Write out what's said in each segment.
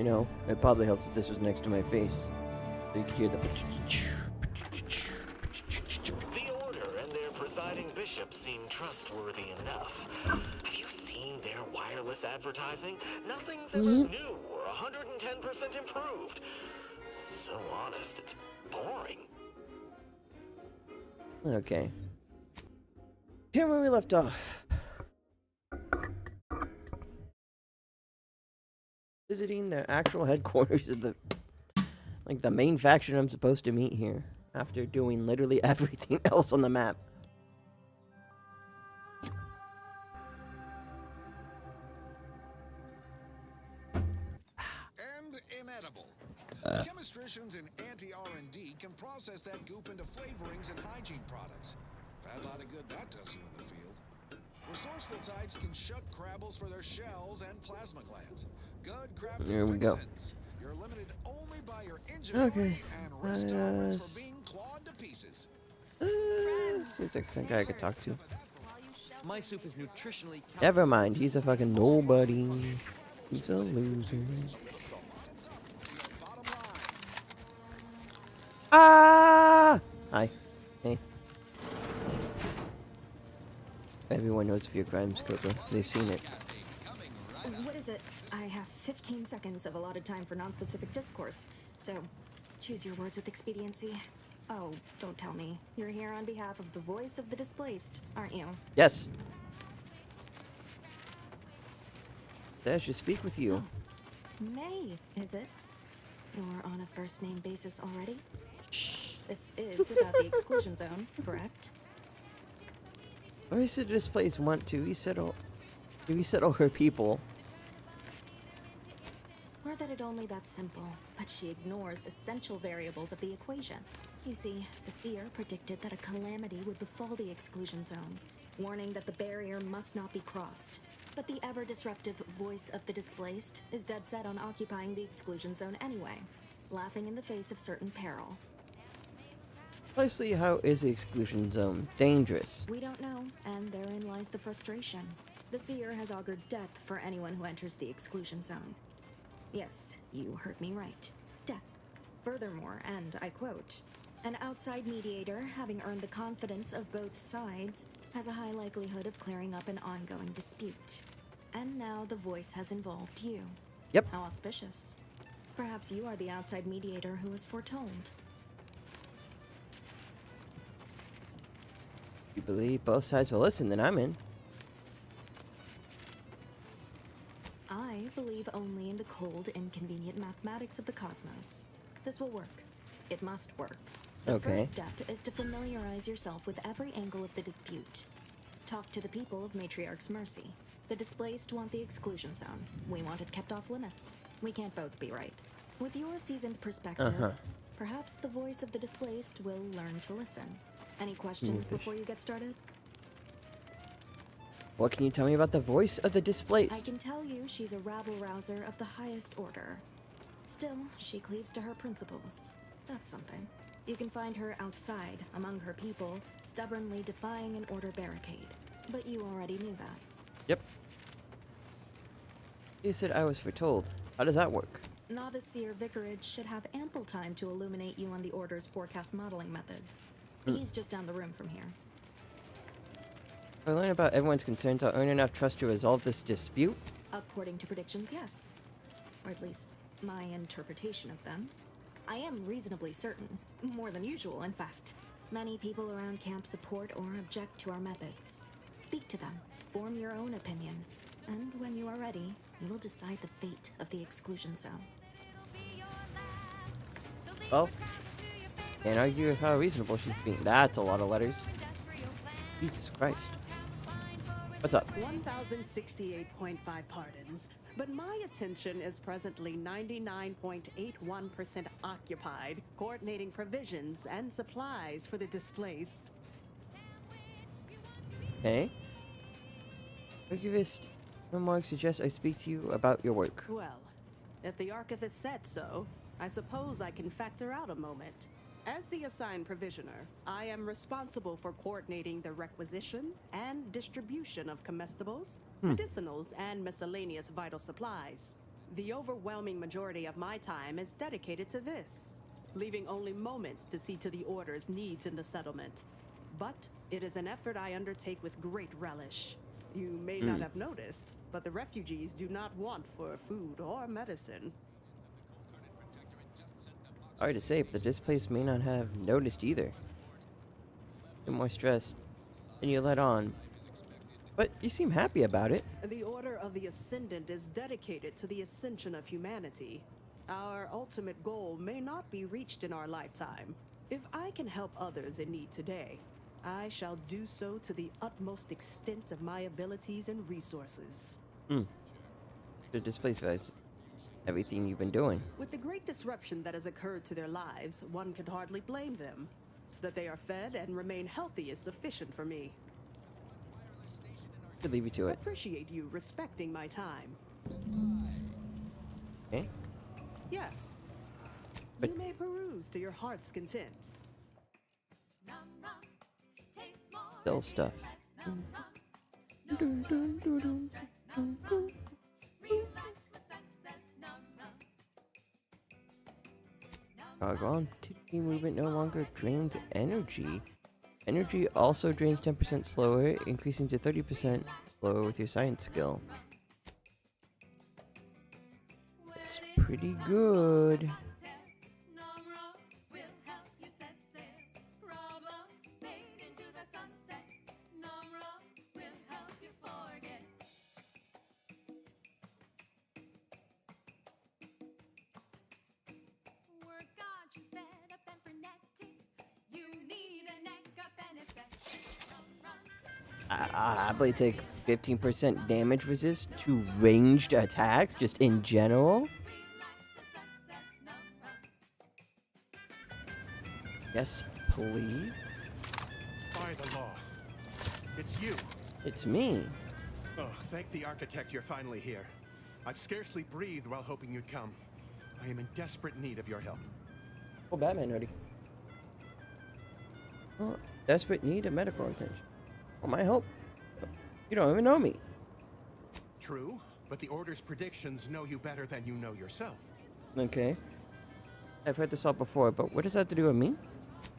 You know, it probably helps if this was next to my face. So you could hear the... The Order and their presiding bishop seem trustworthy enough. Have you seen their wireless advertising? Nothing's ever new or 110% improved. So honest, it's boring. Okay. Here where we left off. Visiting the actual headquarters of the... Like, the main faction I'm supposed to meet here. After doing literally everything else on the map. And inedible. Chemistricians in anti-R&D can process that goop into flavorings and hygiene products. Bad lot of good that does you in the field. Resourceful types can shuck crabbles for their shells and plasma glands. Good crafted There we go. fixins. You're limited only by your ingenuity and risk tolerance for being clawed to pieces. Seems like some guy I could talk to. My soup is nutritionally Never mind, he's a fucking nobody. He's a loser. Bottom line. Ah! Hi. Hey. Everyone knows of your crimes, Coco. They've seen it. What is it? I have 15 seconds of allotted time for non-specific discourse, so choose your words with expediency. Oh, don't tell me. You're here on behalf of the voice of the displaced, aren't you? Yes. I should speak with you. May, is it? You're on a first-name basis already? This is about the exclusion zone, correct? Why does the displays want to resettle her people? Or that it only that simple, but she ignores essential variables of the equation. You see, the seer predicted that a calamity would befall the exclusion zone, warning that the barrier must not be crossed. But the ever-disruptive voice of the displaced is dead set on occupying the exclusion zone anyway, laughing in the face of certain peril. Precisely how is the exclusion zone dangerous? We don't know, and therein lies the frustration. The seer has augured death for anyone who enters the exclusion zone. Yes, you heard me right. Death. Furthermore, and I quote, an outside mediator, having earned the confidence of both sides, has a high likelihood of clearing up an ongoing dispute. And now the voice has involved you. Yep. How auspicious. Perhaps you are the outside mediator who was foretold. You believe both sides will listen, then I'm in. I believe only in the cold, inconvenient mathematics of the cosmos. This will work. It must work. The first step is to familiarize yourself with every angle of the dispute. Talk to the people of Matriarch's Mercy. The displaced want the exclusion zone. We want it kept off limits. We can't both be right. With your seasoned perspective, perhaps the voice of the displaced will learn to listen. Any questions before you get started? What can you tell me about the voice of the I displaced? can tell you she's a rabble-rouser of the highest order. Still, she cleaves to her principles. That's something. You can find her outside, among her people, stubbornly defying an order barricade. But you already knew that. Yep. You said I was foretold. How does that work? Novice Seer Vicarage should have ample time to illuminate you on the Order's forecast modeling methods. He's just down the room from here. If I learn about everyone's concerns, I'll earn enough trust to resolve this dispute? According to predictions, yes. Or at least, my interpretation of them. I am reasonably certain. More than usual, in fact. Many people around camp support or object to our methods. Speak to them, form your own opinion, and when you are ready, you will decide the fate of the exclusion zone. Well, can't argue with how reasonable she's being. That's a lot of letters. Jesus Christ. What's up? 1,068.5 pardons, but my attention is presently 99.81% occupied, coordinating provisions and supplies for the displaced. Hey? Archivist Remark suggests I speak to you about your work. Well, if the archivist said so, I suppose I can factor out a moment. As the assigned provisioner, I am responsible for coordinating the requisition and distribution of comestibles, medicinals, and miscellaneous vital supplies. The overwhelming majority of my time is dedicated to this, leaving only moments to see to the Order's needs in the settlement. But it is an effort I undertake with great relish. You may not have noticed, but the refugees do not want for food or medicine. Sorry to say, but the displaced may not have noticed either. You're more stressed than you let on. But you seem happy about it. The Order of the Ascendant is dedicated to the ascension of humanity. Our ultimate goal may not be reached in our lifetime. If I can help others in need today, I shall do so to the utmost extent of my abilities and resources. The displaced guys, everything you've been doing. With the great disruption that has occurred to their lives, one can hardly blame them. That they are fed and remain healthy is sufficient for me. Could leave you to I it. appreciate you respecting my time. Okay. Yes. But- You may peruse to your heart's content. Sell stuff. Doggone, TP movement no longer drains energy. Energy also drains 10% slower, increasing to 30% slower with your science skill. That's pretty good. I probably take 15% damage resist to ranged attacks, just in general. Yes, please. By the law. It's you. It's me. Oh, thank the architect you're finally here. I've scarcely breathed while hoping you'd come. I am in desperate need of your help. Oh, Batman hoodie. Well, desperate need of medical attention. Want my help? You don't even know me. True, but the Order's predictions know you better than you know yourself. Okay. I've heard this all before, but what does that have to do with me?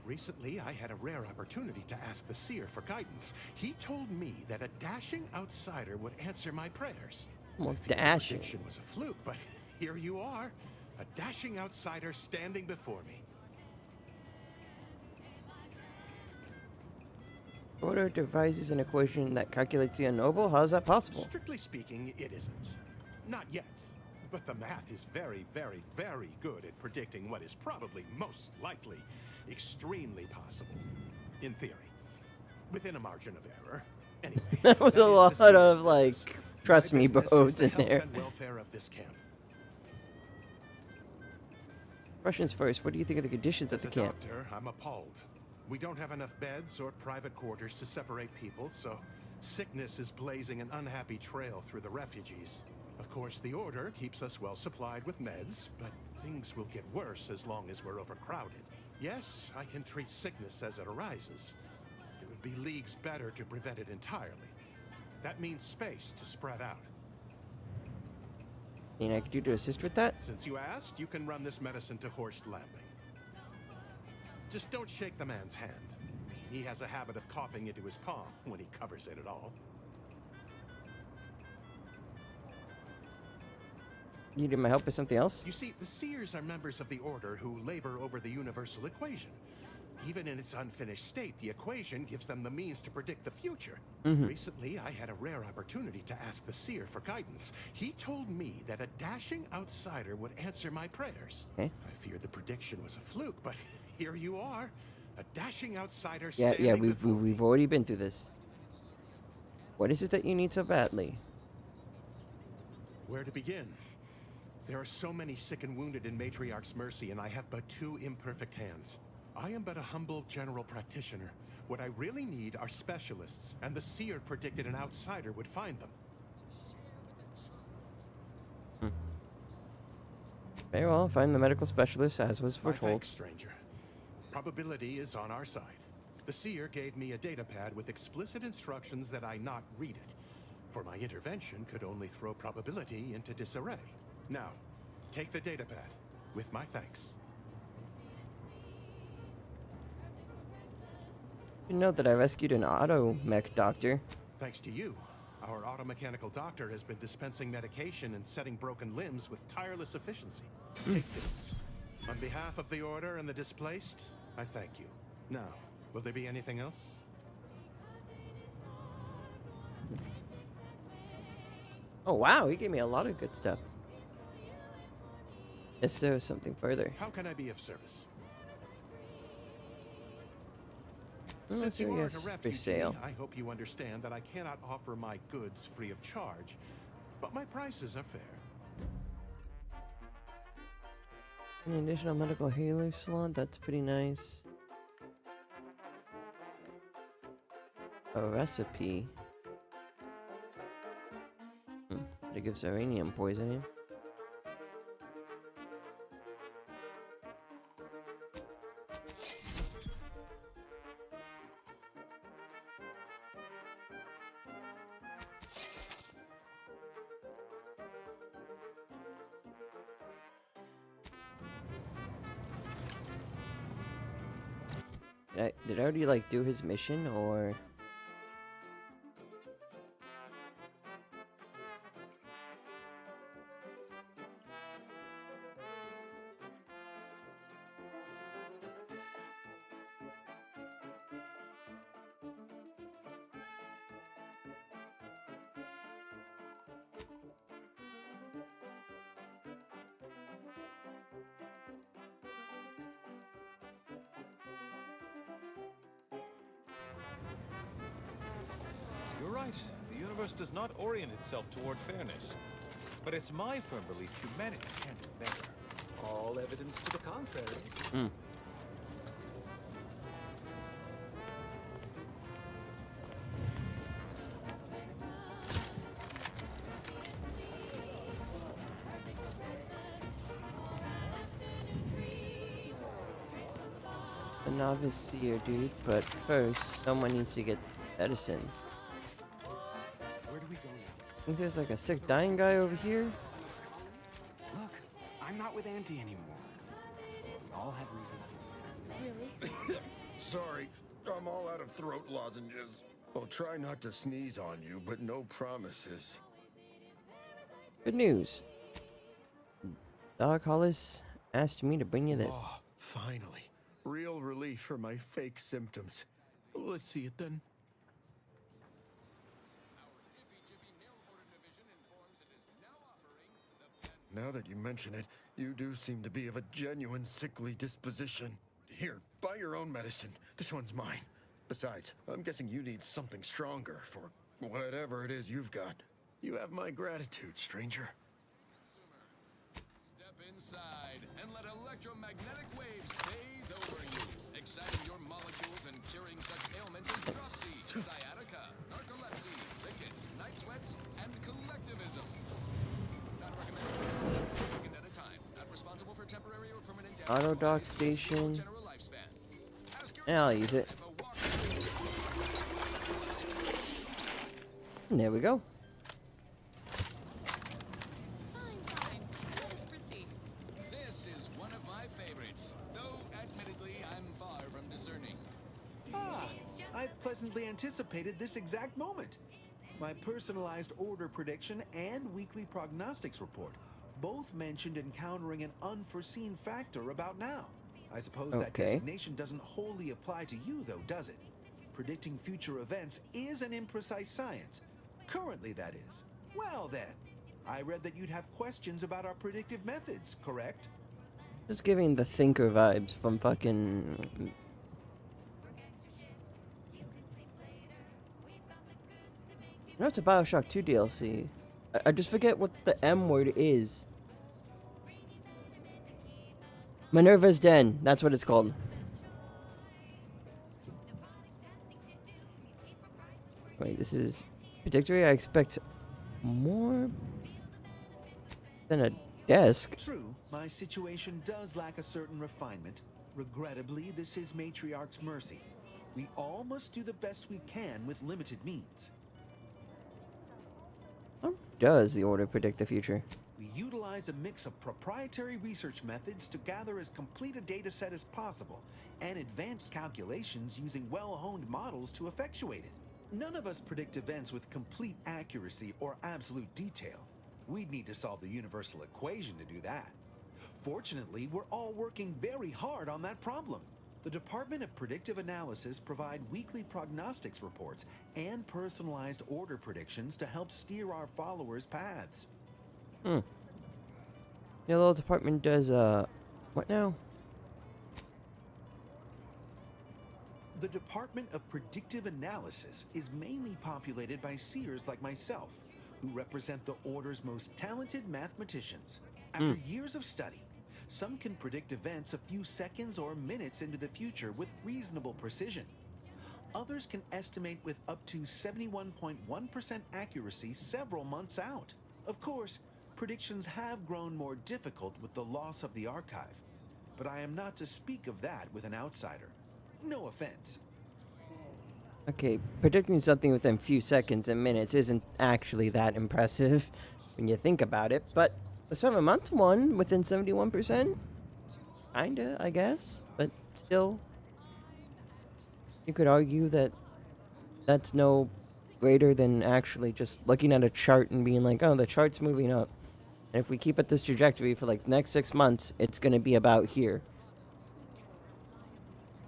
Recently, I had a rare opportunity to ask the Seer for guidance. He told me that a dashing outsider would answer my prayers. Well, The dashing. prediction was a fluke, but here you are. A dashing outsider standing before me. Order devises an equation that calculates the unknowable? How is that possible? Strictly speaking, it isn't. Not yet. But the math is very, very, very good at predicting what is probably most likely extremely possible. In theory. Within a margin of error. Anyway. That was a is lot the Seer's of, like, business. trust My me, business is boats the in health there. and welfare of this camp. Questions first. What do you think of the conditions at As the a camp? doctor, I'm appalled. We don't have enough beds or private quarters to separate people, so sickness is blazing an unhappy trail through the refugees. Of course, the Order keeps us well supplied with meds, but things will get worse as long as we're overcrowded. Yes, I can treat sickness as it arises. It would be leagues better to prevent it entirely. That means space to spread out. Anything I could do to assist with that? Since you asked, you can run this medicine to Horst Lambing. Just don't shake the man's hand. He has a habit of coughing into his palm when he covers it at all. You need my help with something else? You see, the Seers are members of the Order who labor over the universal equation. Even in its unfinished state, the equation gives them the means to predict the future. Recently, I had a rare opportunity to ask the Seer for guidance. He told me that a dashing outsider would answer my prayers. Okay. I feared the prediction was a fluke, but here you are. A dashing outsider Yeah, standing yeah, before me. we've already been through this. What is it that you need so badly? Where to begin? There are so many sick and wounded in Matriarch's mercy, and I have but 2 imperfect hands. I am but a humble general practitioner. What I really need are specialists, and the Seer predicted an outsider would find them. Very well, find the medical specialist as was My foretold. thanks, stranger. Probability is on our side. The Seer gave me a data pad with explicit instructions that I not read it, for my intervention could only throw probability into disarray. Now, take the datapad, with my thanks. You know that I rescued an auto mech doctor. Thanks to you, our automechanical doctor has been dispensing medication and setting broken limbs with tireless efficiency. Take this. On behalf of the Order and the displaced, I thank you. Now, will there be anything else? Oh wow, he gave me a lot of good stuff. Yes, there was something further. How can I be of service? Let's Since you see, aren't a yes, for refugee, sale. I hope you understand that I cannot offer my goods free of charge, but my prices are fair. An additional medical healer slot, that's pretty nice. A recipe. It gives uranium poisoning. Did I already like do his mission or? You're right. The universe does not orient itself toward fairness. But it's my firm belief humanity can do better. All evidence to the contrary. The novice seer, dude. But first, someone needs to get medicine. Where do we go now? I think there's like a sick dying guy over here. Look, I'm not with Auntie anymore. We all have reasons to. Really? Sorry, I'm all out of throat lozenges. I'll try not to sneeze on you, but no promises. Good news. Doc Hollis asked me to bring you this. Oh, finally. Real relief for my fake symptoms. Let's see it then. Now that you mention it, you do seem to be of a genuine sickly disposition. Here, buy your own medicine. This one's mine. Besides, I'm guessing you need something stronger for whatever it is you've got. You have my gratitude, stranger. Step inside and let electromagnetic waves bathe over you, exciting your molecules and curing such ailments as dropsy, sciatica, narcolepsy, rickets, night sweats, and collectivism. Not recommended. Taken at a time. Not responsible for temporary or permanent damage. Auto dock station. General lifespan. Yeah, I'll use it. And there we go. This is one of my favorites, though admittedly I'm far from discerning. I pleasantly anticipated this exact moment. My personalized order prediction and weekly prognostics report both mentioned encountering an unforeseen factor about now. I suppose that designation doesn't wholly apply to you, though, does it? Predicting future events is an imprecise science. Currently, that is. Well, then. I read that you'd have questions about our predictive methods, correct? Just giving the thinker vibes from fucking. No, it's a Bioshock 2 DLC. I just forget what the M word is. Minerva's Den. That's what it's called. Wait, this is predictory. I expect more than a desk. True, my situation does lack a certain refinement. Regrettably, this is Matriarch's mercy. We all must do the best we can with limited means. How does the Order predict the future? We utilize a mix of proprietary research methods to gather as complete a data set as possible, and advanced calculations using well-honed models to effectuate it. None of us predict events with complete accuracy or absolute detail. We'd need to solve the universal equation to do that. Fortunately, we're all working very hard on that problem. The Department of Predictive Analysis provide weekly prognostics reports and personalized order predictions to help steer our followers' paths. Your little department does, what now? The Department of Predictive Analysis is mainly populated by seers like myself, who represent the Order's most talented mathematicians. After years of study, some can predict events a few seconds or minutes into the future with reasonable precision. Others can estimate with up to 71.1% accuracy several months out. Of course, predictions have grown more difficult with the loss of the archive, but I am not to speak of that with an outsider. No offense. Okay, predicting something within few seconds and minutes isn't actually that impressive when you think about it, but the 7-month one within 71%? Kinda, I guess, but still. You could argue that that's no greater than actually just looking at a chart and being like, oh, the chart's moving up. And if we keep at this trajectory for like the next 6 months, it's going to be about here.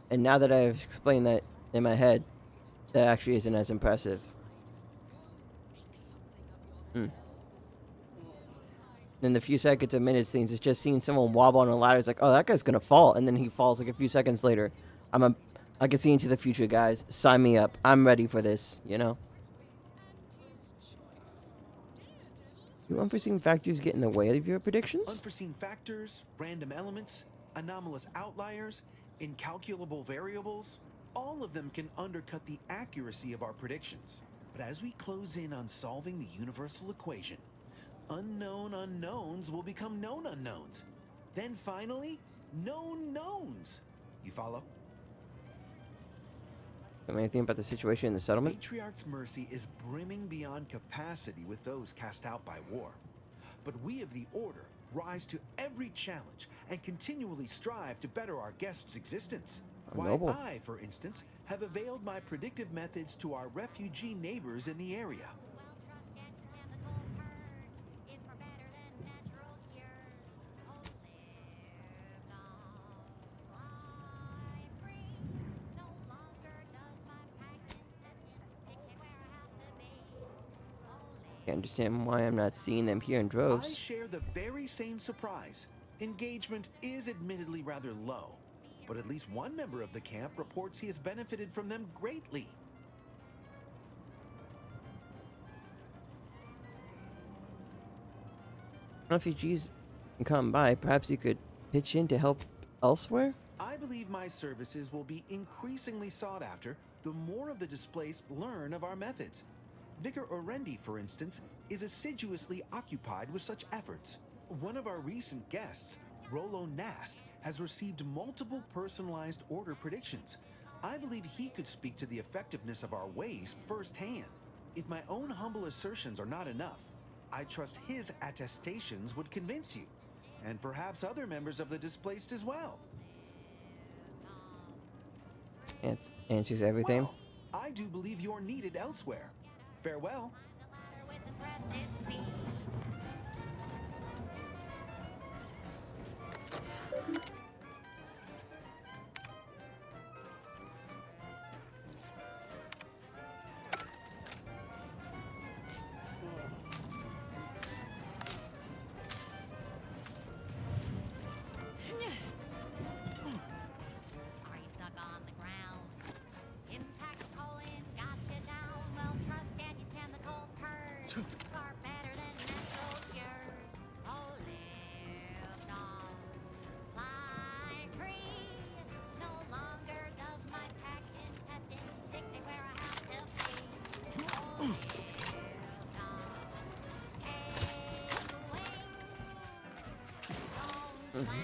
And now that I've explained that in my head, that actually isn't as impressive. In the few seconds and minutes things, it's just seeing someone wobble on a ladder. It's like, oh, that guy's gonna fall, and then he falls like a few seconds later. I can see into the future, guys. Sign me up. I'm ready for this. You know. Do unforeseen factors get in the way of your predictions? Unforeseen factors, random elements, anomalous outliers, incalculable variables, all of them can undercut the accuracy of our predictions. But as we close in on solving the universal equation, unknown unknowns will become known unknowns. Then finally, known knowns. You follow? Anything about the situation in the settlement? Matriarch's mercy is brimming beyond capacity with those cast out by war. But we of the Order rise to every challenge and continually strive to better our guests' existence. Why I, for instance, have availed my predictive methods to our refugee neighbors in the area. I understand why I'm not seeing them here in droves. I share the very same surprise. Engagement is admittedly rather low, but at least one member of the camp reports he has benefited from them greatly. Refugees can come by. Perhaps you could pitch in to help elsewhere? I believe my services will be increasingly sought after the more of the displaced learn of our methods. Vicar Orendi, for instance, is assiduously occupied with such efforts. One of our recent guests, Rolo Nast, has received multiple personalized order predictions. I believe he could speak to the effectiveness of our ways firsthand. If my own humble assertions are not enough, I trust his attestations would convince you, and perhaps other members of the displaced as well. It answers everything. Well, I do believe you're needed elsewhere. Farewell.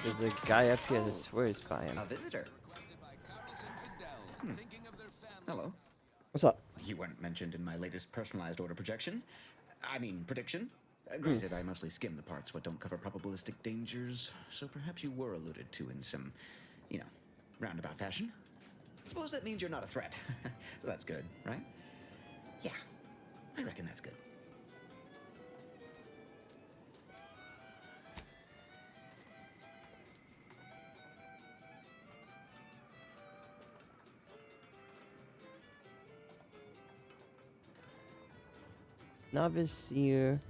There's a guy up here that swears by him. A visitor. Hello. What's up? You weren't mentioned in my latest personalized order projection. I mean, prediction. Granted, I mostly skim the parts what don't cover probabilistic dangers, so perhaps you were alluded to in some, roundabout fashion. Suppose that means you're not a threat. So that's good, right? Yeah, I reckon that's good. Novice Seer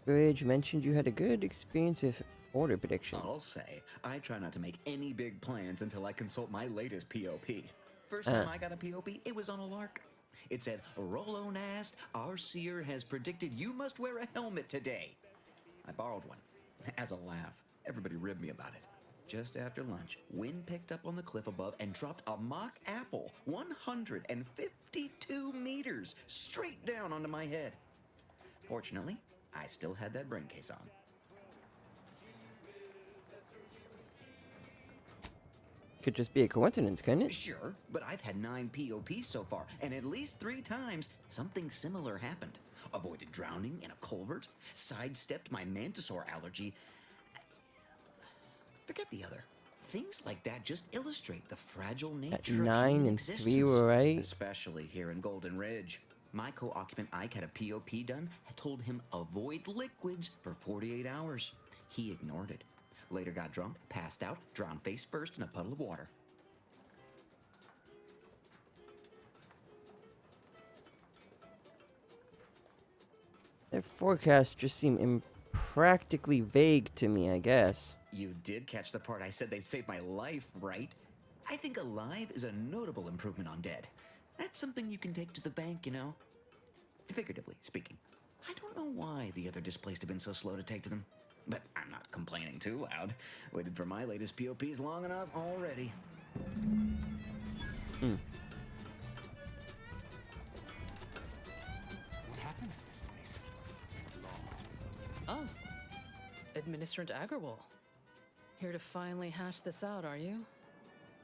Bridge mentioned you had a good experience with order prediction. I'll say, I try not to make any big plans until I consult my latest POP. First time I got a POP, it was on a lark. It said, Rollo Nast, our seer has predicted you must wear a helmet today. I borrowed one. As a laugh, everybody ribbed me about it. Just after lunch, wind picked up on the cliff above and dropped a mock apple 152 meters straight down onto my head. Fortunately, I still had that brain case on. Could just be a coincidence, couldn't it? Sure, but I've had 9 POPs so far, and at least 3 times, something similar happened. Avoided drowning in a culvert, sidestepped my mantisaur allergy. Forget the other. Things like that just illustrate the fragile nature of 9 human and 3 existence, were right. especially here in Golden Ridge. My co-occupant Ike had a POP done. I told him avoid liquids for 48 hours. He ignored it. Later got drunk, passed out, drowned face first in a puddle of water. Their forecasts just seem impractically vague to me, I guess. You did catch the part I said they'd save my life, right? I think alive is a notable improvement on dead. That's something you can take to the bank, Figuratively speaking. I don't know why the other displaced have been so slow to take to them. But I'm not complaining too loud. Waited for my latest POPs long enough already. What happened at this place? Oh, Administrator Agarwal. Here to finally hash this out, are you?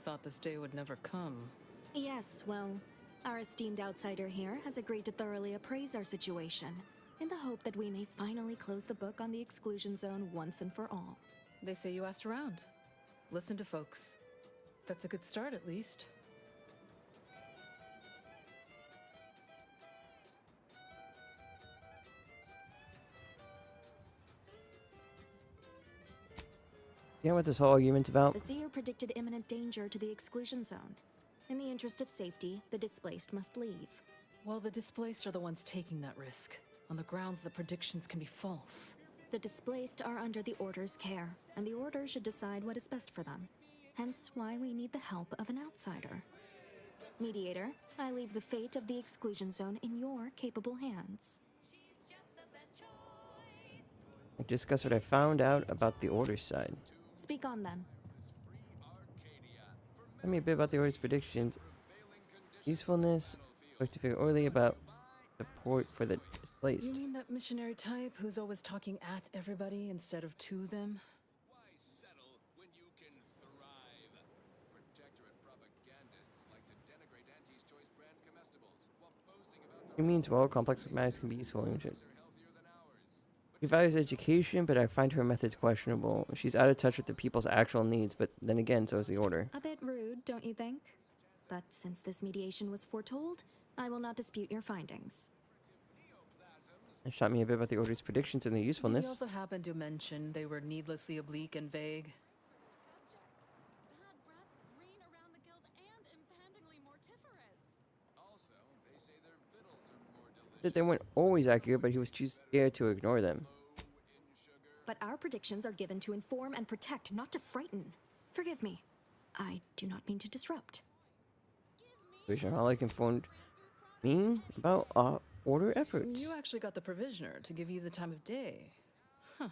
Thought this day would never come. Yes, well, our esteemed outsider here has agreed to thoroughly appraise our situation, in the hope that we may finally close the book on the exclusion zone once and for all. They say you asked around. Listen to folks. That's a good start, at least. You know what this whole argument's about? The seer predicted imminent danger to the exclusion zone. In the interest of safety, the displaced must leave. Well, the displaced are the ones taking that risk, on the grounds the predictions can be false. The displaced are under the Order's care, and the Order should decide what is best for them. Hence why we need the help of an outsider. Mediator, I leave the fate of the exclusion zone in your capable hands. I discuss what I found out about the Order's side. Speak on then. Tell me a bit about the Order's predictions. Usefulness. Spoke to figure early about support for the displaced. You mean that missionary type who's always talking at everybody instead of to them? He means, well, complex mathematics can be useful in shit. She values education, but I find her methods questionable. She's out of touch with the people's actual needs, but then again, so is the Order. A bit rude, don't you think? But since this mediation was foretold, I will not dispute your findings. It taught me a bit about the Order's predictions and their usefulness. He also happened to mention they were needlessly oblique and vague. That they weren't always accurate, but he was too scared to ignore them. But our predictions are given to inform and protect, not to frighten. Forgive me. I do not mean to disrupt. Visionaholic informed me about Order efforts. You actually got the Provisioner to give you the time of day. Huh.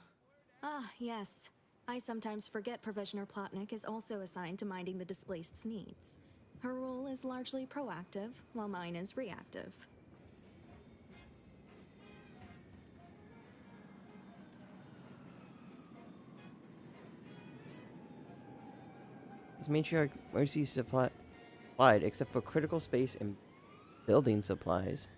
Ah, yes. I sometimes forget Provisioner Plotnik is also assigned to minding the displaced's needs. Her role is largely proactive, while mine is reactive. This matriarch Mercy supplied, except for critical space and building supplies.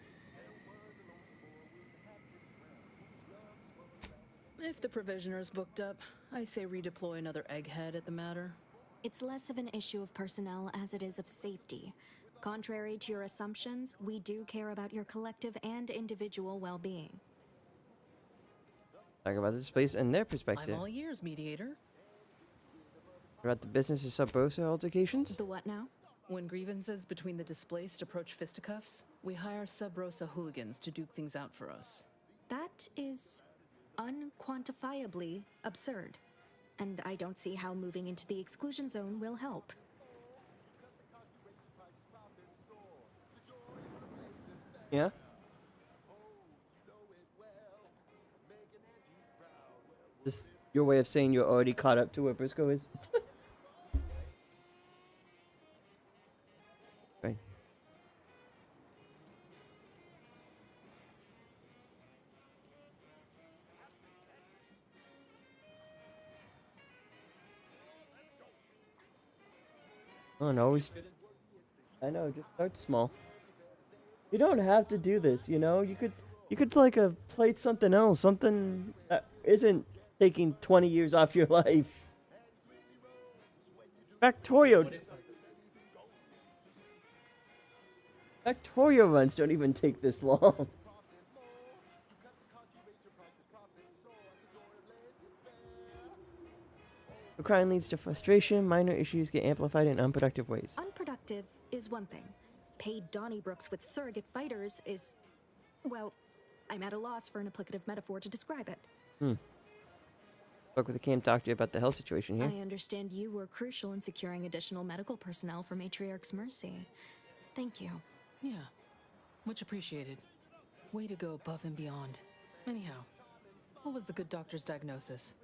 If the provisioner's booked up, I say redeploy another egghead at the matter. It's less of an issue of personnel as it is of safety. Contrary to your assumptions, we do care about your collective and individual well-being. Talk about this place and their perspective. I'm all ears, mediator. About the business of Sub Rosa altercations? The what now? When grievances between the displaced approach fisticuffs, we hire Sub Rosa hooligans to duke things out for us. That is unquantifiably absurd. And I don't see how moving into the exclusion zone will help. Yeah? Just your way of saying you're already caught up to where Briscoe is? Right. Oh no, I know, just start small. You don't have to do this, you know? You could like play something else, something that isn't taking 20 years off your life. Factorio runs don't even take this long. The crime leads to frustration. Minor issues get amplified in unproductive ways. Unproductive is one thing. Paid Donnybrooks with surrogate fighters is... well, I'm at a loss for an applicative metaphor to describe it. Spoke with the camp doctor about the health situation here. I understand you were crucial in securing additional medical personnel for Matriarch's Mercy. Thank you. Yeah, much appreciated. Way to go above and beyond. Anyhow, what was the good doctor's diagnosis?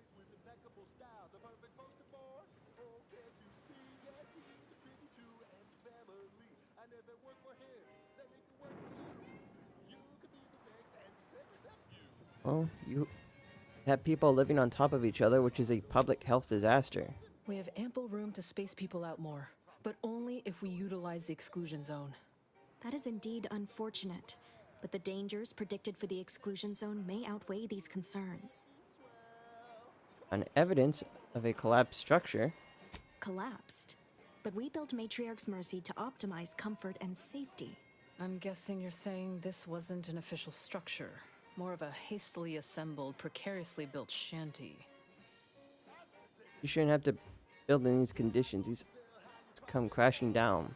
Well, you have people living on top of each other, which is a public health disaster. We have ample room to space people out more, but only if we utilize the exclusion zone. That is indeed unfortunate, but the dangers predicted for the exclusion zone may outweigh these concerns. On evidence of a collapsed structure. Collapsed? But we built Matriarch's Mercy to optimize comfort and safety. I'm guessing you're saying this wasn't an official structure. More of a hastily assembled, precariously built shanty. You shouldn't have to build in these conditions. These come crashing down.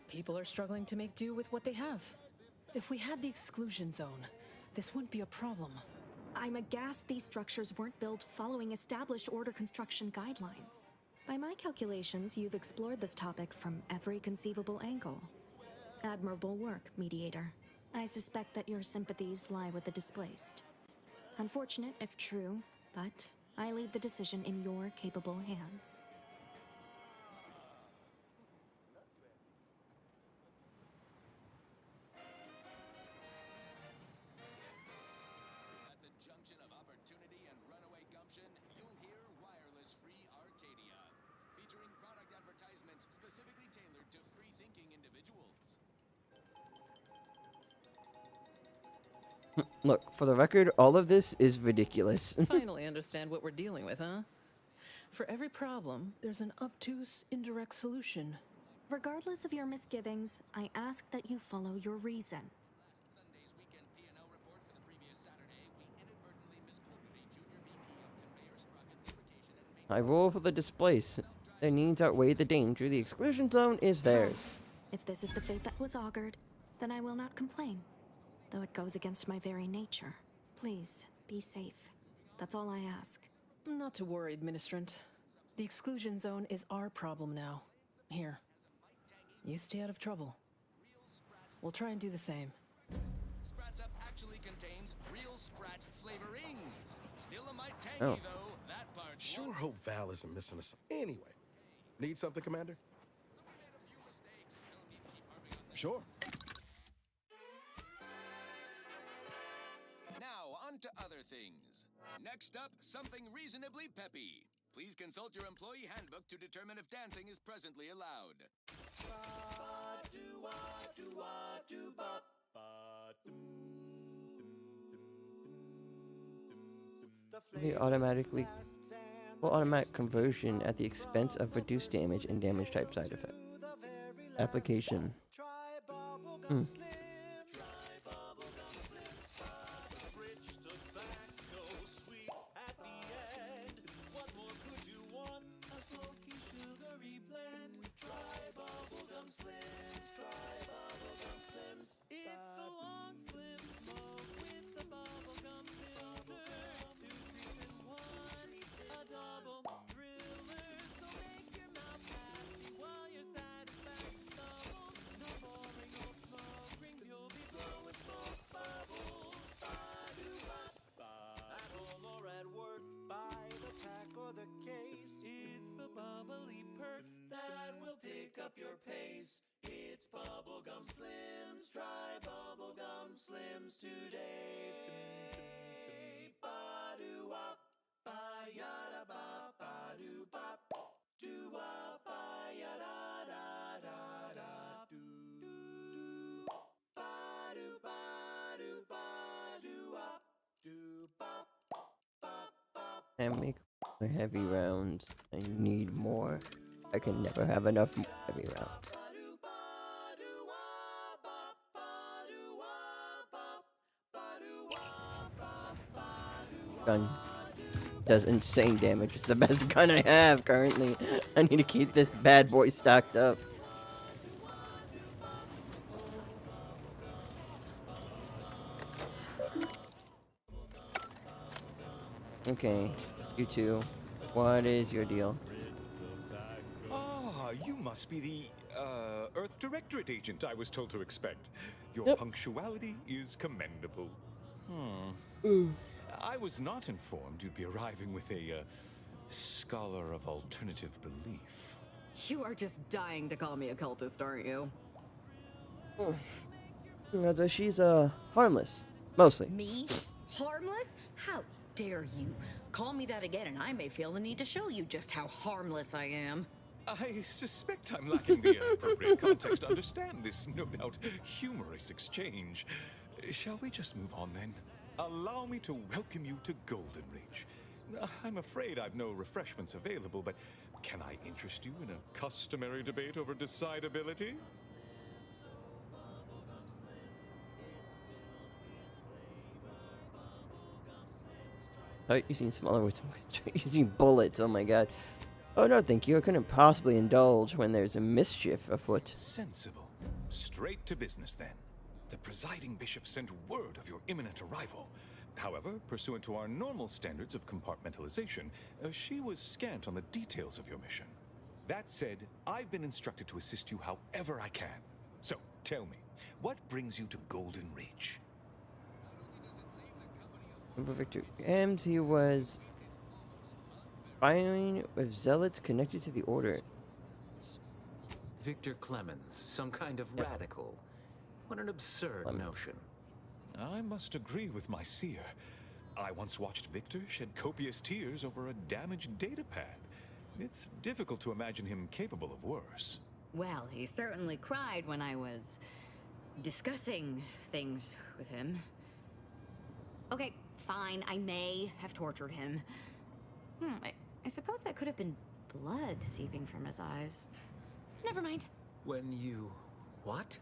People are struggling to make do with what they have. If we had the exclusion zone, this wouldn't be a problem. I'm aghast these structures weren't built following established order construction guidelines. By my calculations, you've explored this topic from every conceivable angle. Admirable work, Mediator. I suspect that your sympathies lie with the displaced. Unfortunate if true, but I leave the decision in your capable hands. At the junction of opportunity and runaway gumption, you'll hear Wireless Free Arcadia, featuring product advertisements specifically tailored to free-thinking individuals. Look, for the record, all of this is ridiculous. Finally understand what we're dealing with, huh? For every problem, there's an obtuse, indirect solution. Regardless of your misgivings, I ask that you follow your reason. Sunday's weekend P&L report for the previous Saturday, we inadvertently misquoted a junior VP of conveyor sprocket lubrication and maintenance. I roll for the displace. Their needs outweigh the danger. The exclusion zone is theirs. If this is the fate that was augured, then I will not complain. Though it goes against my very nature. Please, be safe. That's all I ask. Not to worry, Administrant. The exclusion zone is our problem now. Here. You stay out of trouble. We'll try and do the same. Sprats Up actually contains real Sprat flavorings. Still a mite tangy, Oh. though. That part. Sure hope Val isn't missing us. Anyway, need something, Commander? Sure. Now, on to other things. Next up, something reasonably peppy. Please consult your employee handbook to determine if dancing is presently allowed. The The automatically will automatic conversion at the expense of reduced damage and damage type side effect. Application. Up your pace. It's Bubblegum Slims. Try Bubblegum Slims today. Ba-do-wop, ba-yada-bop, ba-do-bop, do-wop, ba-yada-da-da-da-da-do. Ba-do-ba-do-ba-do-wop, do-bop, bop-bop. And make more heavy rounds. I need more. I can never have enough heavy rounds. Gun does insane damage. It's the best gun I have currently. I need to keep this bad boy stocked up. Okay, you two. What is your deal? Ah, you must be the, Earth Directorate agent I was told to expect. Your Yep. punctuality is commendable. I was not informed you'd be arriving with a, scholar of alternative belief. You are just dying to call me a cultist, aren't you? She's, harmless. Mostly. Me? Harmless? How dare you? Call me that again and I may feel the need to show you just how harmless I am. I suspect I'm lacking the appropriate context to understand this, no doubt, humorous exchange. Shall we just move on, then? Allow me to welcome you to Golden Reach. I'm afraid I've no refreshments available, but can I interest you in a customary debate over decidability? Start using smaller words. Using bullets. Oh my god. Oh no, thank you. I couldn't possibly indulge when there's a mischief afoot. Sensible. Straight to business, then. The presiding bishop sent word of your imminent arrival. However, pursuant to our normal standards of compartmentalization, she was scant on the details of your mission. That said, I've been instructed to assist you however I can. So, tell me, what brings you to Golden Reach? Victor Ames, he was fighting with zealots connected to the Order. Victor Clemens, some kind of radical. What an absurd notion. I must agree with my seer. I once watched Victor shed copious tears over a damaged datapad. It's difficult to imagine him capable of worse. Well, he certainly cried when I was discussing things with him. Okay, fine, I may have tortured him. I suppose that could have been blood seeping from his eyes. Never mind. When you... what?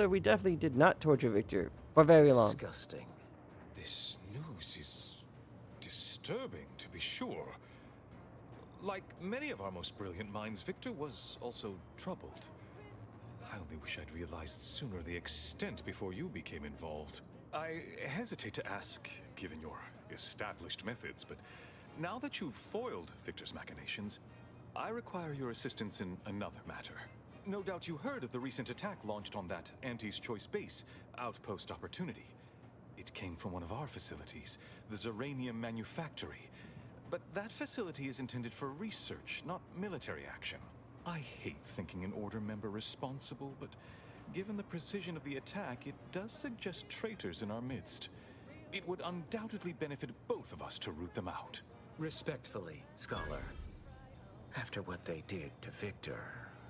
We definitely did not torture Victor for very long. Disgusting. This news is disturbing, to be sure. Like many of our most brilliant minds, Victor was also troubled. I only wish I'd realized sooner the extent before you became involved. I hesitate to ask, given your established methods, but now that you've foiled Victor's machinations, I require your assistance in another matter. No doubt you heard of the recent attack launched on that Anti's Choice base, Outpost Opportunity. It came from one of our facilities, the Zeranium Manufactory. But that facility is intended for research, not military action. I hate thinking an Order member responsible, but given the precision of the attack, it does suggest traitors in our midst. It would undoubtedly benefit both of us to root them out. Respectfully, Scholar. After what they did to Victor,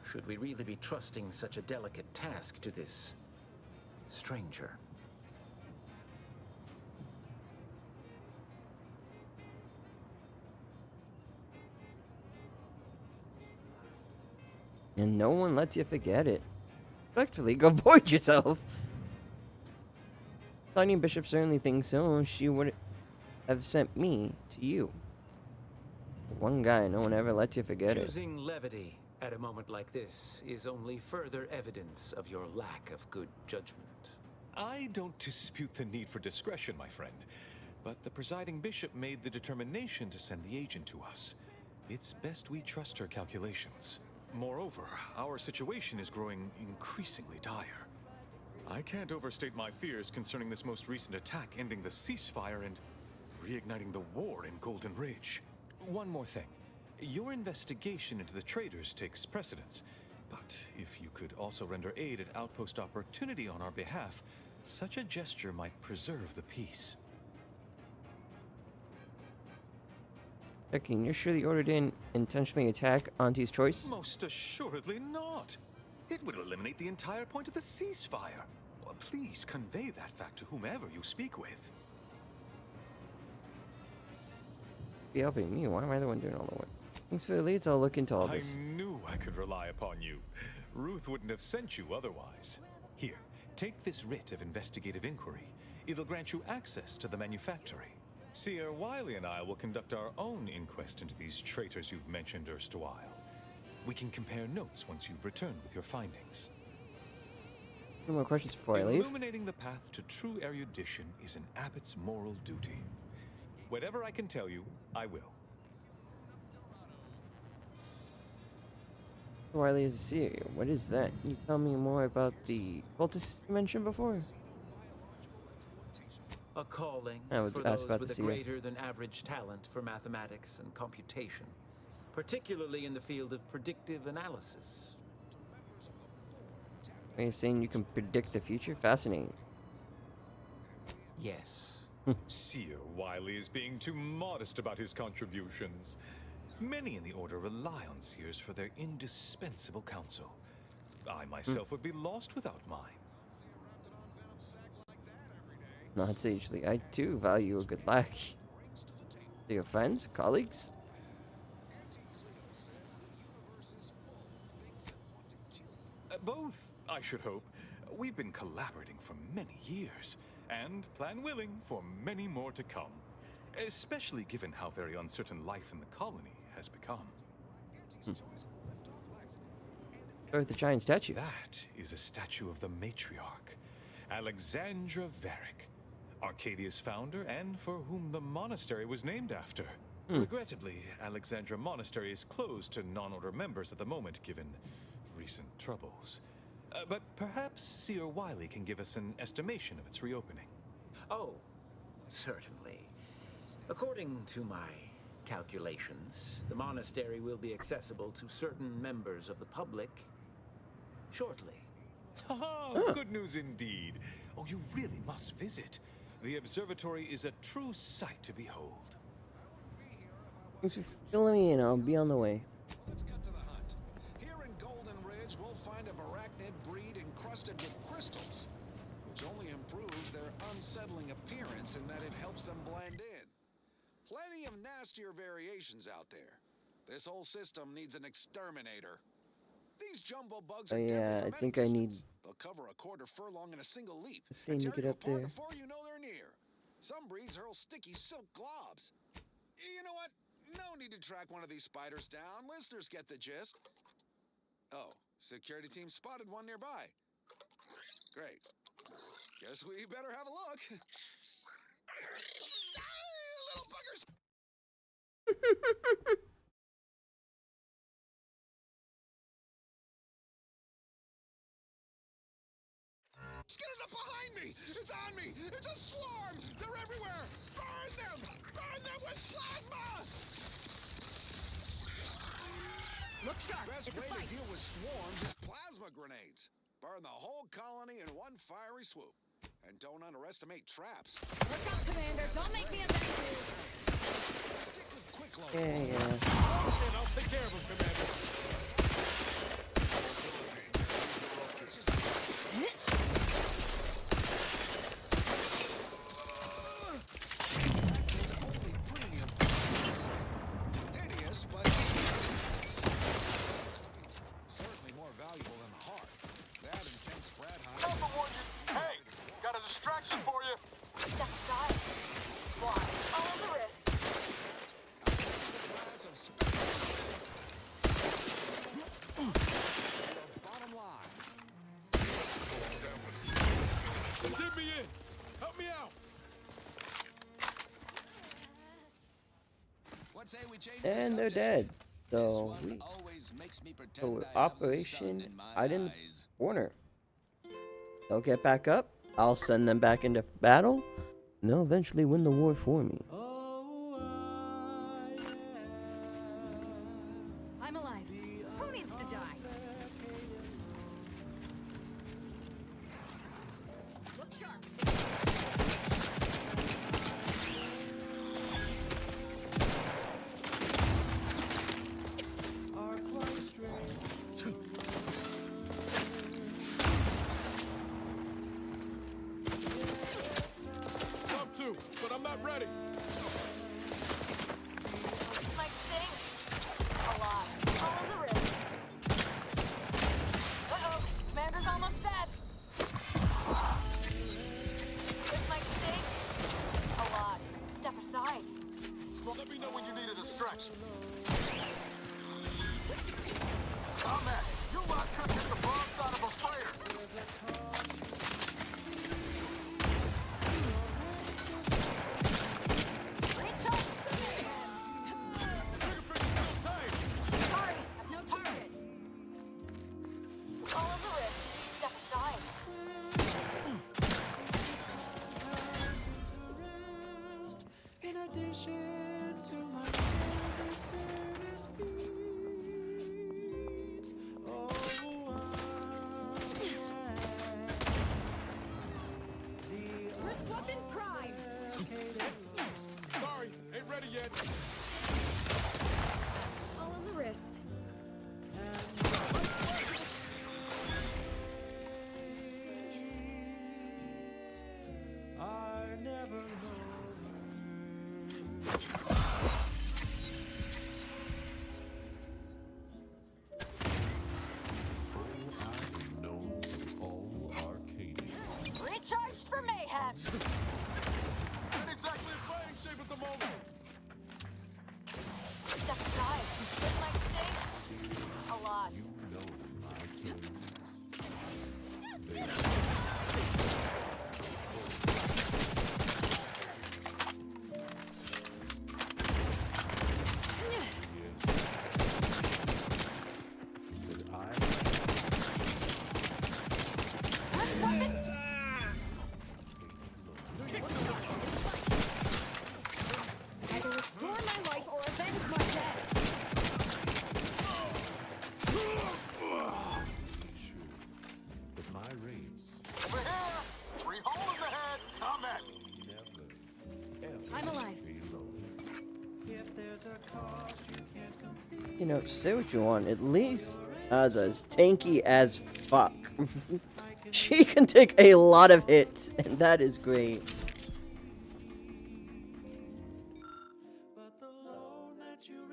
should we really be trusting such a delicate task to this stranger? And no one lets you forget it. Respectfully, go void yourself. Tanya Bishop certainly thinks so. She would have sent me to you. One guy, no one ever lets you forget it. Choosing levity at a moment like this is only further evidence of your lack of good judgment. I don't dispute the need for discretion, my friend. But the presiding bishop made the determination to send the agent to us. It's best we trust her calculations. Moreover, our situation is growing increasingly dire. I can't overstate my fears concerning this most recent attack ending the ceasefire and reigniting the war in Golden Ridge. One more thing. Your investigation into the traitors takes precedence. But if you could also render aid at Outpost Opportunity on our behalf, such a gesture might preserve the peace. Checking, you're sure the Order didn't intentionally attack Auntie's choice? Most assuredly not. It would eliminate the entire point of the ceasefire. Please convey that fact to whomever you speak with. Be helping me. Why am I the one doing all the work? Thanks for the leads. I'll look into all I this. knew I could rely upon you. Ruth wouldn't have sent you otherwise. Here, take this writ of investigative inquiry. It'll grant you access to the manufactory. Seer Wiley and I will conduct our own inquest into these traitors you've mentioned erstwhile. We can compare notes once you've returned with your findings. Any more questions before I leave? Illuminating the path to true erudition is an abbot's moral duty. Whatever I can tell you, I will. Wiley is a seer. What is that? Can you tell me more about the cultists you mentioned before? A calling I would for ask those about with the a seer. greater than average talent for mathematics and computation, particularly in the field of predictive analysis. Are you saying you can predict the future? Fascinating. Yes. Seer Wiley is being too modest about his contributions. Many in the Order rely on seers for their indispensable counsel. I myself would be lost without mine. Not sagely. I too value a good laugh. To your friends, colleagues? Both, I should hope. We've been collaborating for many years, and, plan willing, for many more to come. Especially given how very uncertain life in the colony has become. Or the giant statue. That is a statue of the matriarch, Alexandra Varick, Arcadia's founder and for whom the monastery was named after. Regrettably, Alexandra Monastery is closed to non-order members at the moment, given recent troubles. But perhaps Seer Wiley can give us an estimation of its reopening. Oh, certainly. According to my calculations, the monastery will be accessible to certain members of the public shortly. Oh, good news indeed. Oh, you really must visit. The observatory is a true sight to behold. Thanks for filling me in. I'll be on the way. Let's cut to the hunt. Here in Golden Ridge, we'll find a arachnid breed encrusted with crystals, which only improves their unsettling appearance in that it helps them blend in. Plenty of nastier variations out there. This whole system needs an exterminator. These jumbo bugs are yeah, I deadly from think any I need distance. They'll cover a quarter furlong in a single leap a thing to and tear get you up apart there. before you know they're near. Some breeds hurl sticky silk globs. You know what? No need to track one of these spiders down. Listeners get the gist. Oh, security team spotted one nearby. Great. Guess we better have a look. Little buggers! Skitters up behind me! It's on me! It's a swarm! They're everywhere! Burn them! Burn them with plasma! Look sharp. Best It's a way fight. to deal with swarms is plasma grenades. Burn the whole colony in one fiery swoop. And don't underestimate traps. Look out, Commander. Don't make me a mess. Stick with Yeah. I'll take care of him, Commander. Hideous, but certainly more valuable than the heart. That intense spread high. Hey, got a distraction for you. Step aside. Block. All on the wrist. Bottom line. Get me in. Help me out. What say we change And they're dead. So, Operation Hidden Corner. They'll get back up. I'll send them back into battle. And they'll eventually win the war for me. I'm alive. Who needs to die? Look sharp. Up to, but I'm not ready. Might sting. A lot. All on the wrist. Uh-oh. Commander's almost dead. This might sting. A lot. Step aside. Let me know when you need a distraction. Combat, you lot could hit the broadside of a fighter. Sorry, I've no target. All on the wrist. Step aside. In addition to my favorite service fees. Oh, Lift weapon prime. Sorry, ain't ready yet. All on the wrist. I never Recharged for mayhem. Not exactly in fighting shape at the moment. Step aside. This might sting. A lot. Either restore my life or avenge my death. But my raids Over here! Three hole in the head! Combat! I'm alive. If there's a cost you can't compete. You know, say what you want. At least Aza's tanky as fuck. She can take a lot of hits, and that is great.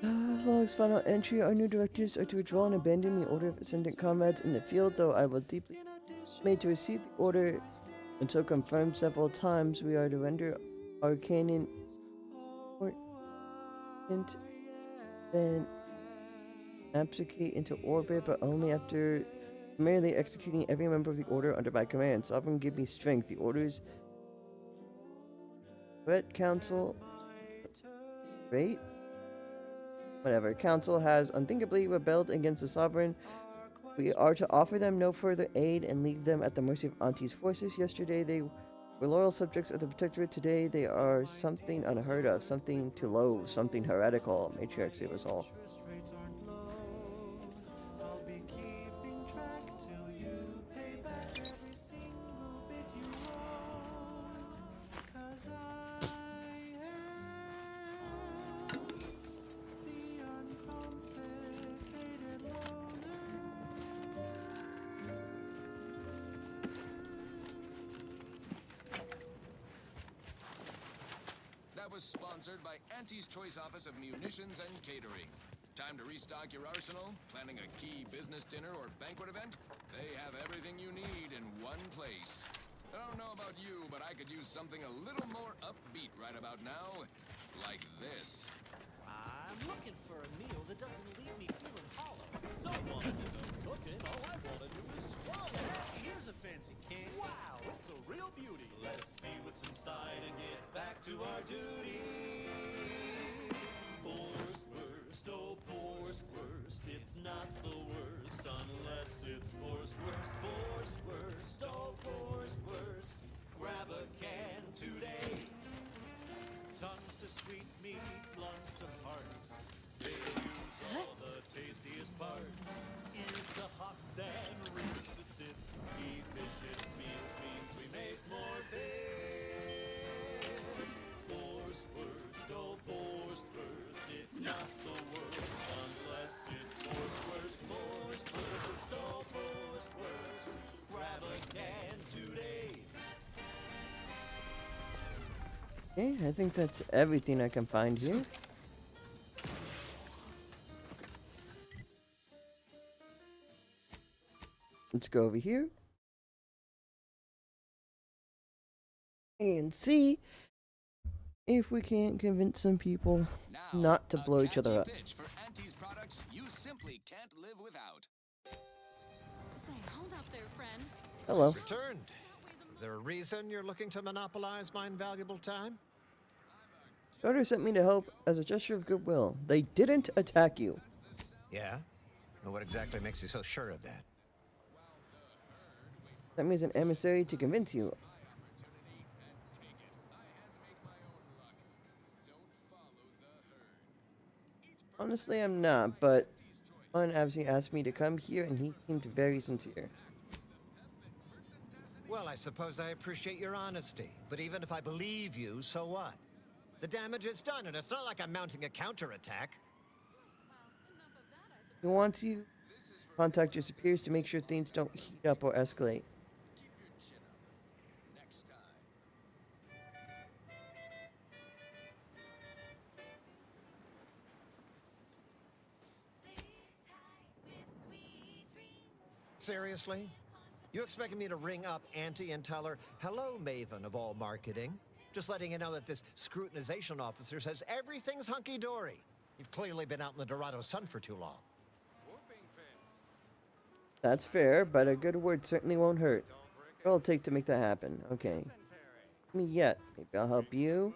Vlog's final entry. Our new directives are to withdraw and abandon the Order of Ascendant Comrades in the field, though I will deeply made to receive the order until confirmed several times. We are to render Arcanine important, then abdicate into orbit, but only after merely executing every member of the Order under my command. Sovereign, give me strength. The Order's Red Council. Great. Whatever. Council has unthinkably rebelled against the Sovereign. We are to offer them no further aid and leave them at the mercy of Auntie's forces. Yesterday they were loyal subjects of the Protectorate. Today they are something unheard of, something to loathe, something heretical. Matriarch, save us all. I'll be keeping track till you pay back every single bit you owe. 'Cause I am was sponsored by Auntie's Choice Office of Munitions and Catering. Time to restock your arsenal? Planning a key business dinner or banquet event? They have everything you need in one place. I don't know about you, but I could use something a little more upbeat right about now. Like this. I'm looking for a meal that doesn't leave me feeling hollow. Don't want to do the cooking, all I want to do is swallow. Here's a fancy candy. Wow, it's a real beauty. Let's see what's inside and get back to our duty. Borscht, oh Borscht, it's not the worst unless it's Borscht, oh Borscht. Grab a can today. Tongues to sweet meats, lungs to hearts. They use all the tastiest parts. Is the hocks and ribs to tits. Efficient meals means we make more bits. Borscht, oh Borscht. It's not the worst unless it's Borscht, oh Borscht. Grab a can today. Okay, I think that's everything I can find here. Let's go over here and see if we can't convince some people not to blow each other up. For Auntie's products you simply can't live without. Say, hold up there, friend. Hello. Returned. Is there a reason you're looking to monopolize my invaluable time? Daughter sent me to help as a gesture of goodwill. They didn't attack you. Yeah? And what exactly makes you so sure of that? Sent me as an emissary to convince you. Honestly, I'm not, but one obviously asked me to come here and he seemed very sincere. Well, I suppose I appreciate your honesty, but even if I believe you, so what? The damage is done, and it's not like I'm mounting a counterattack. He wants you to contact your superiors to make sure things don't heat up or escalate. Seriously? You expecting me to ring up Auntie and tell her, hello, Maven of all marketing? Just letting you know that this scrutinization officer says everything's hunky-dory. You've clearly been out in the Dorado sun for too long. That's fair, but a good word certainly won't hurt. What will it take to make that happen? Okay. Me yet. Maybe I'll help you.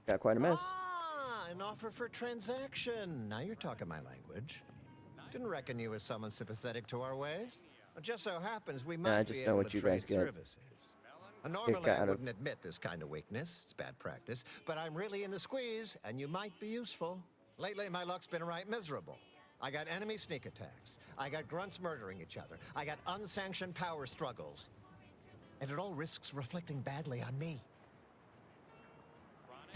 Got quite a mess. Ah, an offer for transaction. Now you're talking my language. Didn't reckon you as someone sympathetic to our ways. It just so happens we might I just be know able what to you trade guys get. services. Normally Kick I out of- wouldn't admit this kind of weakness. It's bad practice. But I'm really in the squeeze, and you might be useful. Lately, my luck's been right miserable. I got enemy sneak attacks. I got grunts murdering each other. I got unsanctioned power struggles. And it all risks reflecting badly on me.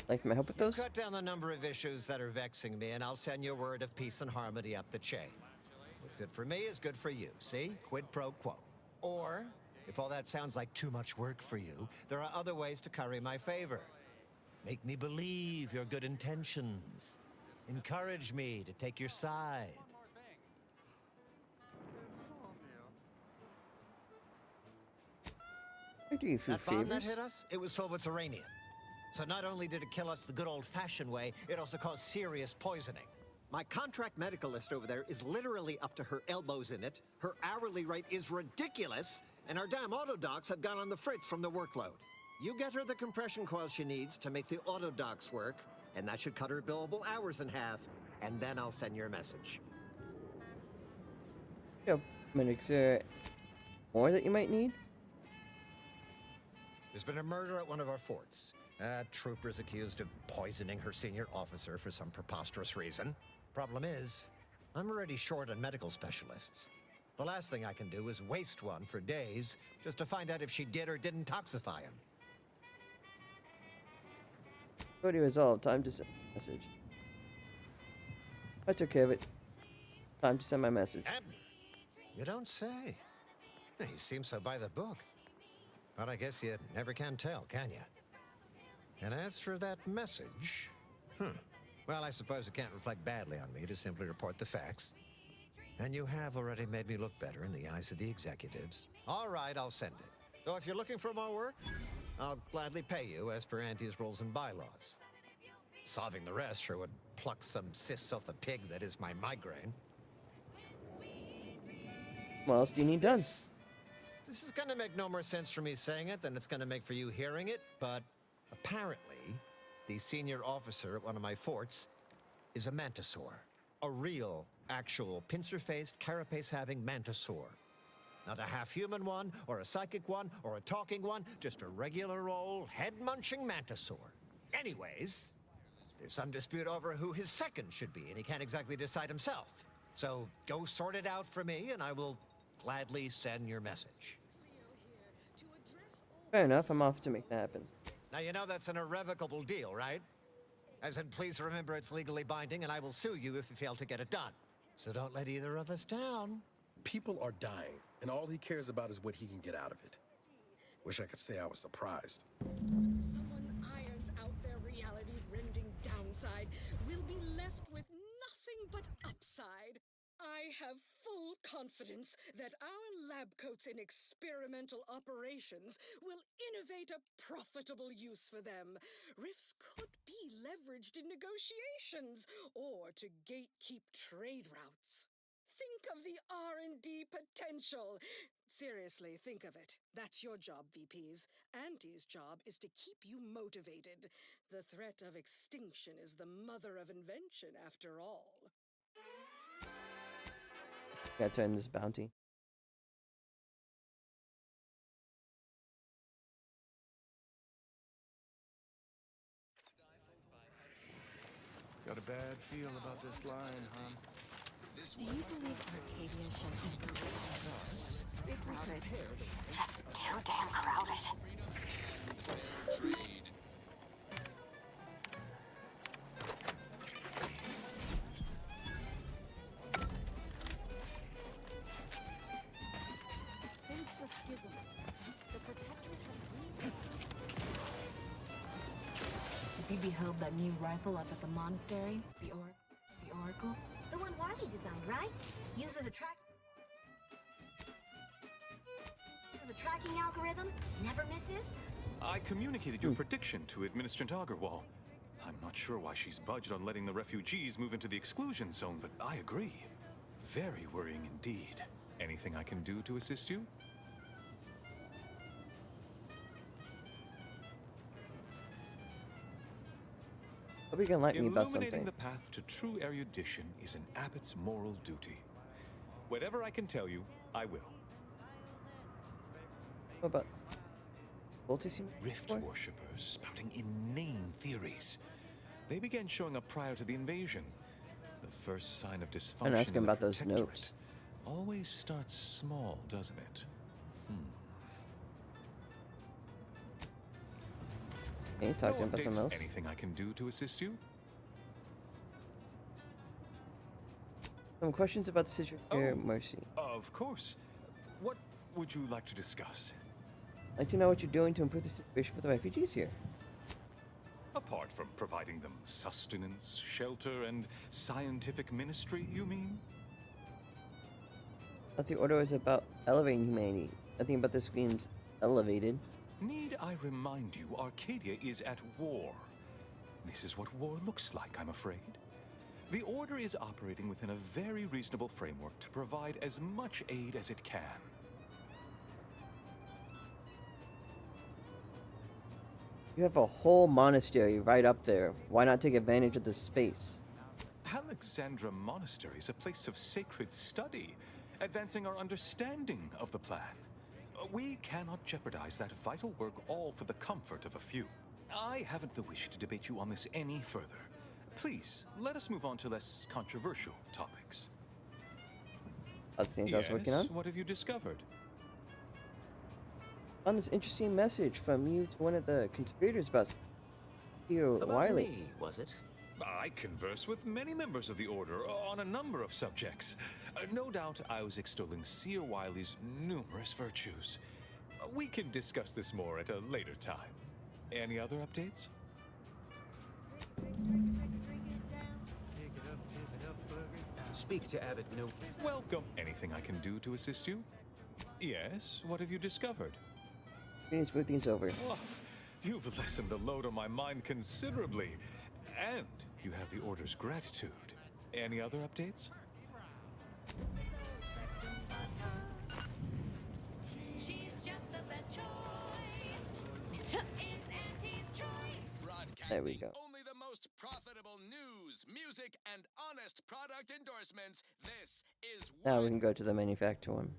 Like my help with those? Cut down the number of issues that are vexing me, and I'll send you word of peace and harmony up the chain. What's good for me is good for you. See? Quid pro quo. Or, if all that sounds like too much work for you, there are other ways to curry my favor. Make me believe your good intentions. Encourage me to take your side. I do you a few That bomb that favors. hit us, it was filled with uranium. So not only did it kill us the good old-fashioned way, it also caused serious poisoning. My contract medicalist over there is literally up to her elbows in it. Her hourly rate is ridiculous, and our damn auto docs have gone on the fritz from the workload. You get her the compression coil she needs to make the auto docs work, and that should cut her billable hours in half, and then I'll send your message. Yep. Is there more that you might need? There's been a murder at one of our forts. A trooper's accused of poisoning her senior officer for some preposterous reason. Problem is, I'm already short on medical specialists. The last thing I can do is waste one for days just to find out if she did or didn't toxify him. Already resolved. Time to send a message. I took care of it. Time to send my message. Abner, you don't say. You seem so by the book. But I guess you never can tell, can you? And as for that message, well, I suppose it can't reflect badly on me to simply report the facts. And you have already made me look better in the eyes of the executives. All right, I'll send it. Though if you're looking for more work, I'll gladly pay you as per Auntie's rules and bylaws. Solving the rest sure would pluck some cysts off the pig that is my migraine. What else do you need done? This is gonna make no more sense for me saying it than it's gonna make for you hearing it, but apparently, the senior officer at one of my forts is a mantisaur. A real, actual, pincer-faced, carapace-having mantisaur. Not a half-human one, or a psychic one, or a talking one, just a regular old head-munching mantisaur. Anyways, there's some dispute over who his second should be, and he can't exactly decide himself. So go sort it out for me, and I will gladly send your message. Fair enough, I'm off to make that happen. Now, you know that's an irrevocable deal, right? As in, please remember it's legally binding, and I will sue you if you fail to get it done. So don't let either of us down. People are dying, and all he cares about is what he can get out of it. Wish I could say I was surprised. Someone irons out their reality-rending downside, we'll be left with nothing but upside. I have full confidence that our lab coats in experimental operations will innovate a profitable use for them. Rifts could be leveraged in negotiations or to gatekeep trade routes. Think of the R&D potential. Seriously, think of it. That's your job, VPs. Auntie's job is to keep you motivated. The threat of extinction is the mother of invention, after all. Gotta turn this bounty. Got a bad feel about this line, huh? Do you believe Arcadia shall ever recover us? If we could. Just too damn crowded. Since the schism, the Protectorate have Have you beheld that new rifle up at the monastery? The Oracle? The one Wiley designed, right? Uses a tracking algorithm, never misses. I communicated your prediction to Administrator Agarwal. I'm not sure why she's budged on letting the refugees move into the exclusion zone, but I agree. Very worrying indeed. Anything I can do to assist you? Hope you can enlighten me about Illuminating something. the path to true erudition is an abbot's moral duty. Whatever I can tell you, I will. What about cultists? Rift worshippers spouting inane theories. They began showing up prior to the invasion. The first sign of dysfunction I'm asking in the about those Protectorate notes. always starts small, doesn't it? Can you talk to him about Updates, something else? Anything I can do to assist you? Some questions about the situation here, Mercy. Of course. What would you like to discuss? I'd like to know what you're doing to improve the situation for the refugees here. Apart from providing them sustenance, shelter, and scientific ministry, you mean? I thought the order was about elevating humanity. Nothing about this screams elevated. Need I remind you, Arcadia is at war. This is what war looks like, I'm afraid. The Order is operating within a very reasonable framework to provide as much aid as it can. You have a whole monastery right up there. Why not take advantage of the space? Alexandra Monastery is a place of sacred study, advancing our understanding of the plan. We cannot jeopardize that vital work all for the comfort of a few. I haven't the wish to debate you on this any further. Please, let us move on to less controversial topics. Other things I was working on? What have you discovered? Found this interesting message from you to one of the conspirators about Theo Wiley. Me, was it? I converse with many members of the Order on a number of subjects. No doubt I was extolling Seer Wiley's numerous virtues. We can discuss this more at a later time. Any other updates? Speak to Abbot Newton. Welcome. Anything I can do to assist you? Yes, what have you discovered? Finish smooth things over. Oh, you've lessened the load on my mind considerably. And you have the Order's gratitude. Any other updates? She's just the best choice. It's Auntie's choice. There we go. Only the most profitable news, music, and honest product endorsements. This is Now we can go to the manufacturer one.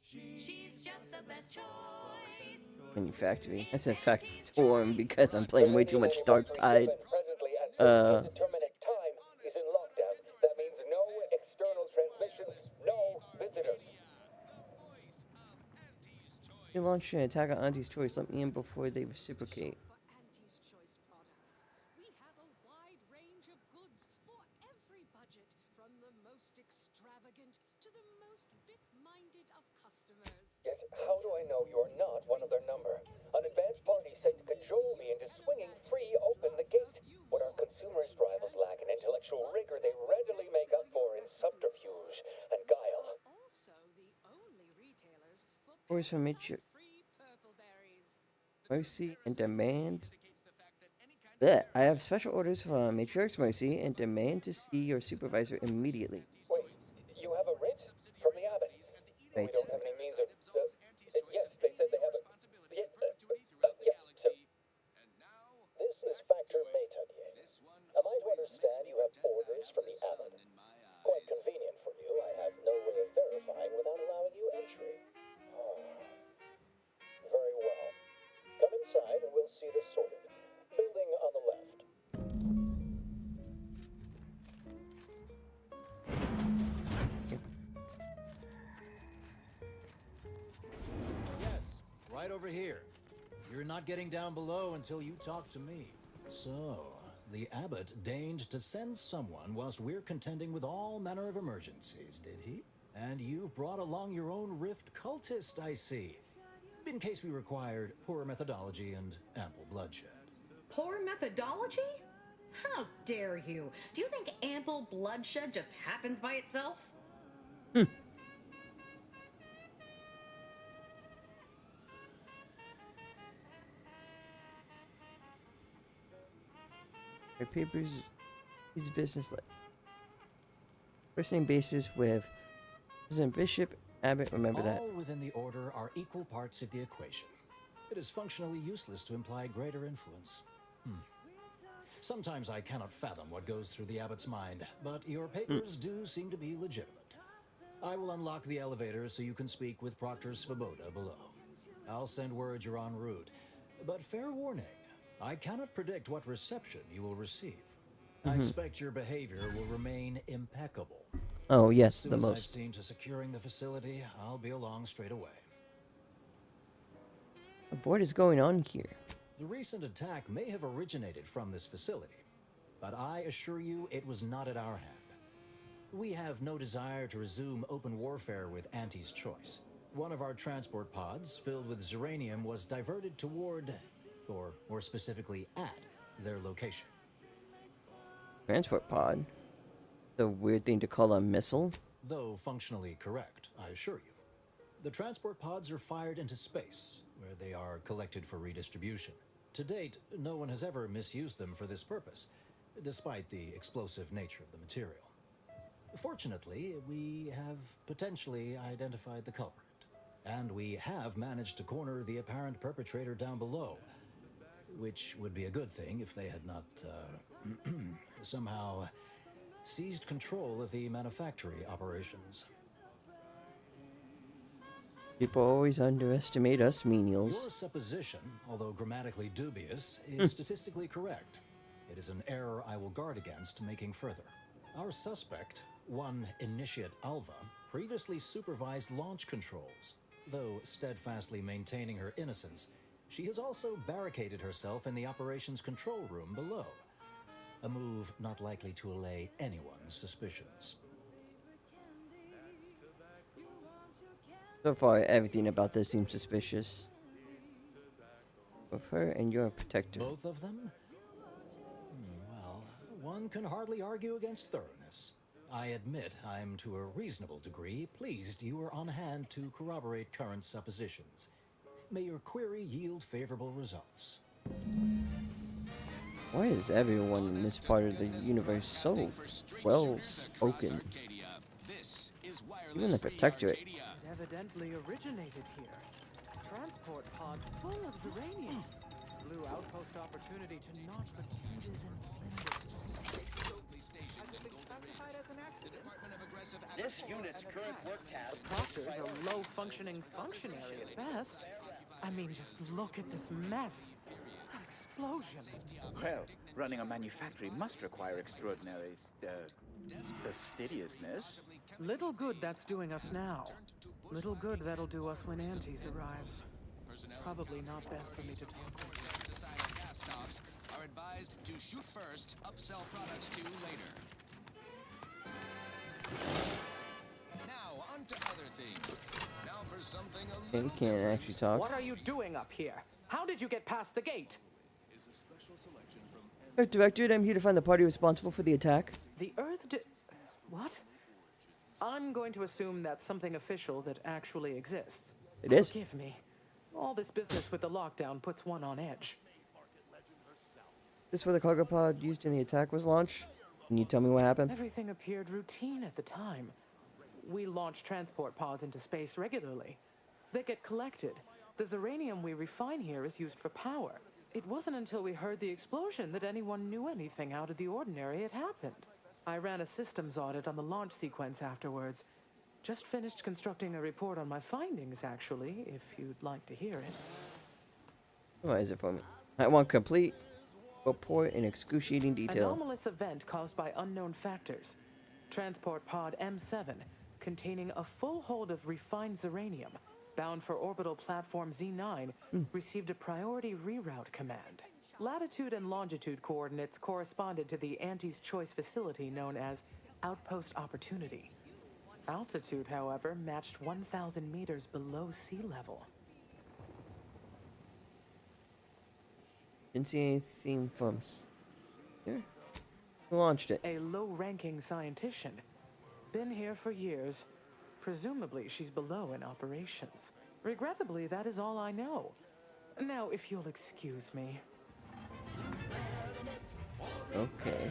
She's just the best choice. Manufactory. I said Factorum because I'm playing way too much Dark Tide. Determinate time is in lockdown. That means no external transmissions, no visitors. They launched an attack on Auntie's Choice. Let me in before they reciprocate. We have a wide range of goods for every budget, from the most extravagant to the most bit-minded of customers. Yet, how do I know you're not one of their number? An advanced party sent to cajole me into swinging free open the gate. What our consumerist rivals lack in intellectual rigor, they readily make up for in subterfuge and guile. Orders from Mercy and demand. Blech. I have special orders from Matriarch Mercy and demand to see your supervisor immediately. Wait, you have a writ from the abbot? We don't have any means of. Yes, they said they have a. Yes, sir. This is Factor Maytonier. Am I to understand you have orders from the abbot? Quite convenient for you. I have no way of verifying without allowing you entry. Very well. Come inside and we'll see this sorted. Building on the left. Yes, right over here. You're not getting down below until you talk to me. So, the abbot deigned to send someone whilst we're contending with all manner of emergencies, did he? And you've brought along your own Rift cultist, I see. In case we required poor methodology and ample bloodshed. Poor methodology? How dare you? Do you think ample bloodshed just happens by itself? Their papers, his business like first name basis with President Bishop Abbott. Remember that. All within the order are equal parts of the equation. It is functionally useless to imply greater influence. Sometimes I cannot fathom what goes through the abbot's mind, but your papers do seem to be legitimate. I will unlock the elevator so you can speak with Proctor Svoboda below. I'll send word you're en route, but fair warning, I cannot predict what reception you will receive. I expect your behavior will remain impeccable. Oh yes, As soon the as I've most. seen to securing the facility, I'll be along straight away. What is going on here? The recent attack may have originated from this facility, but I assure you it was not at our hand. We have no desire to resume open warfare with Auntie's Choice. One of our transport pods, filled with Zeranium, was diverted toward, or more specifically at, their location. Transport pod. The weird thing to call a missile. Though functionally correct, I assure you. The transport pods are fired into space, where they are collected for redistribution. To date, no one has ever misused them for this purpose, despite the explosive nature of the material. Fortunately, we have potentially identified the culprit, and we have managed to corner the apparent perpetrator down below, which would be a good thing if they had not, somehow seized control of the manufactory operations. People always underestimate us menials. Your supposition, although grammatically dubious, is statistically correct. It is an error I will guard against making further. Our suspect, one Initiate Alva, previously supervised launch controls. Though steadfastly maintaining her innocence, she has also barricaded herself in the operations control room below. A move not likely to allay anyone's suspicions. So far, everything about this seems suspicious. Of her and your protector. Both of them? Well, one can hardly argue against thoroughness. I admit I'm to a reasonable degree pleased you were on hand to corroborate current suppositions. May your query yield favorable results. Why is everyone in this part of the universe so well spoken? Even the protectorate. It evidently originated here. Transport pod full of Zeranium. Blue outpost opportunity to knock the feeders and This unit's current work task. Proctor's a low-functioning functionary at best. I mean, just look at this mess. That explosion. Well, running a manufactory must require extraordinary, fastidiousness. Little good that's doing us now. Little good that'll do us when Antes arrives. Probably not best for me to talk with. Gas stops are advised to shoot first, upsell products to later. Now, on to other things. Now for something a He can't actually talk. What are you doing up here? How did you get past the gate? Directorate, I'm here to find the party responsible for the attack. The Earth What? I'm going to assume that's something official that actually exists. It is. Forgive me. All this business with the lockdown puts one on edge. This is where the cargo pod used in the attack was launched? Can you tell me what happened? Everything appeared routine at the time. We launch transport pods into space regularly. They get collected. The Zeranium we refine here is used for power. It wasn't until we heard the explosion that anyone knew anything out of the ordinary had happened. I ran a systems audit on the launch sequence afterwards. Just finished constructing a report on my findings, actually, if you'd like to hear it. What is it for me? I want complete report in excruciating detail. Anomalous event caused by unknown factors. Transport pod M7, containing a full hold of refined Zeranium, bound for orbital platform Z9, received a priority reroute command. Latitude and longitude coordinates corresponded to the Antes Choice facility known as Outpost Opportunity. Altitude, however, matched 1,000 meters below sea level. Didn't see anything from here. Who launched it? A low-ranking scientician. Been here for years. Presumably, she's below in operations. Regrettably, that is all I know. Now, if you'll excuse me. Okay.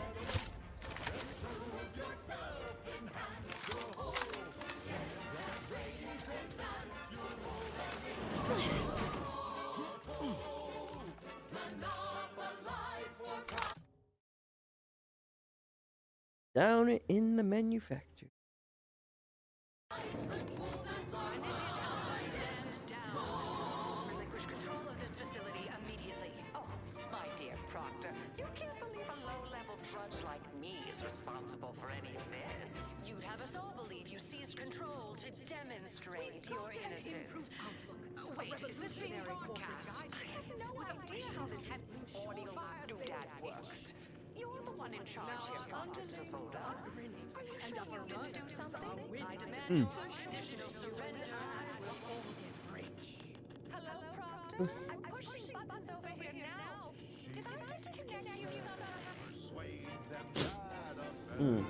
Down in the manufacturer. Relinquish control of this facility immediately. Oh, my dear Proctor, you can't believe a low-level drudge like me is responsible for any of this. You'd have us all believe you seized control to demonstrate your innocence. Wait, is this being broadcast? I have no idea how this audio doodad works. You're the one in charge here, Countess Vivoda. Are you sure you didn't do something? I demand unconditional surrender. Hello, Proctor? I'm pushing buttons over here now. Did I just get you, son?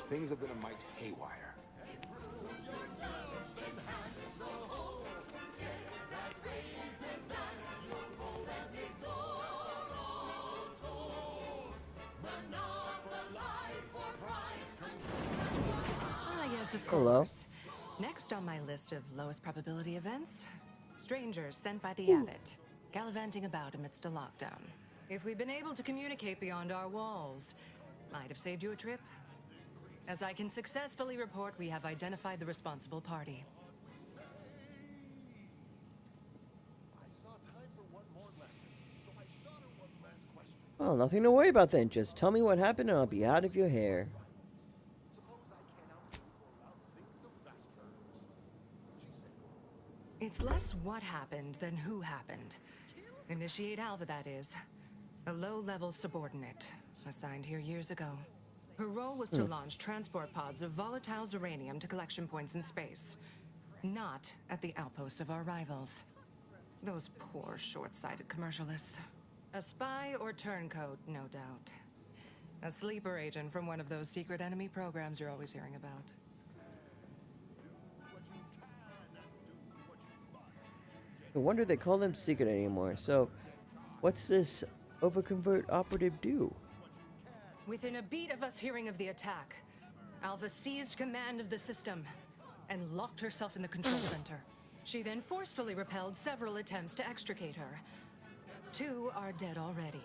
Things have been a mite haywire. Ah, yes, of Hello. course. Next on my list of lowest probability events, strangers sent by the Abbot, gallivanting about amidst a lockdown. If we'd been able to communicate beyond our walls, might have saved you a trip. As I can successfully report, we have identified the responsible party. Well, nothing to worry about then. Just tell me what happened and I'll be out of your hair. It's less what happened than who happened. Initiate Alva, that is. A low-level subordinate, assigned here years ago. Her role was to launch transport pods of volatile uranium to collection points in space. Not at the outposts of our rivals. Those poor, short-sighted commercialists. A spy or turncoat, no doubt. A sleeper agent from one of those secret enemy programs you're always hearing about. No wonder they call them secret anymore. So, what's this overconvert operative do? Within a beat of us hearing of the attack, Alva seized command of the system and locked herself in the control center. She then forcefully repelled several attempts to extricate her. 2 are dead already.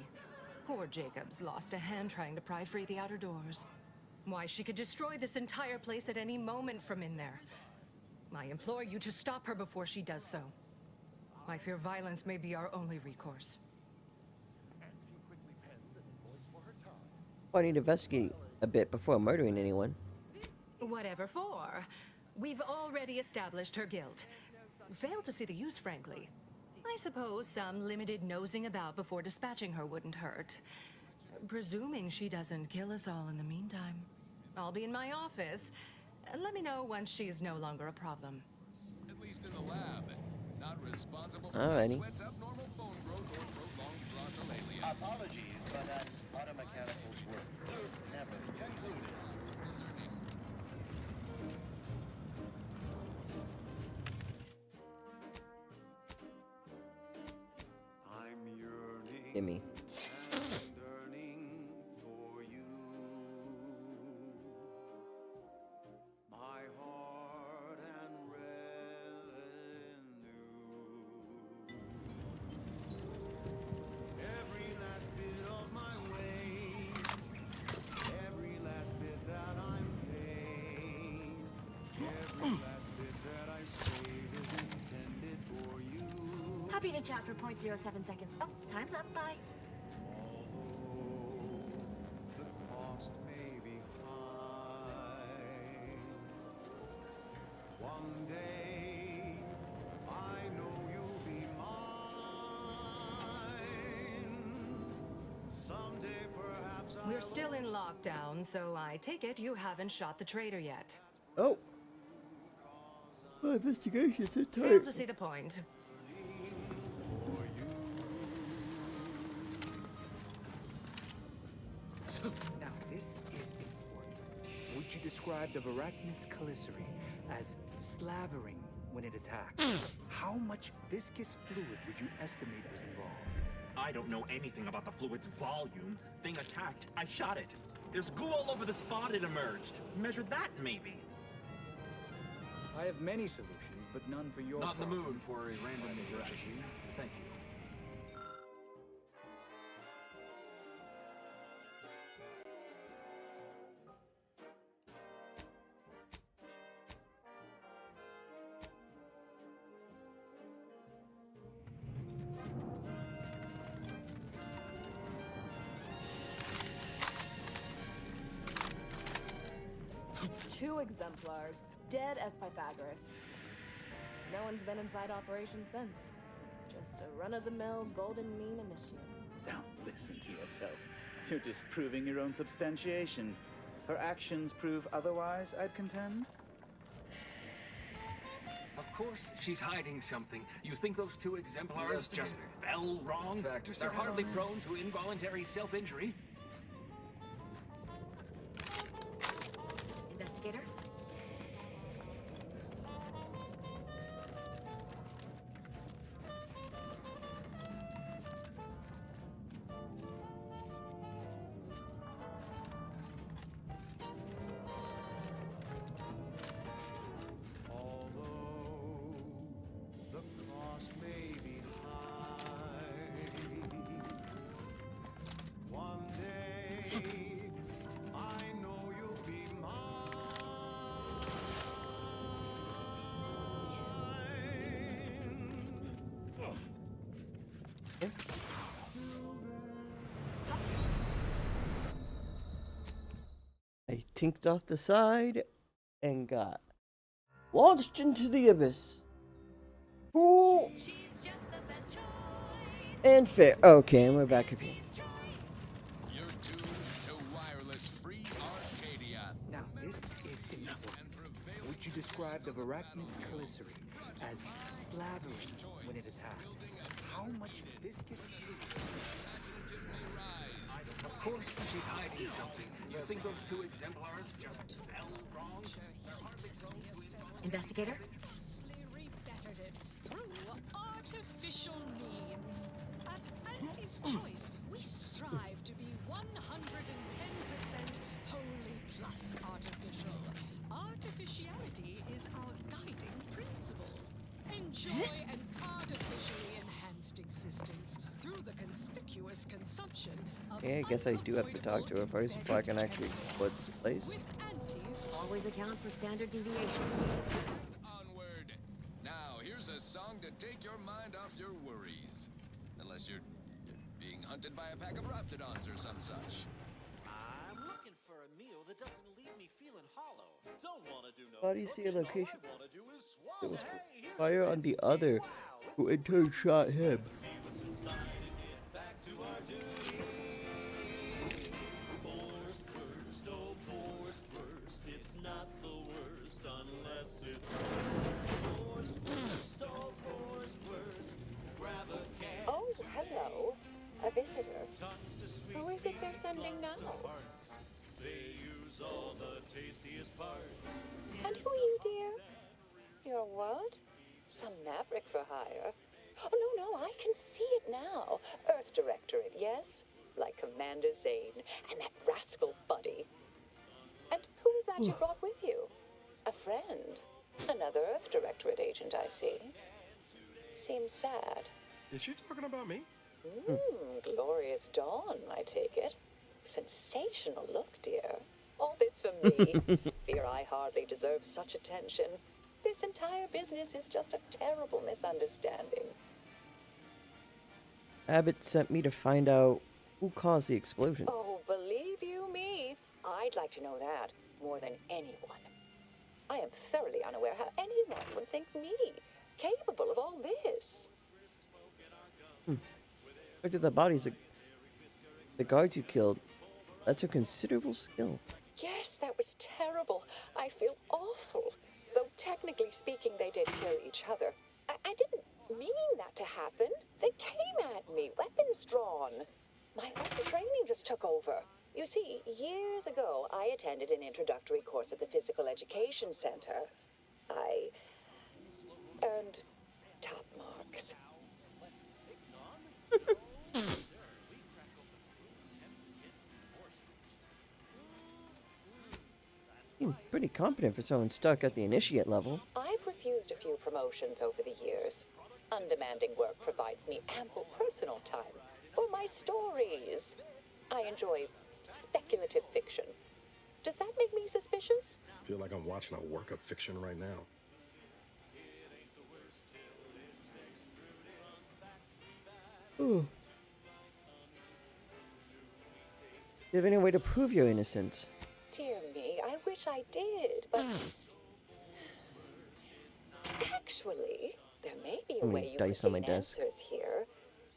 Poor Jacobs lost a hand trying to pry free the outer doors. Why, she could destroy this entire place at any moment from in there. I implore you to stop her before she does so. I fear violence may be our only recourse. I need to investigate a bit before murdering anyone. Whatever for. We've already established her guilt. Failed to see the use, frankly. I suppose some limited nosing about before dispatching her wouldn't hurt. Presuming she doesn't kill us all in the meantime. I'll be in my office. Let me know once she's no longer a problem. At least in the lab. Not responsible for Alrighty. sweats, abnormal bone growth, or prolonged glossolalia. Apologies, but an automechanical's work is never concluded. Discerning. I'm yearning Gimme. and yearning for you. My heart and revenue. Every last bit of my wage, every last bit that I'm paid, every last bit that I save is intended for you. Happy to chat for 0.07 seconds. Oh, time's up. Bye. The cost may be high. One day, I know you'll be mine. Someday, perhaps I We're still in lockdown, so I take it you haven't shot the traitor yet. Oh. My investigation's so Fail tight. to see the point. Now, this is important. Would you describe the Arachnid's Calicity as slavering when it attacked? How much viscous fluid would you estimate was involved? I don't know anything about the fluid's volume. Thing attacked, I shot it. There's goo all over the spot it emerged. Measure that, maybe. I have many solutions, but none for your Not in the problem. mood for a random interaction. Thank you. Two exemplars, dead as Pythagoras. No one's been inside operation since. Just a run-of-the-mill golden mean initiate. Now listen to yourself. You're disproving your own substantiation. Her actions prove otherwise, I'd contend. Of course she's hiding something. You think those two exemplars just fell wrong? They're hardly prone to involuntary self-injury. Investigator? Although the cost may be high, one day I know you'll be mine. I tinked off the side and got launched into the abyss. Cool. And fair. Okay, and we're back again. described of arachnid's chelicery as slavering when it attacks. How much viscous fluid? Of course she's hiding something. You think those two exemplars just fell wrong? They're hardly prone to involunteer. Investigator? Rebettered it through artificial means. At Auntie's Choice, we strive to be 110% wholly plus artificial. Artificiality is our guiding principle. Enjoy an artificially enhanced existence through the conspicuous consumption of Okay, I guess I do have to talk to her first before I can actually put this in place. Always account for standard deviation. Onward. Now, here's a song to take your mind off your worries. Unless you're being hunted by a pack of raptidons or some such. I'm looking for a meal that doesn't leave me feeling hollow. Don't want to do no How do you see a location? All I want to do is There swallow. was Hey, here's fire on the other, who in turn shot him. See what's inside and get back to our duty. Force first, oh force first. It's not the worst unless it's force first, oh force first. Grab a can. Oh, hello. A visitor. Tongues to sweet Who is it they're sending now? hearts. They use all the tastiest parts. And who are you, dear? You're what? Some maverick for hire? Oh, no, I can see it now. Earth Directorate, yes? Like Commander Zane and that rascal Buddy. And who is that you brought with you? A friend. Another Earth Directorate agent, I see. Seems sad. Is she talking about me? Glorious dawn, I take it. Sensational look, dear. All this for me. Fear I hardly deserve such attention. This entire business is just a terrible misunderstanding. Abbott sent me to find out who caused the explosion. Oh, believe you me, I'd like to know that more than anyone. I am thoroughly unaware how anyone would think me capable of all this. Look at the bodies of the guards you killed. That's a considerable skill. Yes, that was terrible. I feel awful. Though technically speaking, they did kill each other. I didn't mean that to happen. They came at me, weapons drawn. My own training just took over. You see, years ago, I attended an introductory course at the Physical Education Center. I earned top marks. Seems pretty competent for someone stuck at the initiate level. I've refused a few promotions over the years. Undemanding work provides me ample personal time for my stories. I enjoy speculative fiction. Does that make me suspicious? I feel like I'm watching a work of fiction right now. Ooh. Do you have any way to prove your innocence? Dear me, I wish I did, but actually, there may be a How many way you dice could on my gain desk? answers here.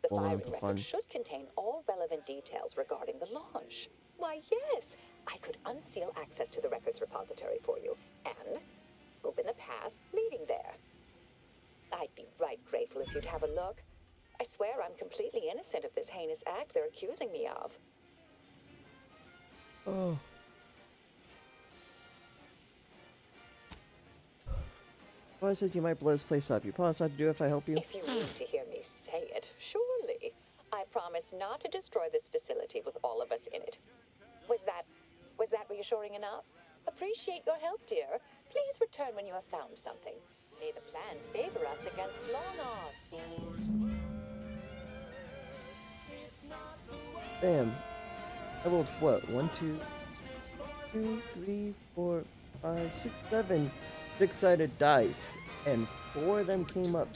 The Pulling them filing for fun. record should contain all relevant details regarding the launch. Why, yes, I could unseal access to the records repository for you and open the path leading there. I'd be right grateful if you'd have a look. I swear I'm completely innocent of this heinous act they're accusing me of. Oh. Boss says you might blow this place up. You promise not to do it if I help you? If you need to hear me say it, surely. I promise not to destroy this facility with all of us in it. Was that reassuring enough? Appreciate your help, dear. Please return when you have found something. May the plan favor us against Lonoth. Bam. I rolled what? 1, 2, 3, 4, 5, 6, 7 six-sided dice, and 4 of them came up.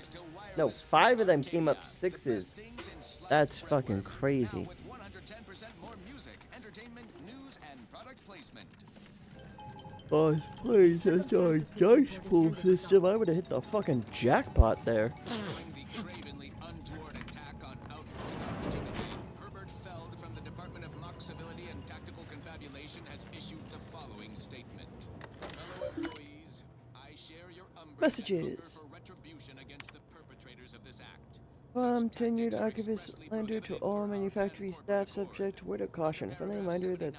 No, 5 of them came up 6s. That's fucking crazy. With 110% more music, entertainment, news, and product placement. Oh, please, that's our dice pool system. I would have hit the fucking jackpot there. Following the cravenly untoward attack on Outpost Opportunity, Herbert Feld from the Department of Mock Civility and Tactical Confabulation has issued the following statement. Fellow employees, I share Messages. From tenured archivist Lander to all manufacturing staff subject, word of caution. Friendly reminder that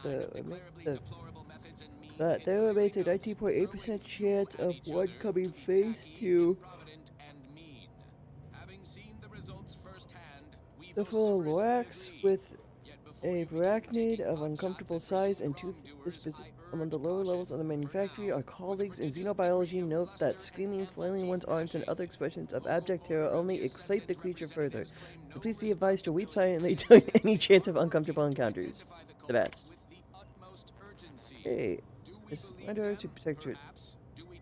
that there remains a 19.8% chance of one coming phase 2. The full Lorax with a Varachnid of uncomfortable size and tooth disposition among the lower levels of the manufactory. Our colleagues in xenobiology note that screaming, flailing one's arms, and other expressions of abject terror only excite the creature further. So please be advised to weep silently during any chance of uncomfortable encounters. The best. Hey, it's under to protect your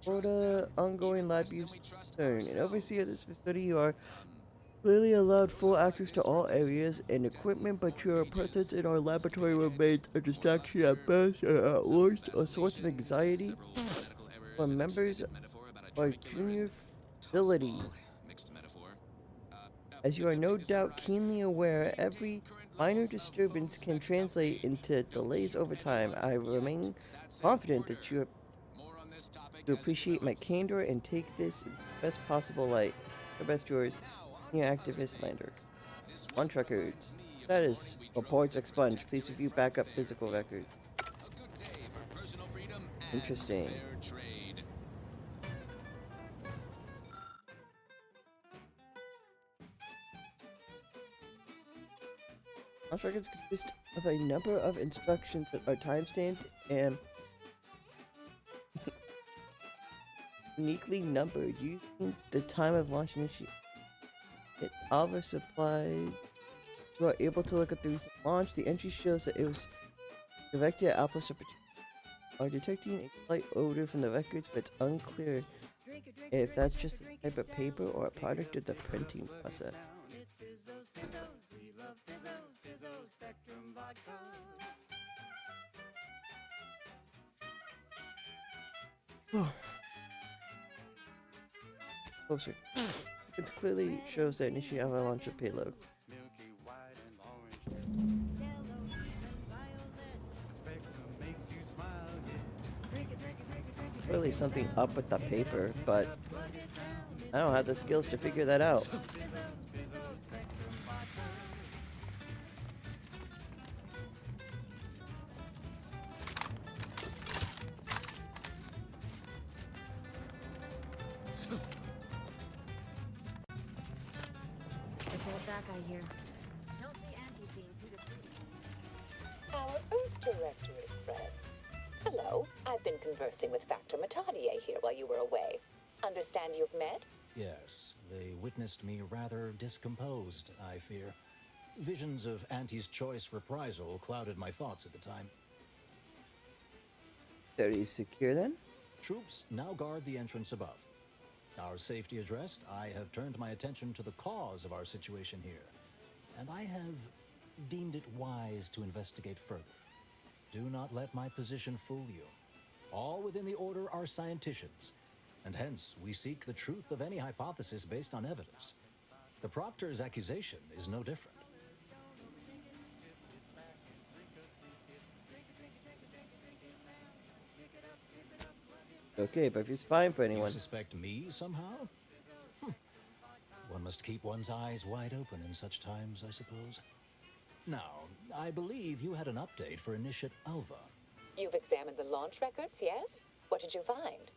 Florida ongoing lab use concern. An overseer of this facility, you are clearly allowed full access to all areas and equipment, but your presence in our laboratory remains a distraction at best and at worst a source of anxiety for members of our junior facility. As you are no doubt keenly aware, every minor disturbance can translate into delays over time. I remain confident that you appreciate my candor and take this in the best possible light. The best yours, Senior Activist Lander. Launch records. Status. Reports expunged. Please review backup physical records. Interesting. Launch records consist of a number of instructions that are timestamped and uniquely numbered using the time of launch initiation. Alva supplied. You are able to look at the recent launch. The entry shows that it was directed at Alpha Super. Are detecting a slight odor from the records, but it's unclear if that's just a type of paper or a product of the printing process. Closer. It clearly shows that initiate avalanche of payload. Clearly something up with the paper, but I don't have the skills to figure that out. I hear. Don't see Auntie being too discreet. Our Earth Directorate, Fred. Hello. I've been conversing with Factor Matadier here while you were away. Understand you've met? Yes, they witnessed me rather discomposed, I fear. Visions of Auntie's choice reprisal clouded my thoughts at the time. Very secure then? Troops now guard the entrance above. Our safety addressed, I have turned my attention to the cause of our situation here, and I have deemed it wise to investigate further. Do not let my position fool you. All within the Order are scienticians, and hence we seek the truth of any hypothesis based on evidence. The Proctor's accusation is no different. Okay, but if you're spying for anyone... You suspect me somehow? One must keep one's eyes wide open in such times, I suppose. Now, I believe you had an update for Initiate Alva. You've examined the launch records, yes? What did you find?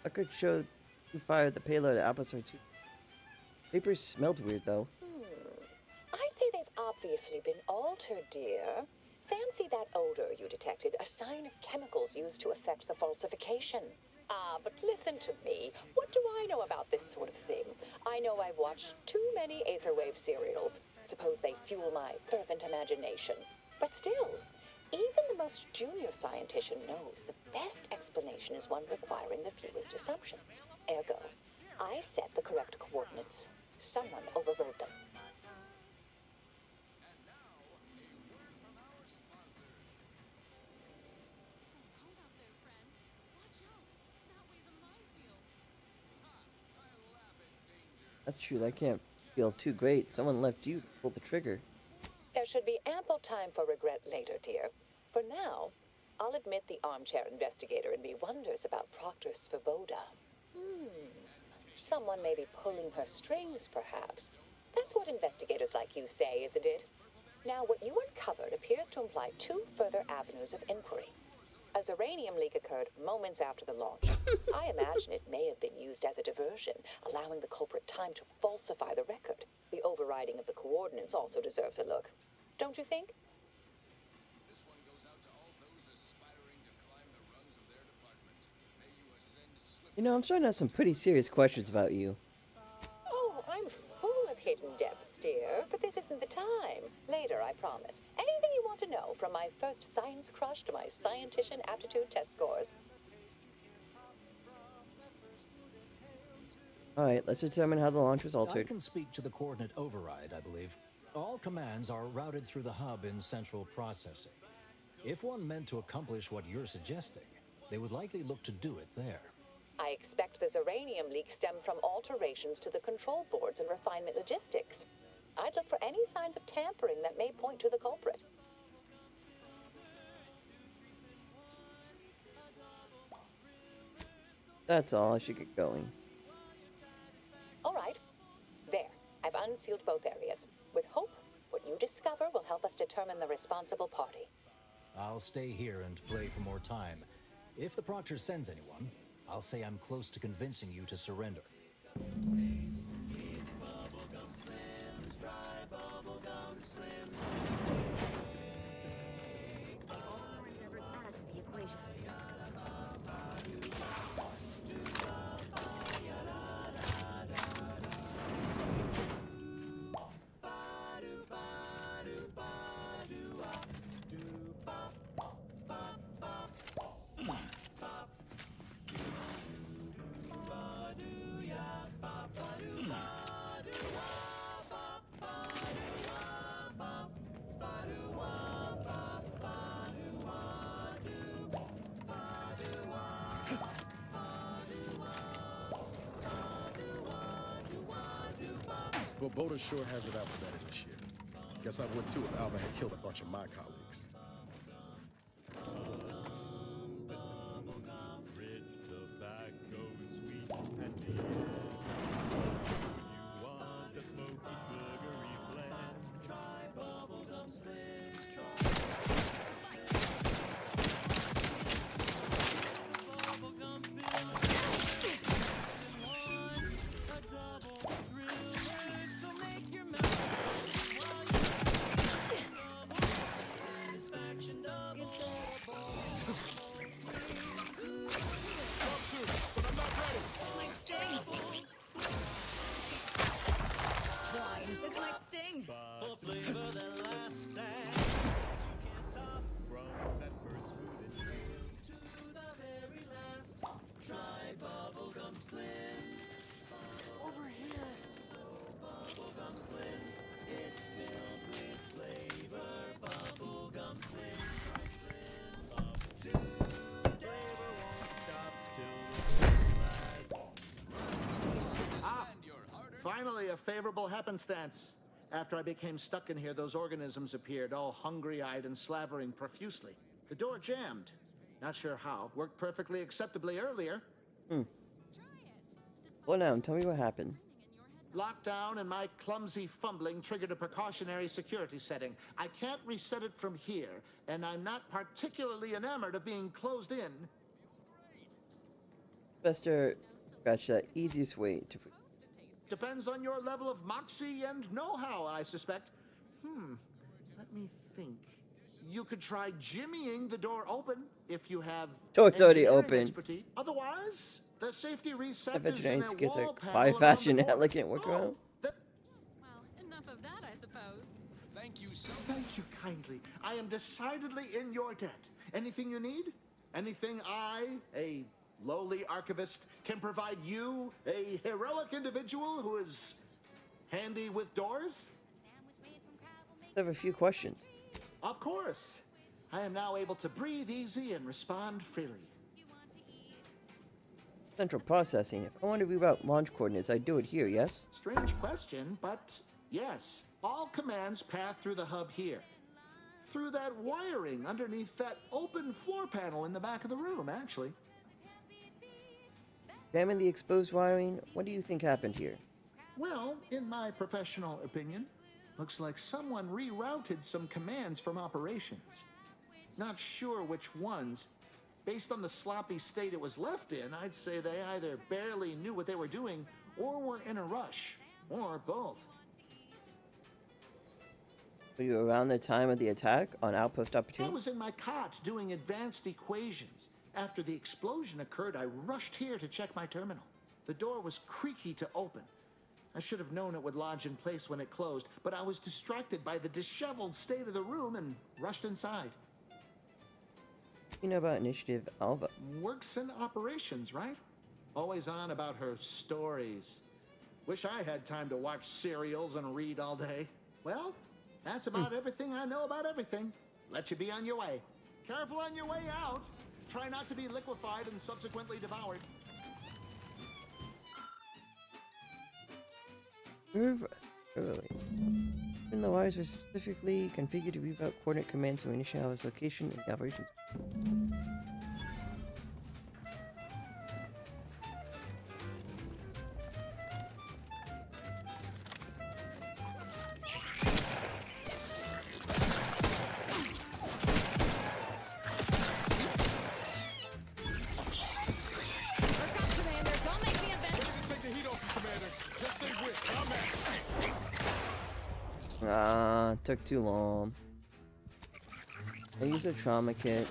I could show who fired the payload at episode 2. Papers smelled weird, though. I'd say they've obviously been altered, dear. Fancy that odor you detected, a sign of chemicals used to affect the falsification. Ah, but listen to me. What do I know about this sort of thing? I know I've watched too many Aetherwave serials. Suppose they fuel my fervent imagination. But still, even the most junior scientician knows the best explanation is one requiring the fewest assumptions. Ergo, I set the correct coordinates. Someone overrode them. That's true, that can't feel too great. Someone left you to pull the trigger. There should be ample time for regret later, dear. For now, I'll admit the armchair investigator in me wonders about Proctor Svoboda. Someone may be pulling her strings, perhaps. That's what investigators like you say, isn't it? Now, what you uncovered appears to imply two further avenues of inquiry. A Zeranium leak occurred moments after the launch. I imagine it may have been used as a diversion, allowing the culprit time to falsify the record. The overriding of the coordinates also deserves a look. Don't you think? You know, I'm starting to have some pretty serious questions about you. Oh, I'm full of hidden depths, dear, but this isn't the time. Later, I promise. Anything you want to know, from my first science crush to my scientician aptitude test scores. Alright, let's determine how the launch was I altered. can speak to the coordinate override, I believe. All commands are routed through the hub in central processing. If one meant to accomplish what you're suggesting, they would likely look to do it there. I expect the Zeranium leak stemmed from alterations to the control boards and refinement logistics. I'd look for any signs of tampering that may point to the culprit. That's all, I should get going. All right. There. I've unsealed both areas. With hope, what you discover will help us determine the responsible party. I'll stay here and play for more time. If the Proctor sends anyone, I'll say I'm close to convincing you to surrender. Svoboda sure has it out for better this year. Guess I would too if Alva had killed a bunch of my colleagues. Finally, a favorable happenstance. After I became stuck in here, those organisms appeared, all hungry-eyed and slavering profusely. The door jammed. Not sure how. Worked perfectly acceptably earlier. Slow down, tell me what happened. Lockdown and my clumsy fumbling triggered a precautionary security setting. I can't reset it from here, and I'm not particularly enamored of being closed in. Best to scratch that easiest way to... Depends on your level of moxie and know-how, I suspect. Let me think. You could try jimmying the door open if you have Oh, it's already engineering open. expertise. Otherwise, the safety reset I bet is you in ain't a gets a wall panel high around fashion the door. elegant workaround. Enough of that, I suppose. Thank you so much. Thank you kindly. I am decidedly in your debt. Anything you need? Anything I, a lowly archivist, can provide you, a heroic individual who is handy with doors? I have a few questions. Of course. I am now able to breathe easy and respond freely. Central processing. If I want to reroute launch coordinates, I do it here, yes? Strange question, but yes. All commands pass through the hub here. through that wiring underneath that open floor panel in the back of the room, actually. Examine the exposed wiring. What do you think happened here? Well, in my professional opinion, looks like someone rerouted some commands from operations. Not sure which ones. Based on the sloppy state it was left in, I'd say they either barely knew what they were doing or were in a rush, or both. Were you around the time of the attack on Outpost I Opportunity? was in my cot doing advanced equations. After the explosion occurred, I rushed here to check my terminal. The door was creaky to open. I should have known it would lodge in place when it closed, but I was distracted by the disheveled state of the room and rushed inside. You know about Initiative Alpha? Works in operations, right? Always on about her stories. Wish I had time to watch serials and read all day. Well, that's about everything I know about everything. Let you be on your way. Careful on your way out. Try not to be liquefied and subsequently devoured. Move early. Even the wires were specifically configured to reroute coordinate commands to initialize location and operations. Took too long. I used a trauma kit.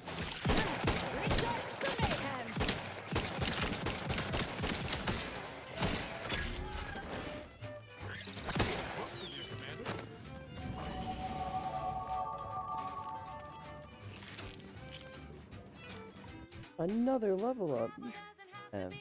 Another level up. You should have.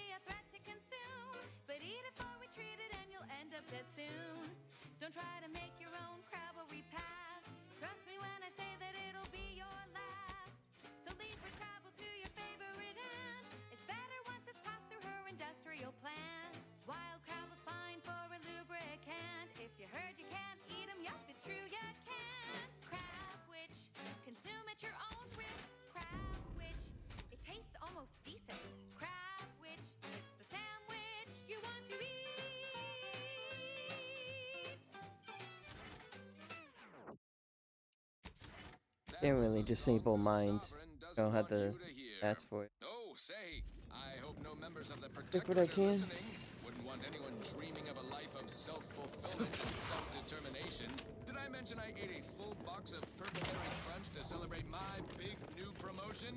Don't try to make your own crowd where we pass. Trust me when I say that it'll be your last. So leave for travel to your favorite ant. It's better once it's passed through her industrial plant. Wild crab was fine for a lubricant. If you heard you can't eat 'em, yup, it's true you can't. Crab witch, consume at your own risk. Crab witch, it tastes almost decent. Crab witch, it's the sandwich you want to eat. Can't really disable mines. Don't have the stats for it. Oh, say, I hope no members of the Take what I can. wouldn't want anyone dreaming of a life of self-fulfillment and self-determination. Did I mention I ate a full box of Purple Berry Crunch to celebrate my big new promotion?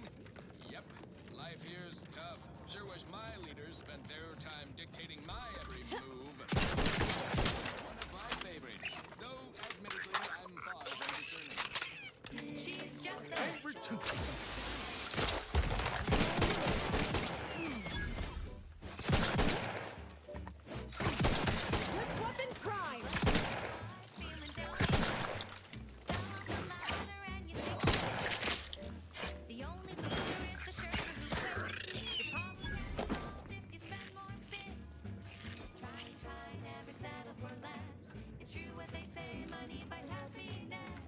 Yep, life here's tough. Sure wish my leaders spent their time dictating my every move. One of my favorites, though admittedly I'm far from discerning. She's just a With weapons crime! The only loser is the church who quits. The problem is solved if you spend more bits. Try, never settle for less. It's true what they say, money buys happiness.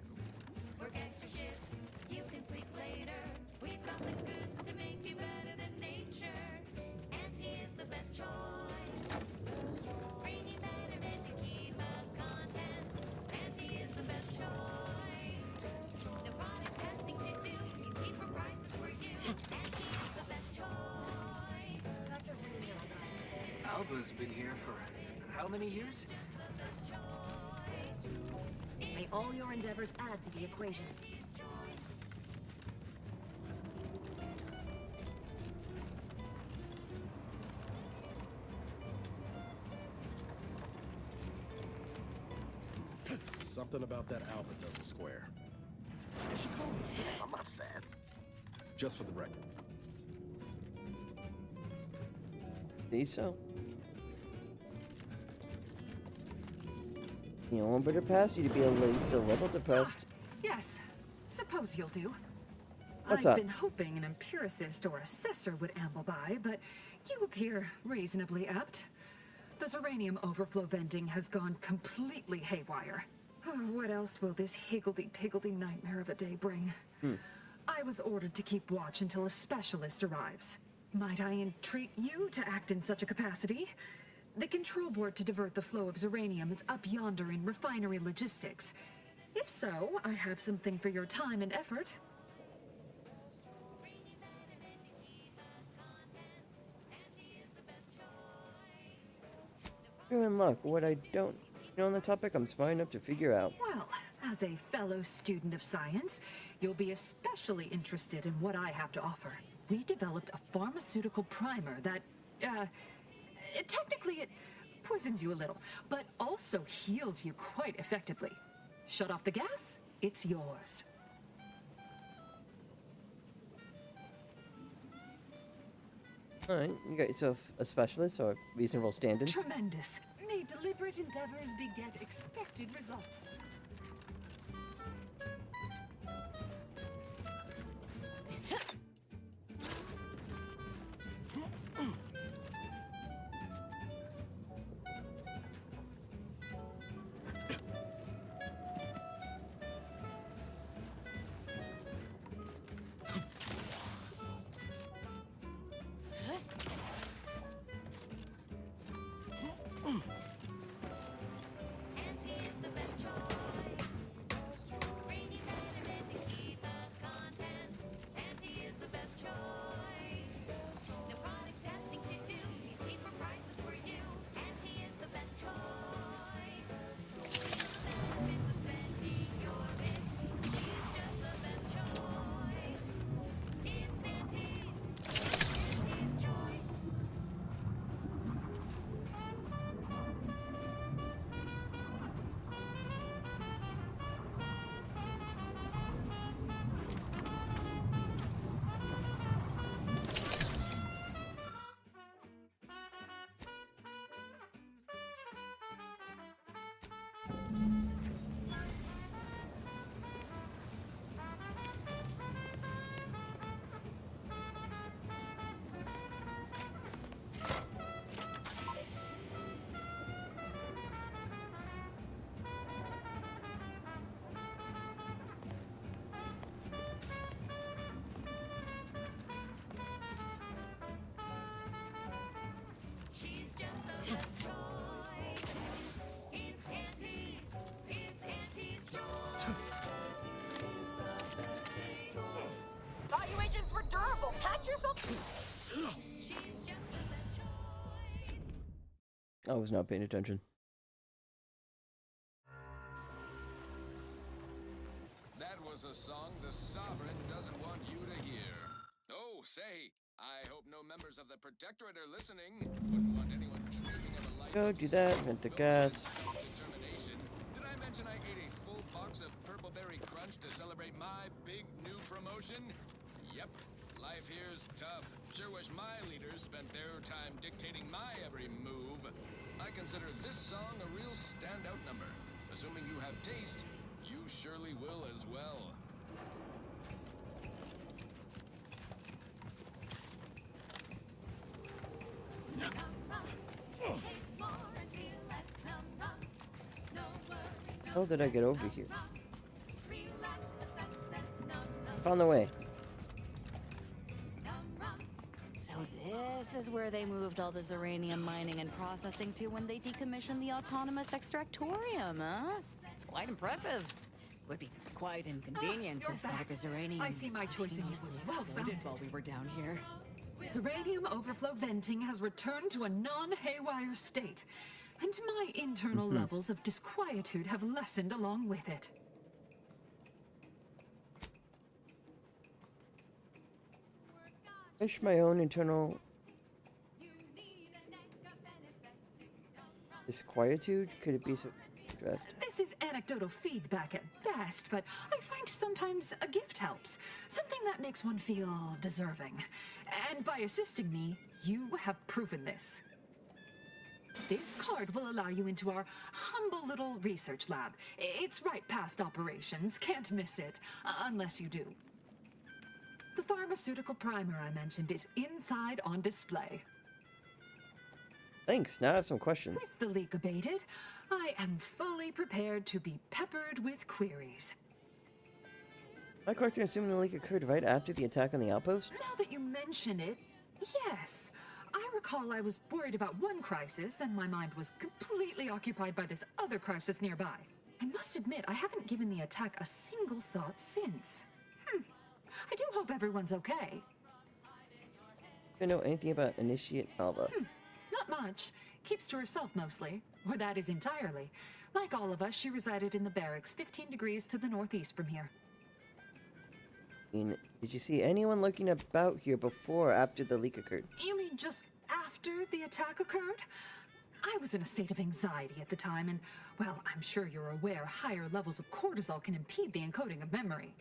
Work extra shifts, you can sleep later. We've got the goods to make you better than nature. Auntie is the best choice. Bring you betterment to keep us content. Auntie is the best choice. No product testing to do. These cheaper prices for you. Auntie is the best choice. Alba's been here for how many years? May all your endeavors add to the equation. Something about that Alba doesn't square. She called me Sam. I'm not sad. Just for the record. Think so? You know, one better pass you to be at least a little depressed. Yes, suppose you'll do. What's I've up? been hoping an empiricist or assessor would amble by, but you appear reasonably apt. The Zeranium overflow venting has gone completely haywire. What else will this higgledy-piggledy nightmare of a day bring? I was ordered to keep watch until a specialist arrives. Might I entreat you to act in such a capacity? The control board to divert the flow of Zeranium is up yonder in refinery logistics. If so, I have something for your time and effort. You're in luck. What I don't know on the topic, I'm smart enough to figure out. Well, as a fellow student of science, you'll be especially interested in what I have to offer. We developed a pharmaceutical primer that, technically it poisons you a little, but also heals you quite effectively. Shut off the gas, it's yours. Alright, you got yourself a specialist or a reasonable stand-in. Tremendous. May deliberate endeavors beget expected results. I was not paying attention. That was a song the Sovereign doesn't want you to hear. Oh, say, I hope no members of the Protectorate are listening. Wouldn't want anyone dreaming of a life Go do that, vent the gas. self-determination. Did I mention I ate a full box of Purple Berry Crunch to celebrate my big new promotion? Yep, life here's tough. Sure wish my leaders spent their time dictating my every move. I consider this song a real standout number. Assuming you have taste, you surely will as well. How did I get over here? Found the way. So this is where they moved all the Zeranium mining and processing to when they decommissioned the autonomous extractorium, huh? It's quite impressive. Would be quite inconvenient you're if back. the Zeranium I see my choice in you was well founded. while we were down here. Zeranium overflow venting has returned to a non-haywire state, and my internal levels of disquietude have lessened along with it. Wish my own internal disquietude. Could it be so addressed? This is anecdotal feedback at best, but I find sometimes a gift helps. Something that makes one feel deserving. And by assisting me, you have proven this. This card will allow you into our humble little research lab. It's right past operations, can't miss it, unless you do. The pharmaceutical primer I mentioned is inside on display. Thanks. Now I have some questions. With the leak abated, I am fully prepared to be peppered with queries. Am I correct in assuming the leak occurred right after the attack on the outpost? Now that you mention it, yes. I recall I was worried about one crisis, and my mind was completely occupied by this other crisis nearby. I must admit, I haven't given the attack a single thought since. I do hope everyone's okay. Do you know anything about Initiate Alba? Not much. Keeps to herself mostly. Or that is entirely. Like all of us, she resided in the barracks 15 degrees to the northeast from here. Did you see anyone lurking about here before or after the leak occurred? You mean just after the attack occurred? I was in a state of anxiety at the time, and, well, I'm sure you're aware higher levels of cortisol can impede the encoding of memory.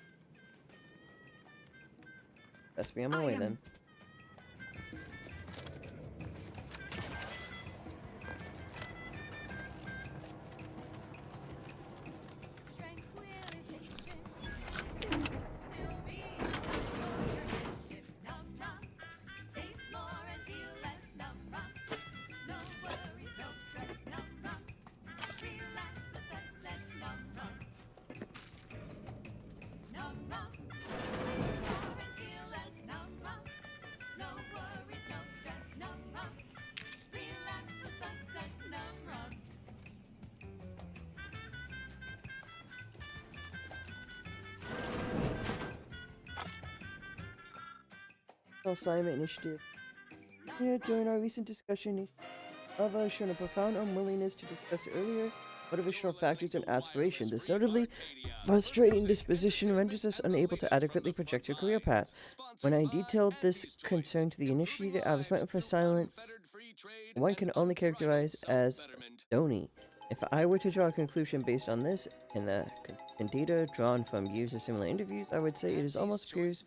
Best be on my way then. Assignment initiative. Here, during our recent discussion, Ava has shown a profound unwillingness to discuss earlier motivational factors and aspirations. This notably frustrating disposition renders us unable to adequately project her career path. When I detailed this concern to the initiator, I was met with silence one can only characterize as stony. If I were to draw a conclusion based on this, and data drawn from years of similar interviews, I would say it is almost appears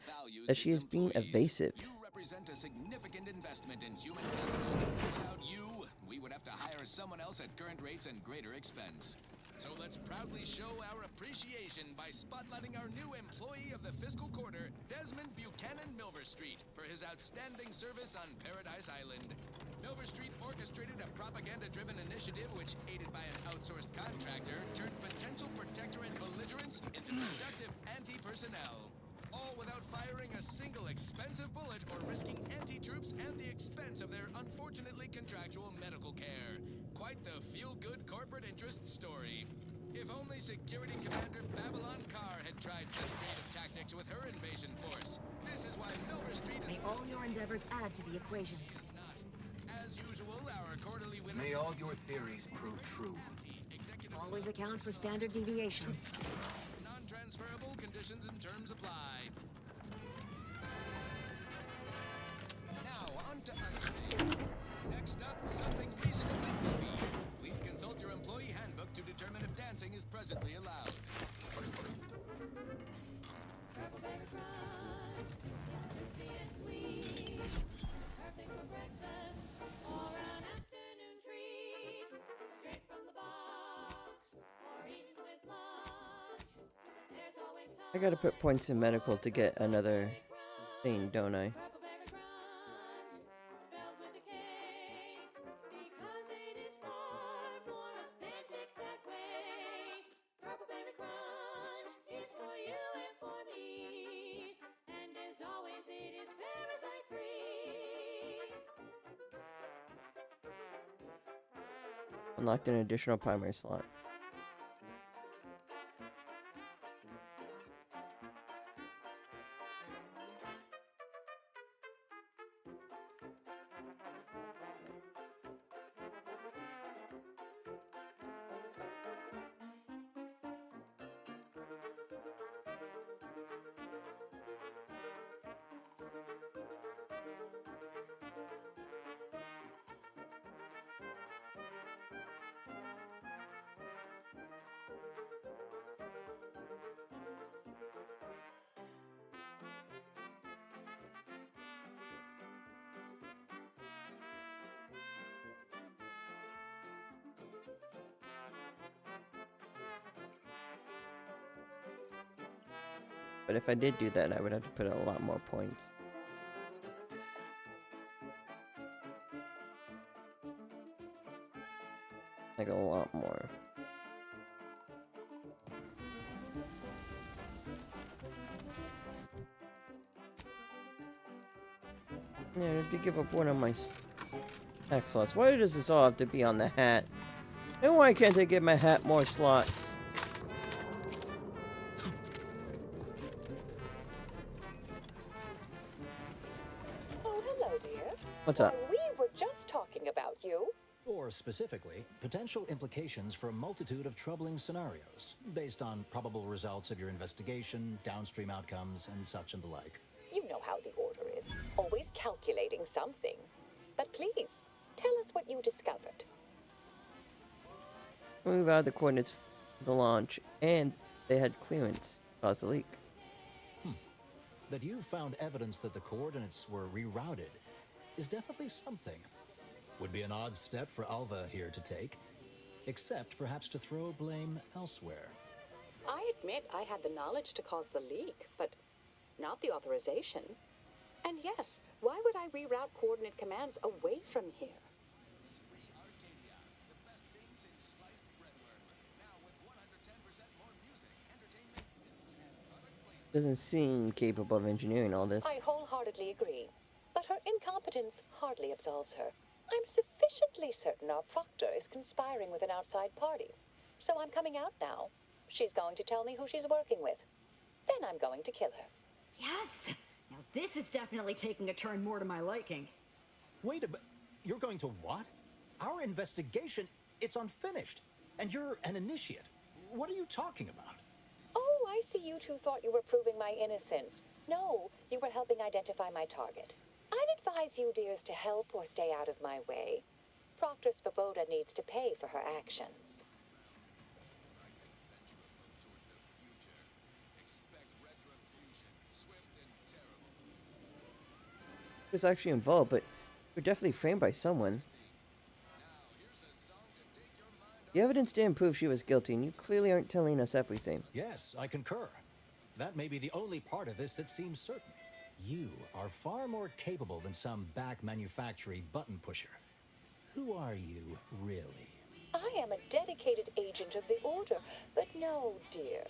that she is being evasive. You represent a significant investment in human capital. Without you, we would have to hire someone else at current rates and greater expense. So let's proudly show our appreciation by spotlighting our new employee of the fiscal quarter, Desmond Buchanan Milver Street, for his outstanding service on Paradise Island. Milver Street orchestrated a propaganda-driven initiative which, aided by an outsourced contractor, turned potential protector and belligerents into productive anti-personnel. All without firing a single expensive bullet or risking anti-troops and the expense of their unfortunately contractual medical care. Quite the feel-good corporate interest story. If only Security Commander Babylon Carr had tried such creative tactics with her invasion force. This is why Milver Street is... May all your endeavors add to the equation. As usual, our quarterly winner... May all your theories prove true. Always account for standard deviation. Non-transferable conditions and terms apply. Now, on to unpaid. Next up, something reasonably heavy. Please consult your employee handbook to determine if dancing is presently allowed. I gotta put points in medical to get another thing, don't I? Unlocked an additional primary slot. But if I did do that, I would have to put a lot more points. Like a lot more. Yeah, I have to give up one of my tax slots. Why does this all have to be on the hat? And why can't I give my hat more slots? Oh, hello, dear. What's up? We were just talking about you. Or specifically, potential implications for a multitude of troubling scenarios, based on probable results of your investigation, downstream outcomes, and such and the like. You know how the Order is. Always calculating something. But please, tell us what you discovered. Move out the coordinates for the launch, and they had clearance. Caused the leak. That you found evidence that the coordinates were rerouted is definitely something. Would be an odd step for Alva here to take, except perhaps to throw blame elsewhere. I admit I had the knowledge to cause the leak, but not the authorization. And yes, why would I reroute coordinate commands away from here? Doesn't seem capable of engineering all this. I wholeheartedly agree, but her incompetence hardly absolves her. I'm sufficiently certain our proctor is conspiring with an outside party, so I'm coming out now. She's going to tell me who she's working with. Then I'm going to kill her. Yes! Now this is definitely taking a turn more to my liking. Wait a bit. You're going to what? Our investigation, it's unfinished. And you're an initiate. What are you talking about? Oh, I see you two thought you were proving my innocence. No, you were helping identify my target. I'd advise you dears to help or stay out of my way. Proctor Svoboda needs to pay for her actions. He was actually involved, but we're definitely framed by someone. The evidence didn't prove she was guilty, and you clearly aren't telling us everything. Yes, I concur. That may be the only part of this that seems certain. You are far more capable than some back manufacturing button pusher. Who are you, really? I am a dedicated agent of the Order, but no, dear.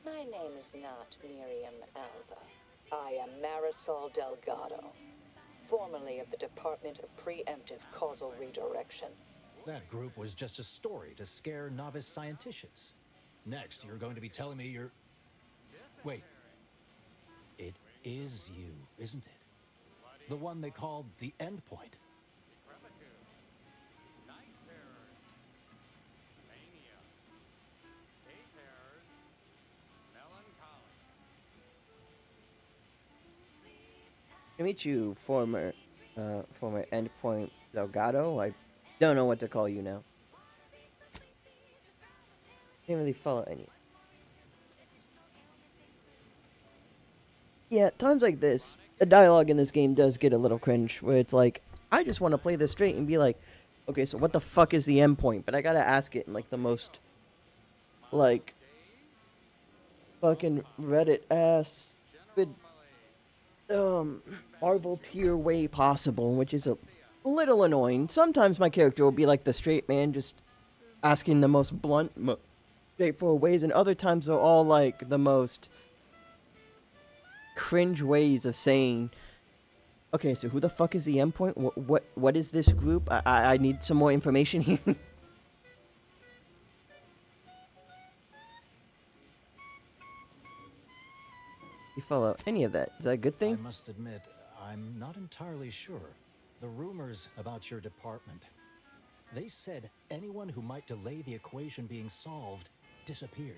My name is not Miriam Alva. I am Marisol Delgado, formerly of the Department of Preemptive Causal Redirection. That group was just a story to scare novice scienticians. Next, you're going to be telling me you're... Wait. It is you, isn't it? The one they called the Endpoint. To meet you, former Endpoint Delgado. I don't know what to call you now. Can't really follow any. Yeah, times like this, the dialogue in this game does get a little cringe, where it's like, I just want to play this straight and be like, okay, so what the fuck is the endpoint? But I gotta ask it in like the most, like, fucking Reddit ass, Marvel tier way possible, which is a little annoying. Sometimes my character will be like the straight man, just asking the most blunt, straightforward ways, and other times they're all like the most cringe ways of saying, okay, so who the fuck is the endpoint? What is this group? I need some more information here. You follow any of that? Is that a good thing? I must admit, I'm not entirely sure. The rumors about your department. They said anyone who might delay the equation being solved disappeared.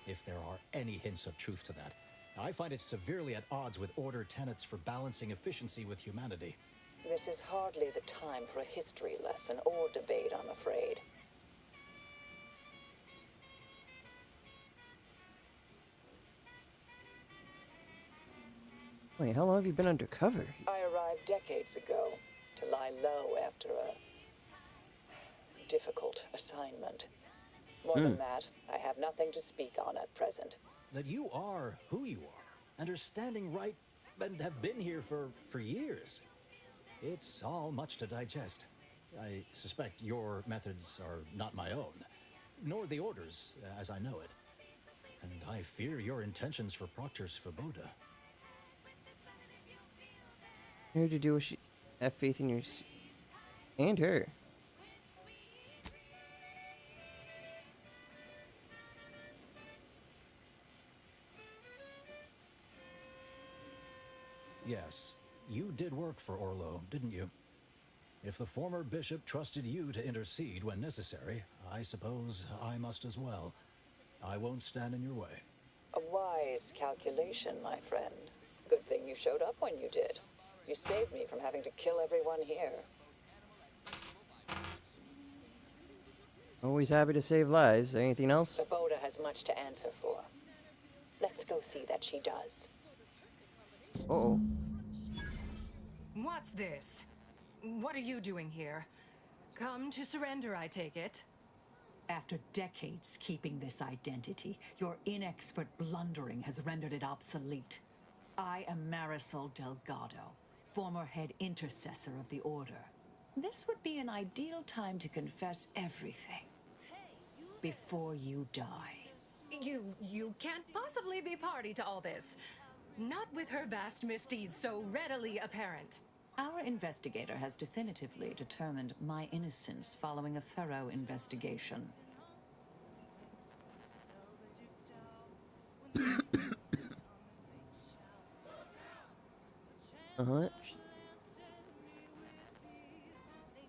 If there are any hints of truth to that, I find it severely at odds with Order tenets for balancing efficiency with humanity. This is hardly the time for a history lesson or debate, I'm afraid. Wait, how long have you been undercover? I arrived decades ago to lie low after a difficult assignment. More than that, I have nothing to speak on at present. That you are who you are, and are standing right, and have been here for years. It's all much to digest. I suspect your methods are not my own, nor the Order's, as I know it. And I fear your intentions for Proctor's Svoboda. Here to do what she have faith in your and her. Yes, you did work for Orlo, didn't you? If the former bishop trusted you to intercede when necessary, I suppose I must as well. I won't stand in your way. A wise calculation, my friend. Good thing you showed up when you did. You saved me from having to kill everyone here. Always happy to save lives. Anything else? Svoboda has much to answer for. Let's go see that she does. Uh-oh. What's this? What are you doing here? Come to surrender, I take it? After decades keeping this identity, your inexpert blundering has rendered it obsolete. I am Marisol Delgado, former head intercessor of the Order. This would be an ideal time to confess everything. Before you die. You can't possibly be party to all this. Not with her vast misdeeds so readily apparent. Our investigator has definitively determined my innocence following a thorough investigation.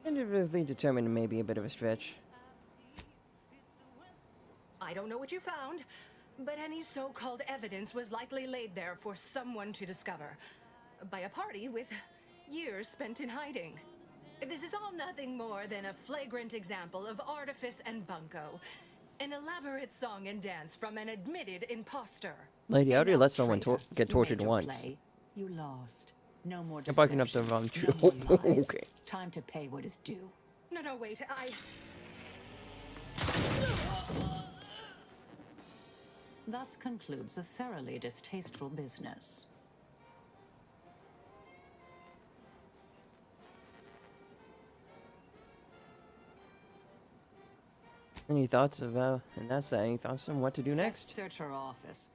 Tentatively determined may be a bit of a stretch. I don't know what you found, but any so-called evidence was likely laid there for someone to discover. By a party with years spent in hiding. This is all nothing more than a flagrant example of artifice and bunco. An elaborate song and dance from an admitted imposter. Lady, how do you let someone get tortured once? Play. You lost. No more I'm barking up the deception, wrong tree. no more lies. Okay. Time to pay what is due. No, wait, Thus concludes a thoroughly distasteful business. Any thoughts of, and that's that. Any thoughts on what to do Let's next? search her office.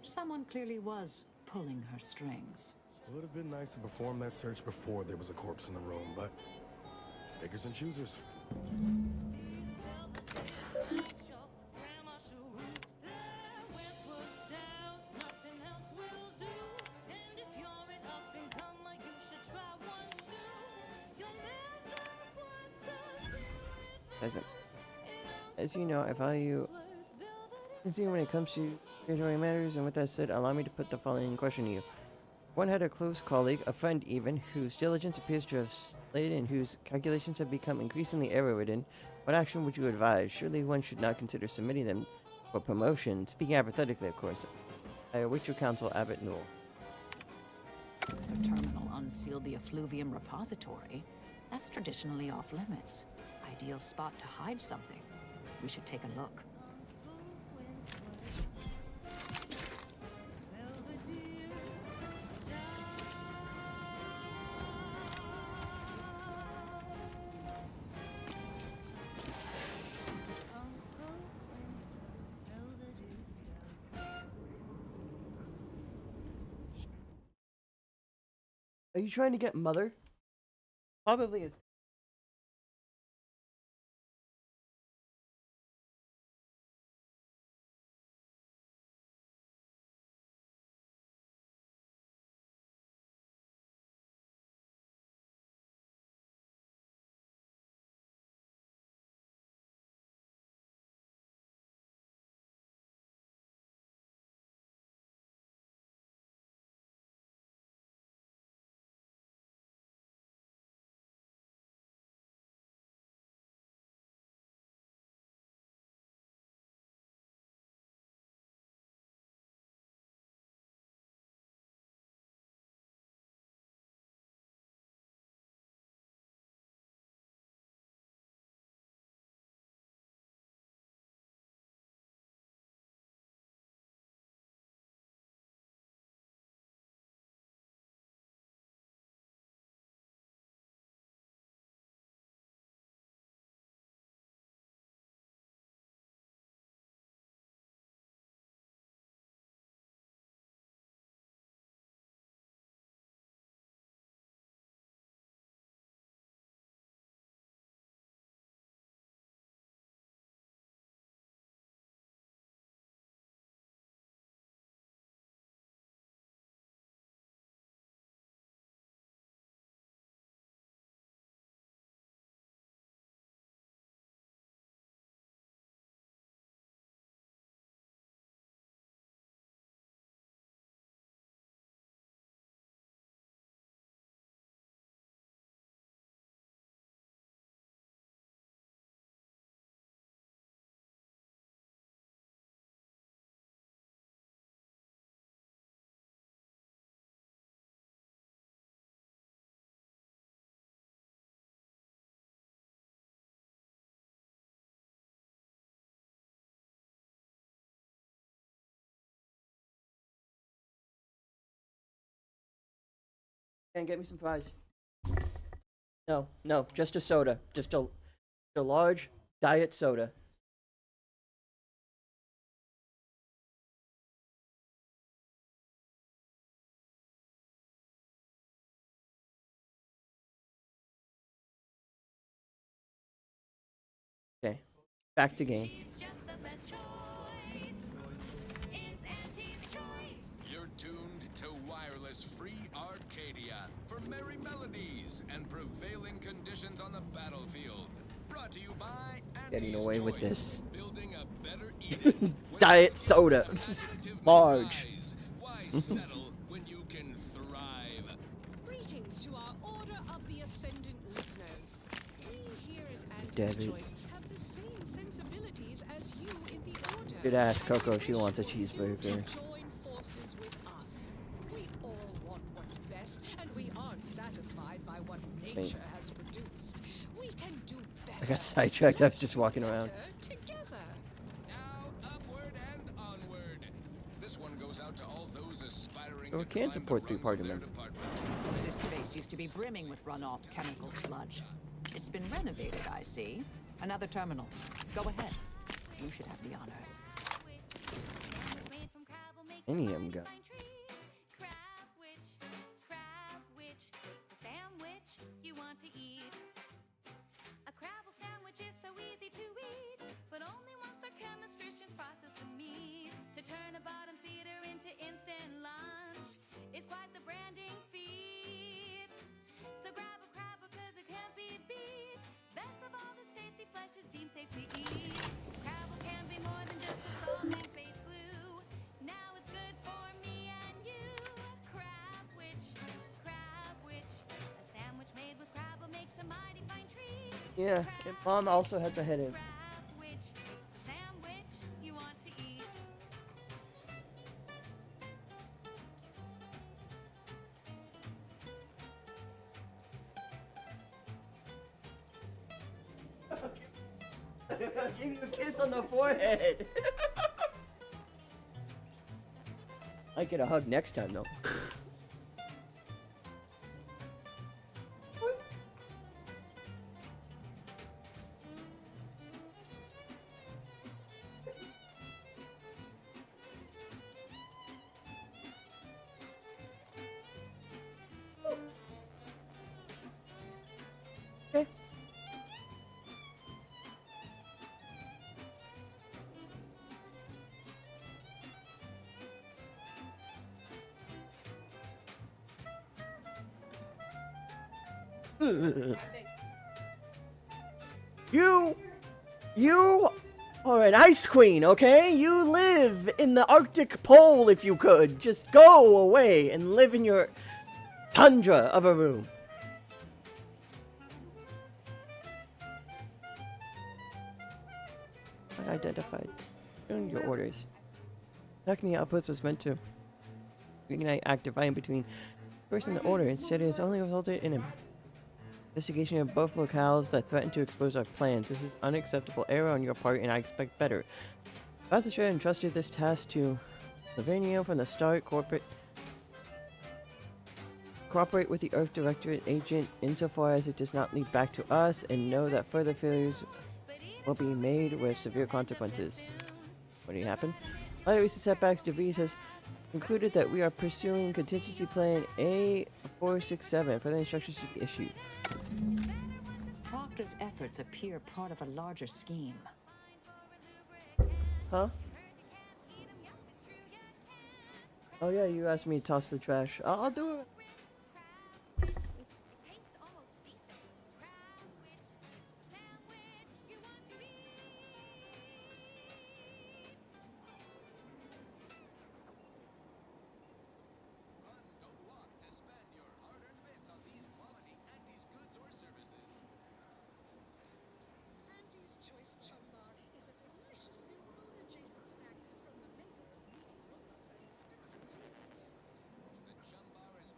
Someone clearly was pulling her strings. It would have been nice to perform that search before there was a corpse in the room, but takers and choosers. As you know, I value sincere when it comes to spiritual matters, and with that said, allow me to put the following question to you. One had a close colleague, a friend even, whose diligence appears to have slayed and whose calculations have become increasingly error-ridden. What action would you advise? Surely one should not consider submitting them for promotion. Speaking hypothetically, of course. I await your counsel, Abbot Newell. The terminal unsealed the effluvium repository. That's traditionally off limits. Ideal spot to hide something. We should take a look. Are you trying to get Mother? Probably is. Can get me some fries? No, no, just a soda. Just a large diet soda. Okay, back to game. You're tuned to wireless free Arcadia for merry melodies and prevailing conditions on the battlefield. Brought to you by Getting Auntie's away with Choice, this. Building a better Eden. Diet soda. Large. Why settle when you can thrive? Greetings to our Order of the Ascendant listeners. We here at Damn Auntie's it. Choice have the same sensibilities as you in the Order. Good ass Coco, she wants a cheeseburger. Join forces with us. We all want what's best, and we aren't satisfied by what nature Wait. has produced. We can do better. I got sidetracked, I was just walking around. Together. Now upward and onward. This one goes out to all those aspiring So we to can climb support the three rungs party of their members. department. This space used to be brimming with runoff chemical sludge. It's been renovated, I see. Another terminal. Go ahead. You should have the honors. Any of them go. Sandwich you want to eat. A Crabble sandwich is so easy to eat, but only once our chemistricians process the meat to turn a bottom feeder into instant lunch. It's quite the branding feat. So grab a Crabble 'cause it can't be beat. Best of all, this tasty flesh is deemed safe to eat. Crabble can be more than just a salt and face glue. Now it's good for me and you. Crabwich, Crabwich. A sandwich made with Crabble makes a mighty fine treat. Yeah, and Mom also has a headache. Crabwich, it's the sandwich you want to eat. I'll give you a kiss on the forehead. I get a hug next time though. Okay. You are an ice queen, okay? You live in the Arctic Pole if you could. Just go away and live in your tundra of a room. Unidentified. Doing your orders. Attacking the outpost was meant to reignite active fighting between the person and the order. Instead, it has only resulted in an investigation of both locales that threaten to expose our plans. This is unacceptable error on your part, and I expect better. Vassal should have entrusted this task to Lavernia from the start. Cooperate with the Earth Directorate agent insofar as it does not lead back to us, and know that further failures will be made with severe consequences. What did happen? Other recent setbacks, DeVries has concluded that we are pursuing contingency plan A467. Further instructions to be issued. Proctor's efforts appear part of a larger scheme. Huh? Oh yeah, you asked me to toss the trash. I'll do it. Auntie's Choice Chum Bar is a delicious new food-adjacent snack from the maker of meat roll-ups and stuffed. The Chum Bar is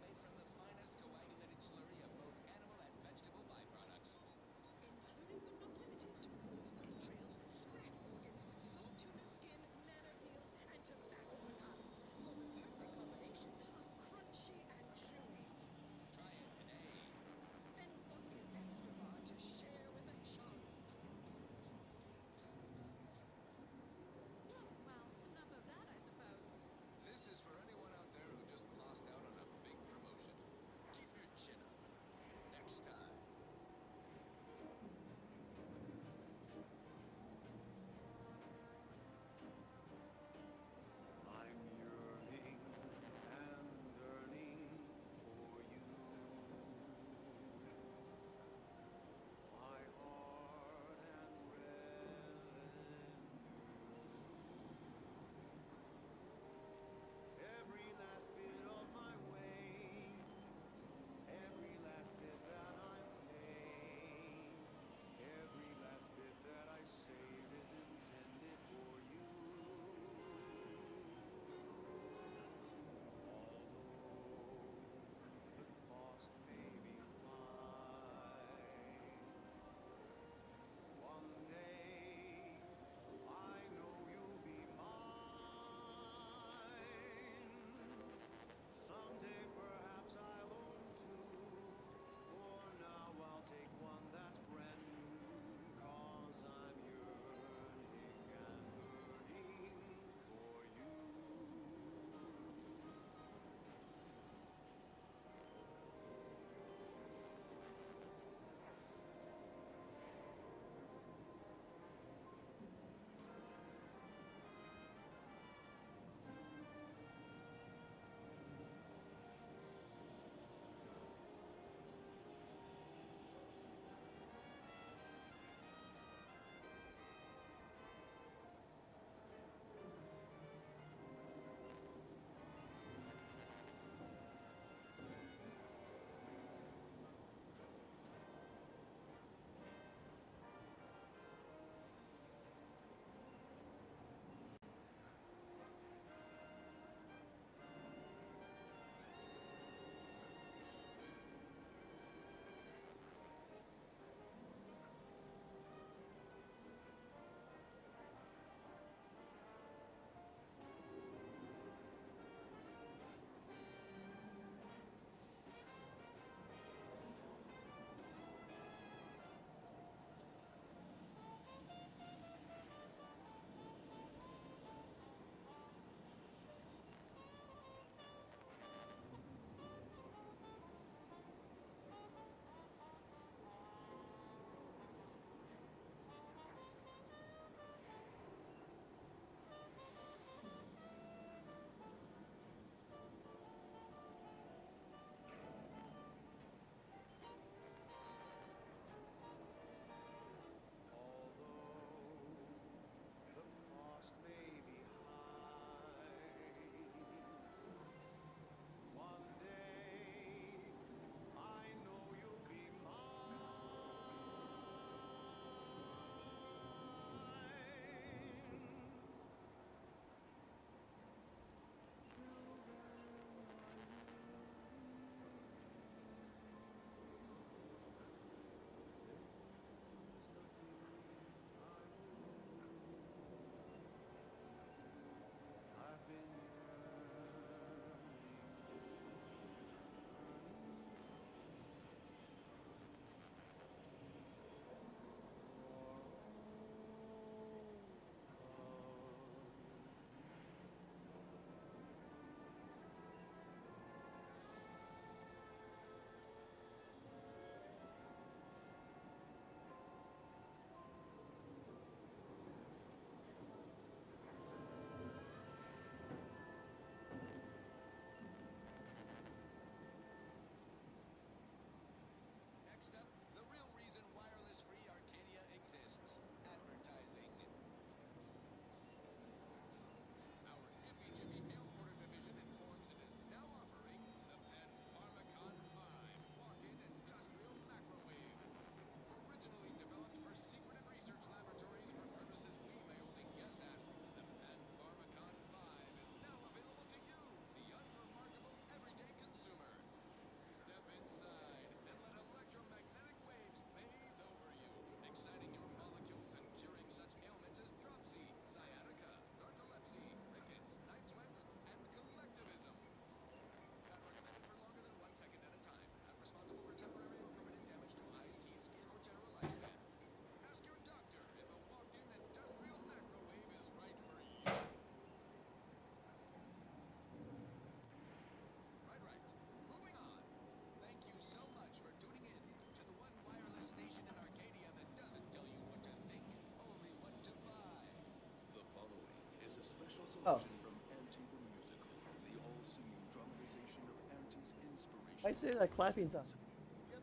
I say that clapping sound.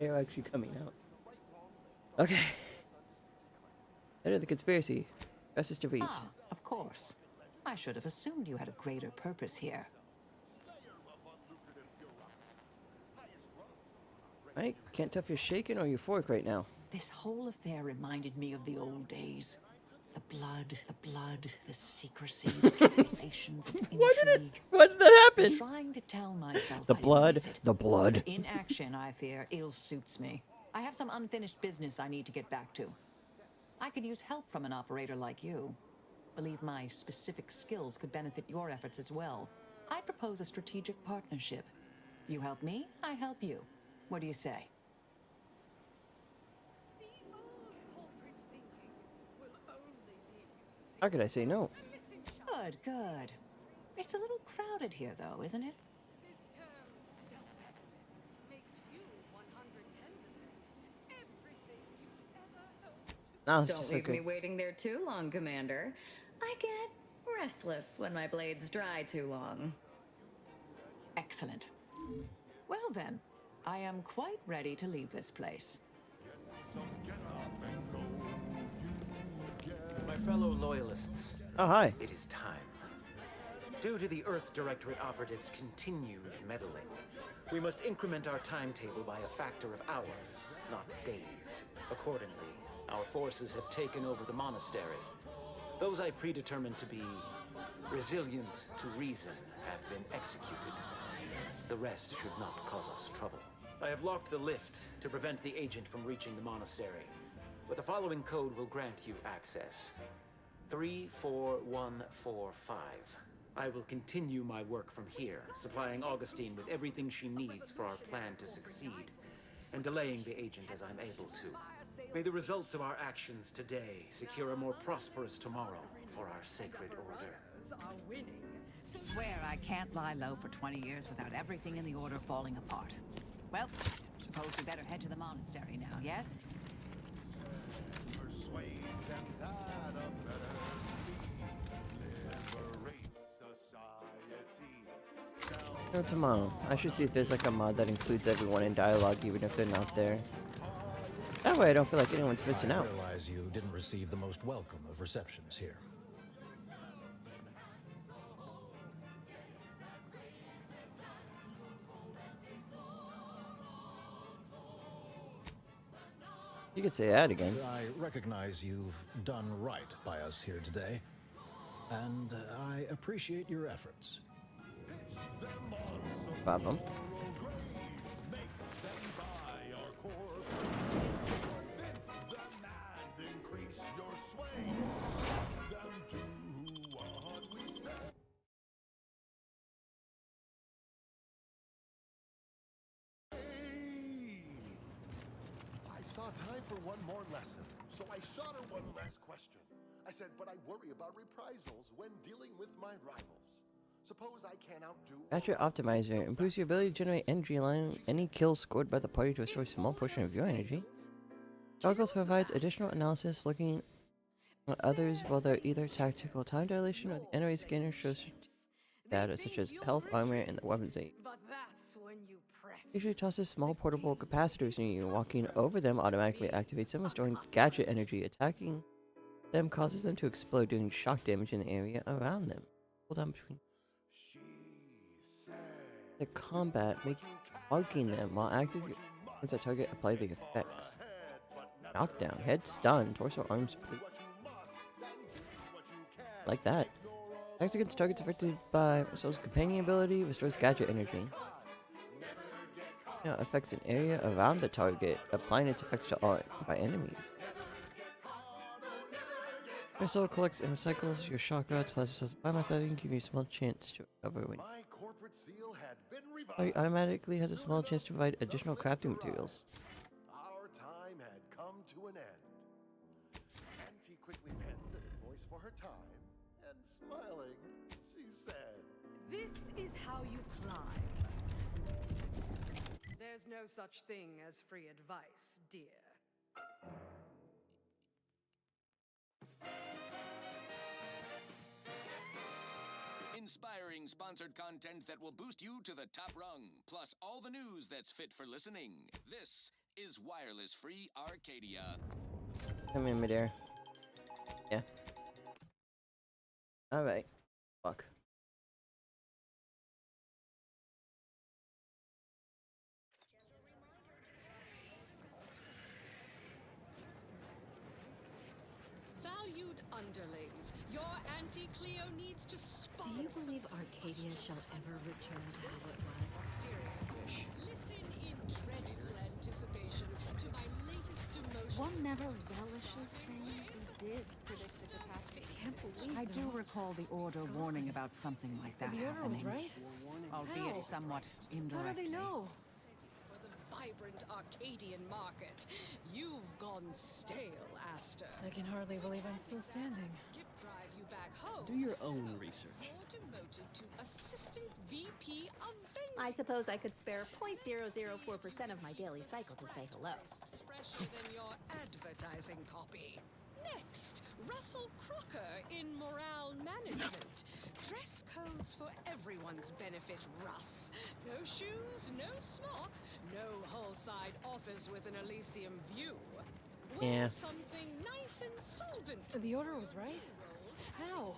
They're actually coming out. Okay. Head of the conspiracy. Festus DeVries. Ah, of course. I should have assumed you had a greater purpose here. I can't tell if you're shaking or euphoric right now. This whole affair reminded me of the old days. The blood, the secrecy, the calculations and intrigue. Why did that happen? I'm trying to tell myself The I didn't blood, miss it. the blood. In action, I fear, ill suits me. I have some unfinished business I need to get back to. I could use help from an operator like you. Believe my specific skills could benefit your efforts as well. I'd propose a strategic partnership. You help me, I help you. What do you say? How could I say no? Good, good. It's a little crowded here, though, isn't it? No, it's Don't just leave okay. me waiting there too long, Commander. I get restless when my blades dry too long. Excellent. Well then, I am quite ready to leave this place. My fellow loyalists. Oh, hi. It is time. Due to the Earth Directorate operatives' continued meddling, we must increment our timetable by a factor of hours, not days. Accordingly, our forces have taken over the monastery. Those I predetermined to be resilient to reason have been executed. The rest should not cause us trouble. I have locked the lift to prevent the agent from reaching the monastery, but the following code will grant you access. 34145. I will continue my work from here, supplying Augustine with everything she needs for our plan to succeed, and delaying the agent as I'm able to. May the results of our actions today secure a more prosperous tomorrow for our sacred order. Swear I can't lie low for 20 years without everything in the order falling apart. Well, suppose we better head to the monastery now, yes? Persuade them that a better liberate society. No, tomorrow. I should see if there's like a mod that includes everyone in dialogue, even if they're not there. That way I don't feel like anyone's missing out. I realize you didn't receive the most welcome of receptions here. You could say that again. I recognize you've done right by us here today, and I appreciate your efforts. Problem. I saw time for one more lesson, so I shot her one last question. I said, but I worry about reprisals when dealing with my rivals. Suppose I can't outdo... Gadget Optimizer improves your ability to generate energy, allowing any kills scored by the party to restore a small portion of your energy. Goggles provides additional analysis looking at others while they're either tactical time dilation or the NRA scanner shows data such as health, armor, and the weapons aid. But that's when you press. Usually tosses small portable capacitors near you. Walking over them automatically activates them, storing gadget energy. Attacking them causes them to explode, doing shock damage in the area around them. Hold on between the combat, make marking them while active. Once a target, apply the effects. Knockdown, head stun, torso, arms, bleed. Like that. Attacks against targets affected by Soul's companion ability, restores gadget energy. Now affects an area around the target, applying its effects to all by enemies. Your soul collects and recycles your shock rods, plasma cells, biomass setting, give you a small chance to recover when My corporate seal had been it automatically has a small chance to provide additional crafting materials. Our time had come to an end. Auntie quickly penned an invoice for her time, and smiling, she said, This is how you climb. There's no such thing as free advice, dear. inspiring sponsored content that will boost you to the top rung, plus all the news that's fit for listening. This is Wireless Free Arcadia. I'm in midair. Yeah. Alright. Fuck. Valued underlings, your Auntie Cleo needs to spot. Do you believe Arcadia shall ever return to how it was? Listen in dreadful anticipation to my latest demotion. One never relishes saying we did predict the catastrophe. I can't believe I do recall the Order warning about something like that The Order was happening. right? Albeit How? somewhat How do indirectly. they know? For the vibrant Arcadian market, you've gone stale, Aster. I can hardly believe I'm still standing. Skip drive you back home. Do your own research. You're demoted to assistant VP of I suppose I could spare 0.004% of my daily cycle to say hello. fresher than your advertising copy. Next, Russell Crocker in morale management. Dress codes for everyone's benefit, Russ. No shoes, no smock, no whole-side office with an Elysium view. Wear Yeah. something nice and solvent. The Order was right? How?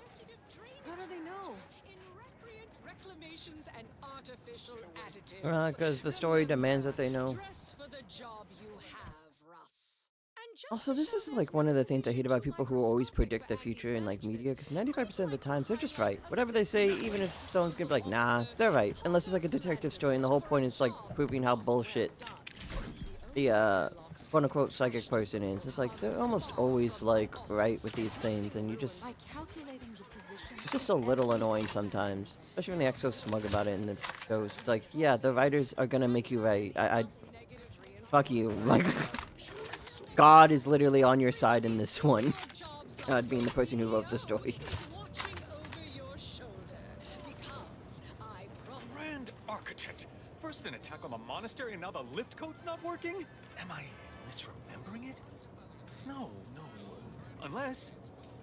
How do they know? In recreant reclamations and artificial additives. Because the story demands that they know. Dress for the job you have, Russ. And just Also, this is like one of the things I hate about people who always predict the future in like media, because 95% of the times they're just right. Whatever they say, even if someone's gonna be like, nah, they're right. Unless it's like a detective story, and the whole point is like proving how bullshit the quote unquote psychic person is. It's like they're almost always like right with these things, and you just by calculating the position. it's just a little annoying sometimes, especially when they act so smug about it in the shows. It's like, yeah, the writers are gonna make you right. I fuck you. Like, God is literally on your side in this one. God being the person who wrote the story. Grand Architect! First an attack on the monastery and now the lift code's not working? Am I misremembering it? No. Unless...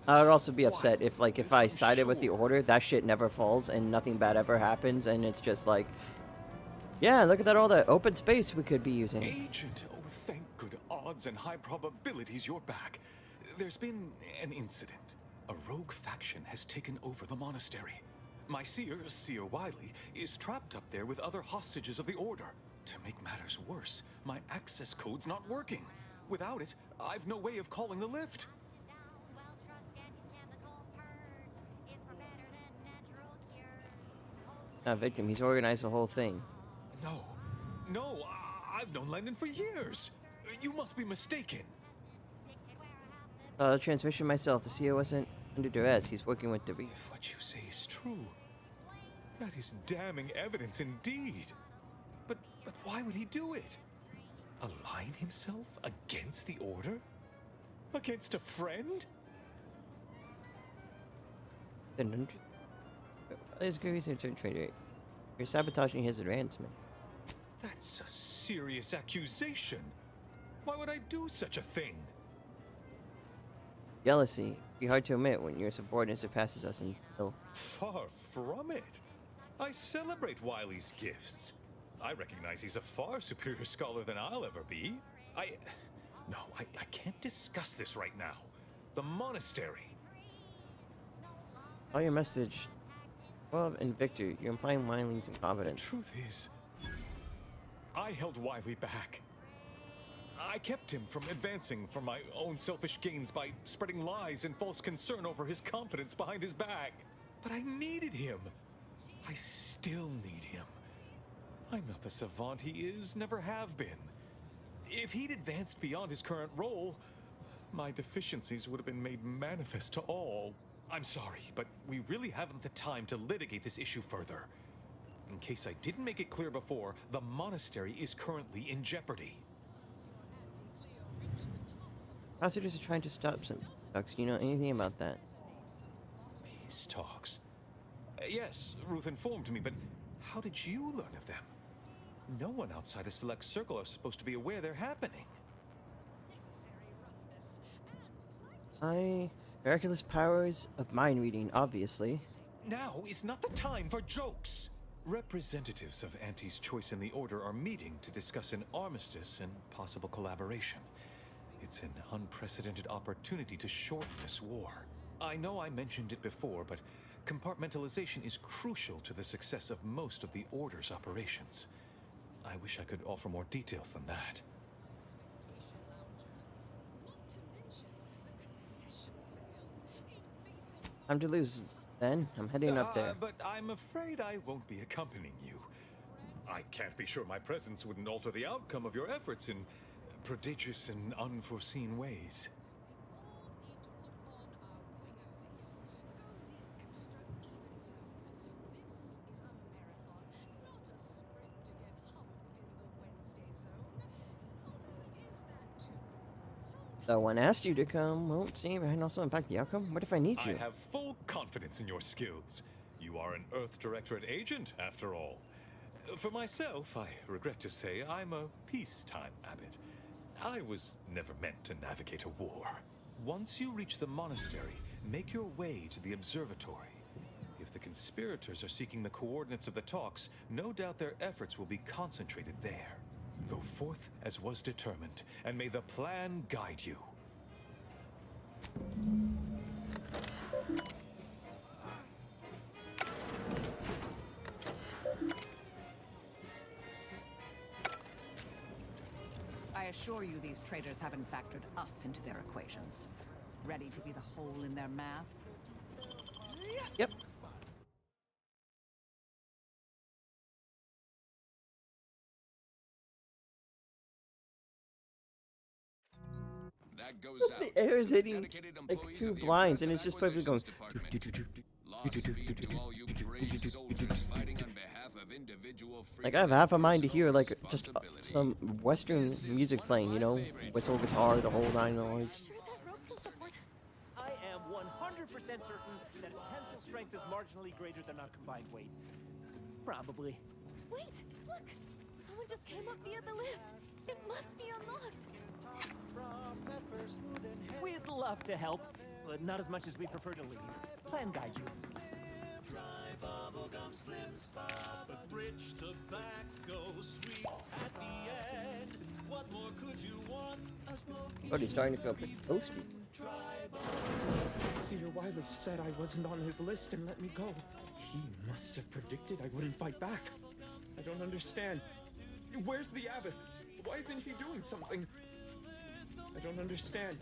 I would also be upset if I sided with the Order, that shit never falls and nothing bad ever happens, and it's just like, yeah, look at that, all the open space we could be using. Agent, oh thank good odds and high probabilities you're back. There's been an incident. A rogue faction has taken over the monastery. My seer, Seer Wiley, is trapped up there with other hostages of the Order. To make matters worse, my access code's not working. Without it, I've no way of calling the lift. Victim, he's organized the whole thing. No, I've known Landon for years. You must be mistaken. Transmission myself, the CEO wasn't under duress, he's working with Davide. If what you say is true, that is damning evidence indeed. But why would he do it? Align himself against the Order? Against a friend? Then there's good reason to trade rate. You're sabotaging his advancement. That's a serious accusation. Why would I do such a thing? Jealousy. Be hard to admit when your subordinate surpasses us in skill. Far from it. I celebrate Wiley's gifts. I recognize he's a far superior scholar than I'll ever be. I can't discuss this right now. The monastery. All your message. Well, and Victor, you're implying Wiley's incompetence. Truth is, I held Wiley back. I kept him from advancing for my own selfish gains by spreading lies and false concern over his competence behind his back. But I needed him. I still need him. I'm not the savant he is, never have been. If he'd advanced beyond his current role, my deficiencies would have been made manifest to all. I'm sorry, but we really haven't the time to litigate this issue further. In case I didn't make it clear before, the monastery is currently in jeopardy. Prosecutors are trying to stop some talks. Do you know anything about that? Peace talks? Yes, Ruth informed me, but how did you learn of them? No one outside a select circle are supposed to be aware they're happening. Miraculous powers of mind reading, obviously. Now is not the time for jokes. Representatives of Auntie's Choice in the Order are meeting to discuss an armistice and possible collaboration. It's an unprecedented opportunity to shorten this war. I know I mentioned it before, but compartmentalization is crucial to the success of most of the Order's operations. I wish I could offer more details than that. Time to lose, then. I'm heading up there. But I'm afraid I won't be accompanying you. I can't be sure my presence wouldn't alter the outcome of your efforts in prodigious and unforeseen ways. No one asked you to come. Won't see, and also impact the outcome. What if I need you? I have full confidence in your skills. You are an Earth Directorate agent, after all. For myself, I regret to say I'm a peacetime abbot. I was never meant to navigate a war. Once you reach the monastery, make your way to the observatory. If the conspirators are seeking the coordinates of the talks, no doubt their efforts will be concentrated there. Go forth as was determined, and may the plan guide you. I assure you these traitors haven't factored us into their equations. Ready to be the hole in their math? Yep. That goes out. The air is hitting Dedicated like employees 2 of the blinds, and Impressive it's just perfectly going. Acquisitions Department. Lost speed to all you brave soldiers fighting on behalf of individual freedom. Like, I have half a mind to hear, like, just some Western music playing, you know? Whistle, guitar, the whole 9 yards. I am 100% certain that its tensile strength is marginally greater than our combined weight. Probably. Wait, look! Someone just came up via the lift. It must be unlocked. We'd love to help, but not as much as we prefer to leave. Plan guide you. Try bubblegum slims, pop a rich tobacco sweet at the end. What more could you want? A smoky Already starting to feel pretty toasty. Cedar Wiley said I wasn't on his list and let me go. He must have predicted I wouldn't fight back. I don't understand. Where's the abbot? Why isn't he doing something? I don't understand.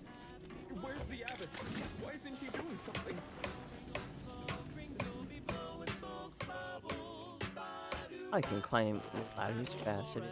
Where's the abbot? Why isn't he doing something? I can climb ladders faster.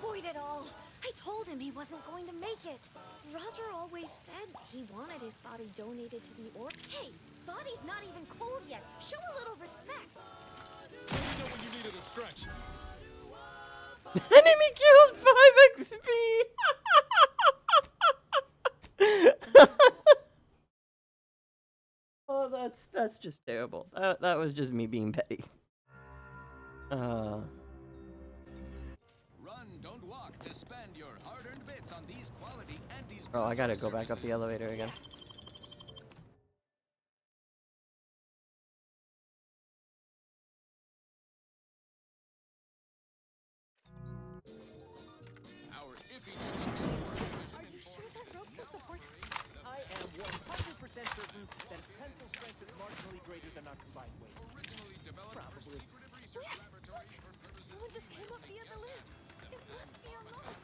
Void it all! I told him he wasn't going to make it. Roger always said he wanted his body donated to the org. Hey, body's not even cold yet. Show a little respect. Let me know when you needed a stretch. Enemy killed 5 XP. Oh, that's just terrible. That was just me being petty. Run, don't walk to spend your hard-earned bits on these quality antis. Oh, I gotta go back up the elevator again. Our iffy division Are you sure that rope can support us? I am 100% certain that its tensile strength is marginally greater than our combined weight. originally developed for Probably. secretive research laboratory for purposes Someone just came up via the lift. It must be unlocked.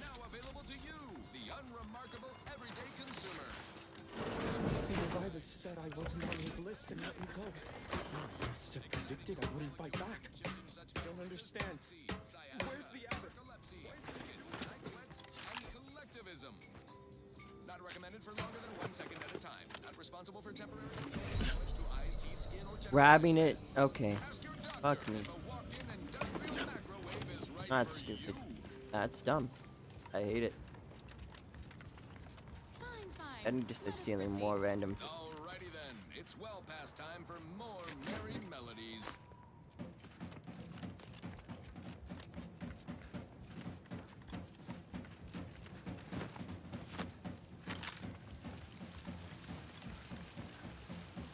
now available to you, the unremarkable everyday consumer. Cedar Wiley said I wasn't on his list and let me go. He must have predicted I wouldn't fight back. I don't understand. Where's the abbot? And collectivism. Not recommended for longer than 1 second at a time. Not responsible for temporary damage to eyes, teeth, skin, or general Grabbing it. Okay. Fuck me. walked in and done real That's stupid. That's dumb. I hate it. And just is stealing more random. Alrighty then, it's well past time for more merry melodies.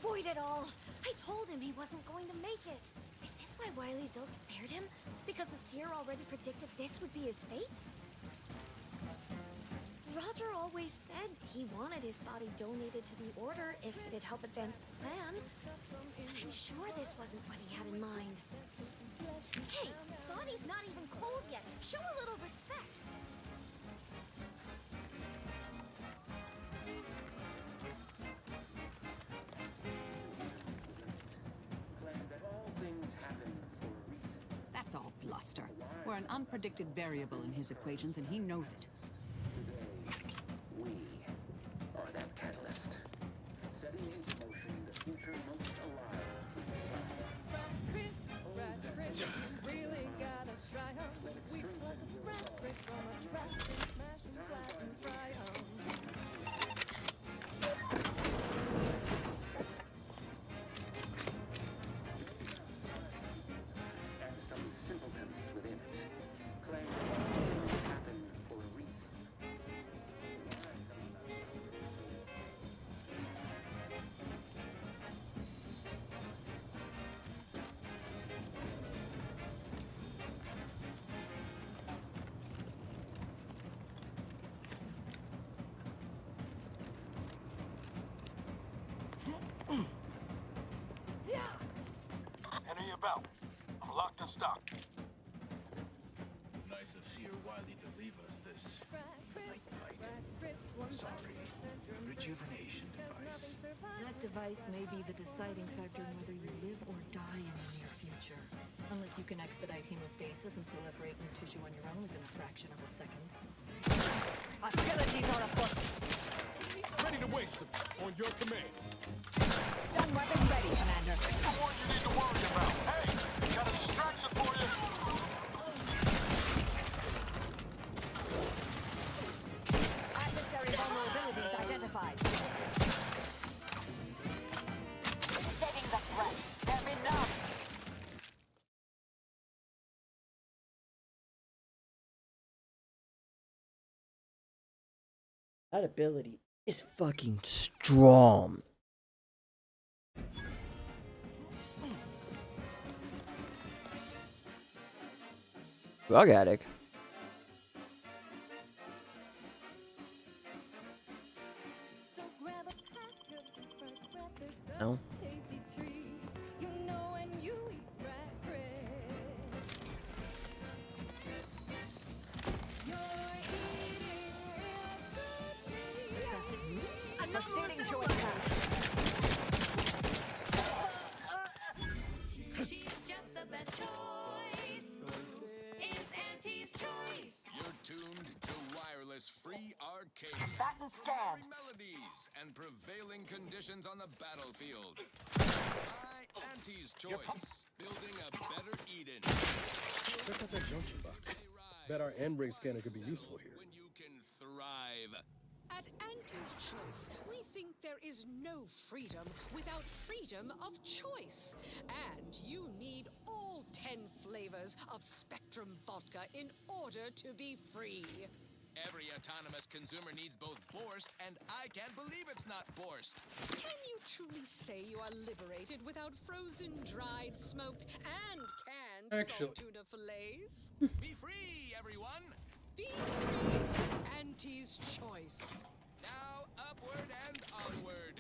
Void it all! I told him he wasn't going to make it. Is this why Wily Zilk spared him? Because the seer already predicted this would be his fate? Roger always said he wanted his body donated to the Order if it'd help advance the plan. But I'm sure this wasn't what he had in mind. Hey, body's not even cold yet. Show a little respect. That's all bluster. We're an unpredicted variable in his equations, and he knows it. We are that catalyst, setting into motion the future most alive. Really gotta try 'em. We pluck the sprouts straight from a trash and smash 'em flat and fry 'em. And some simpletons within it claim that all things happen for a reason. Enemy about. I'm locked and stocked. Nice of Seer Wily to leave us this night. Sorry. Rejuvenation device. That device may be the deciding factor in whether you live or die in the near future. Unless you can expedite hemostasis and proliferate new tissue on your own within a fraction of a second. Hostilities are afoot. Ready to waste them. On your command. Stun weapon ready, Commander. The one you need to worry about. Hey, got a distraction for you. Adversary vulnerabilities identified. Setting the threat. They're enough. That ability is fucking strong. Drug addict. No. Tasty treat. You know when you eat Sprat You're eating real good. Proceeding to attack. She's just the best choice. It's Auntie's choice. You're tuned to wireless free arcade. Batten scan. Melodies and prevailing conditions on the battlefield. My Auntie's choice. Building a better Eden. Check out that junction box. Bet our N-ray scanner could be useful here. When you can thrive. At Auntie's Choice, we think there is no freedom without freedom of choice. And you need all 10 flavors of Spectrum vodka in order to be free. Every autonomous consumer needs both Borscht, and I can't believe it's not Borscht. Can you truly say you are liberated without frozen, dried, smoked, and canned salt tuna fillets? Be free, everyone! Be free. Auntie's Choice. Now, upward and onward.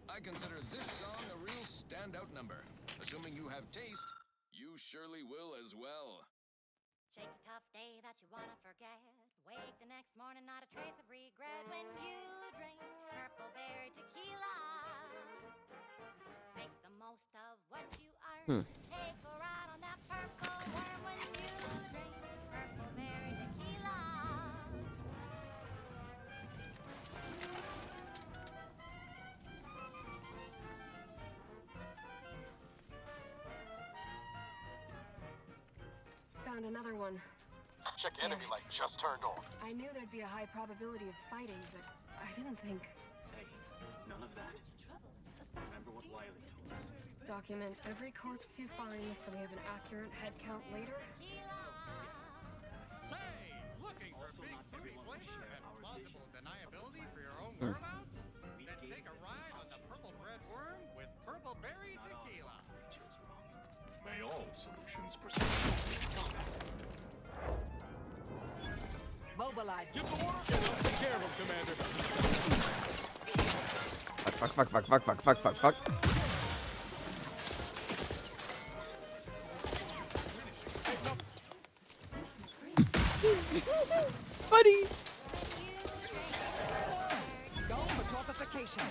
I consider this song a real standout number. Assuming you have taste, you surely will as well. Shake a tough day that you wanna forget. Wake the next morning, not a trace of regret when you drink Purple Berry Tequila. Make the most of what you are. Take a ride on that purple worm when you drink Purple Berry Tequila. Found another one. check enemy light just turned on. I knew there'd be a high probability of fighting, but I didn't think. Hey, none of that. Remember what Wiley told us. Document every corpse you find so we have an accurate head count later. Say, looking for big fruity flavor and plausible deniability for your own whereabouts? Then take a ride on the Purple Bread Worm with Purple Berry Tequila. May all solutions proceed. Mobilize. Give the order and I'll take care of him, Commander. Fuck. Buddy! Go for torpification.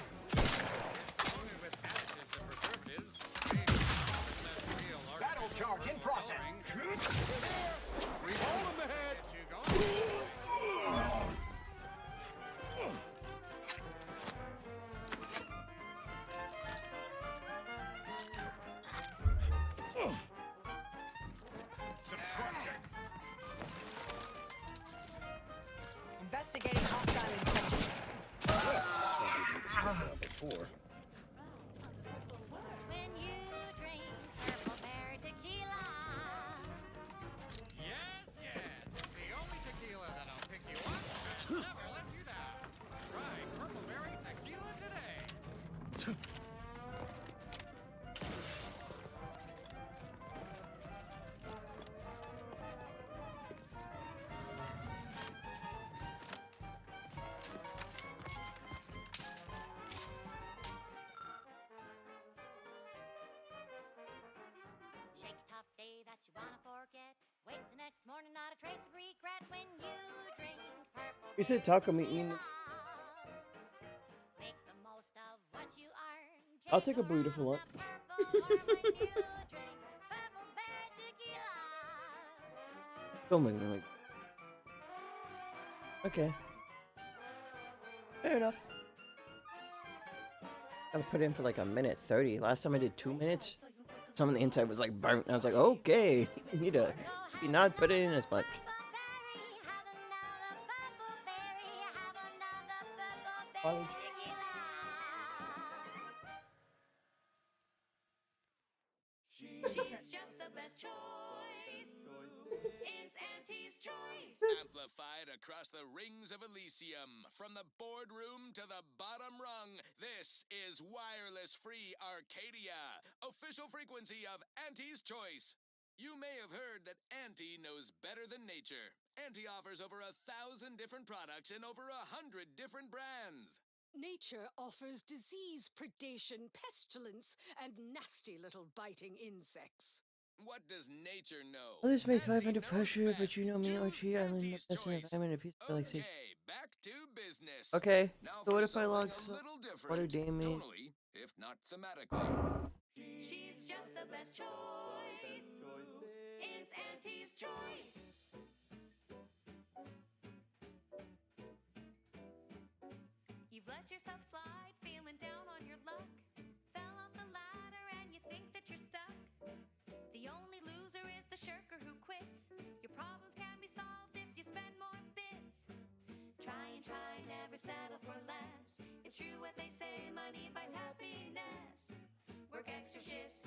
Battle charge in process. Free ball in the head. Subtracting. Investigating hostile intentions. Before. When you drink Purple Berry Tequila. Yes. The only tequila that'll pick you up and never let you down. Try Purple Berry Tequila today. Shake a tough day that you wanna forget. Wake the next morning, not a trace of regret when you drink Purple You said taco meat. Make the most of what you earn. I'll take a burrito for lunch. Don't look at me like. Okay. Fair enough. I put in for like a minute 30. Last time I did 2 minutes. Some of the inside was like burnt. And I was like, okay, you need to not put it in as much. College. She's just the best choice. It's Auntie's choice. Amplified across the rings of Elysium, from the boardroom to the bottom rung, this is Wireless Free Arcadia, official frequency of Auntie's Choice. You may have heard that Auntie knows better than nature. Auntie offers over 1,000 different products in over 100 different brands. Nature offers disease, predation, pestilence, and nasty little biting insects. What does nature know? Others may thrive under pressure, but you know me, Archie. I learned the best in environment and peace. Like safe. Back to business. Okay. Now So for what if I something log a some little different, water damage? tonally, if not thematically. She's just the best choice. It's Auntie's choice. You've let yourself slide, feeling down on your luck. Fell off the ladder and you think that you're stuck. The only loser is the shirker who quits. Your problems can be solved if you spend more bits. Try, never settle for less. It's true what they say, money buys happiness. Work extra shifts.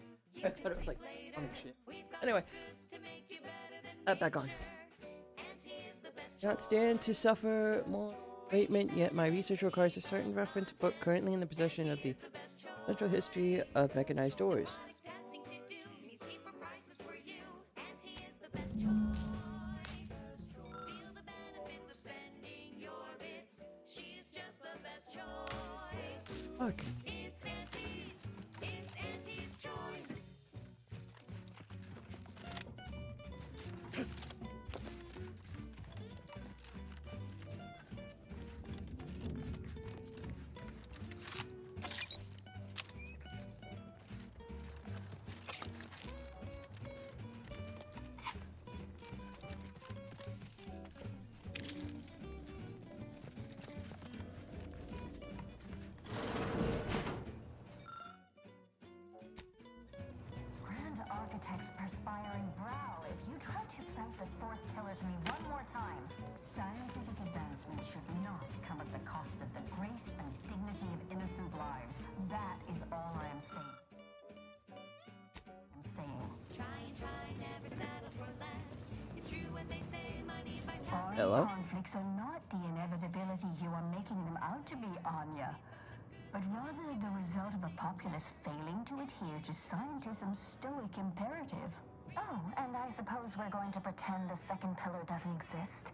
I thought it was like funny shit. Anyway, back on. Cannot stand to suffer more treatment, yet my research requires a certain reference book currently in the possession of the Central History of Mechanized Doors. Fuck. It's Auntie's choice. time. Scientific advancement should not come at the cost of the grace and dignity of innocent lives. That is all I am saying. Never settle for less. It's true what they say, money buys Hello? Conflicts are not the inevitability you are making them out to be, Anya, but rather the result of a populace failing to adhere to scientism's stoic imperative. Oh, and I suppose we're going to pretend the second pillar doesn't exist.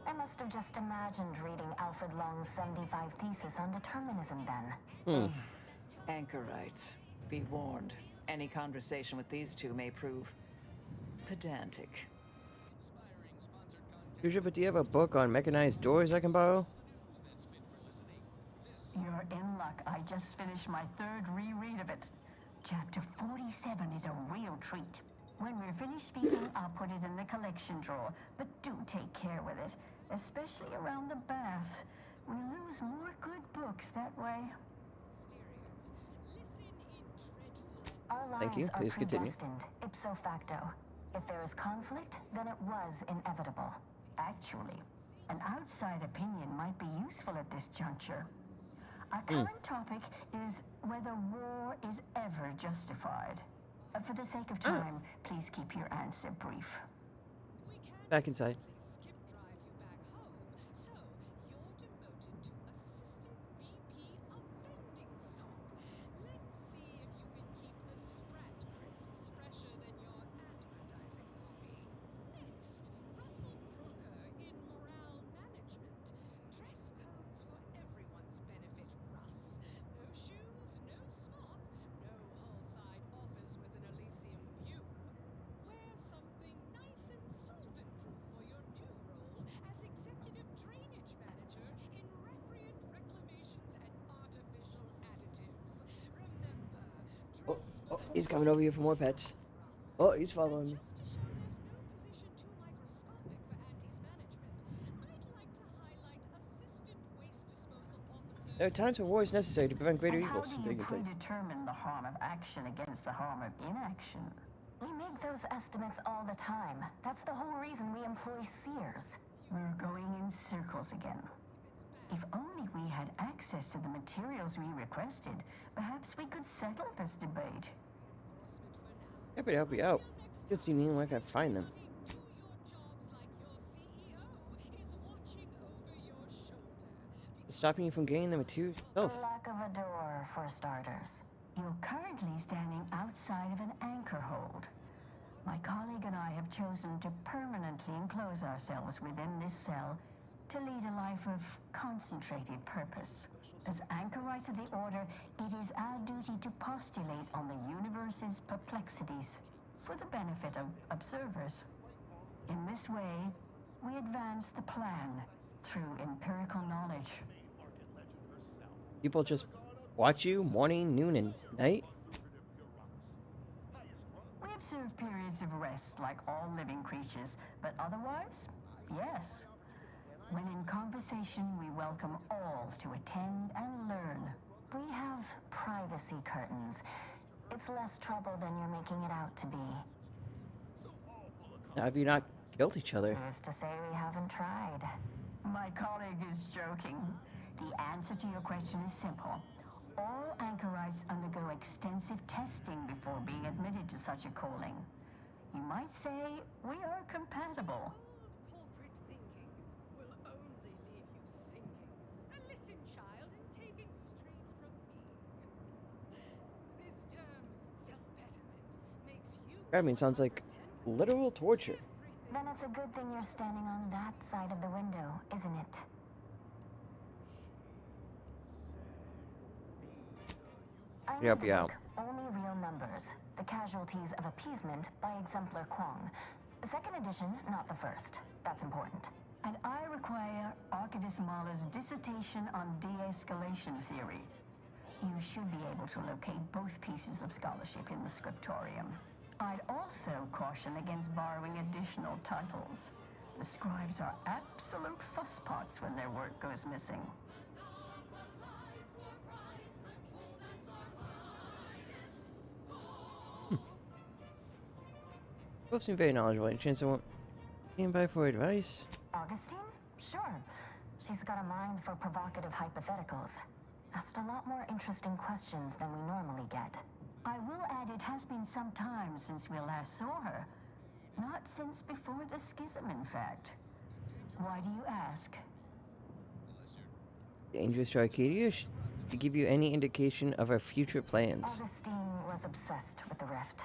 I must have just imagined reading Alfred Long's 75 thesis on determinism then. Anchorites, be warned. Any conversation with these two may prove pedantic. But do you have a book on mechanized doors I can borrow? You're in luck. I just finished my third reread of it. Chapter 47 is a real treat. When we're finished speaking, I'll put it in the collection drawer. But do take care with it, especially around the bath. We lose more good books that way. Our Thank you. lives are Please continue. predestined, ipso facto. If there is conflict, then it was inevitable. Actually, an outside opinion might be useful at this juncture. Our current topic is whether war is ever justified. For the sake of time, please keep your answer brief. Back inside. Oh, he's coming over here for more pets. Oh, he's following me. There are times when war is necessary to prevent greater evils. How do you predetermine the harm of action against the harm of inaction? We make those estimates all the time. That's the whole reason we employ seers. We're going in circles again. If only we had access to the materials we requested, perhaps we could settle this debate. Happy to help you out. Just you need where I can find them. Stopping you from getting the materials yourself. Lack of a door, for starters. You're currently standing outside of an anchor hold. My colleague and I have chosen to permanently enclose ourselves within this cell to lead a life of concentrated purpose. As anchorites of the Order, it is our duty to postulate on the universe's perplexities for the benefit of observers. In this way, we advance the plan through empirical knowledge. People just watch you morning, noon, and night? We observe periods of rest like all living creatures, but otherwise, yes. When in conversation, we welcome all to attend and learn. We have privacy curtains. It's less trouble than you're making it out to be. Have you not killed each other? Who's to say we haven't tried? My colleague is joking. The answer to your question is simple. All anchorites undergo extensive testing before being admitted to such a calling. You might say we are compatible. Corporate thinking will only leave you sinking. Listen, child, and take it straight from me. This term, self-betterment, makes you... I mean, sounds like literal torture. Then it's a good thing you're standing on that side of the window, isn't it? Help you out. Only real numbers. The casualties of appeasement by Exemplar Kwong. Second edition, not the first. That's important. And I require Archivist Mahler's dissertation on de-escalation theory. You should be able to locate both pieces of scholarship in the scriptorium. I'd also caution against borrowing additional titles. The scribes are absolute fusspots when their work goes missing. Both seem very knowledgeable. Any chance I won't came by for advice? Augustine? Sure. She's got a mind for provocative hypotheticals. Asked a lot more interesting questions than we normally get. I will add it has been some time since we last saw her. Not since before the schism, in fact. Why do you ask? Dangerous to Arcadia? To give you any indication of our future plans. Augustine was obsessed with the rift.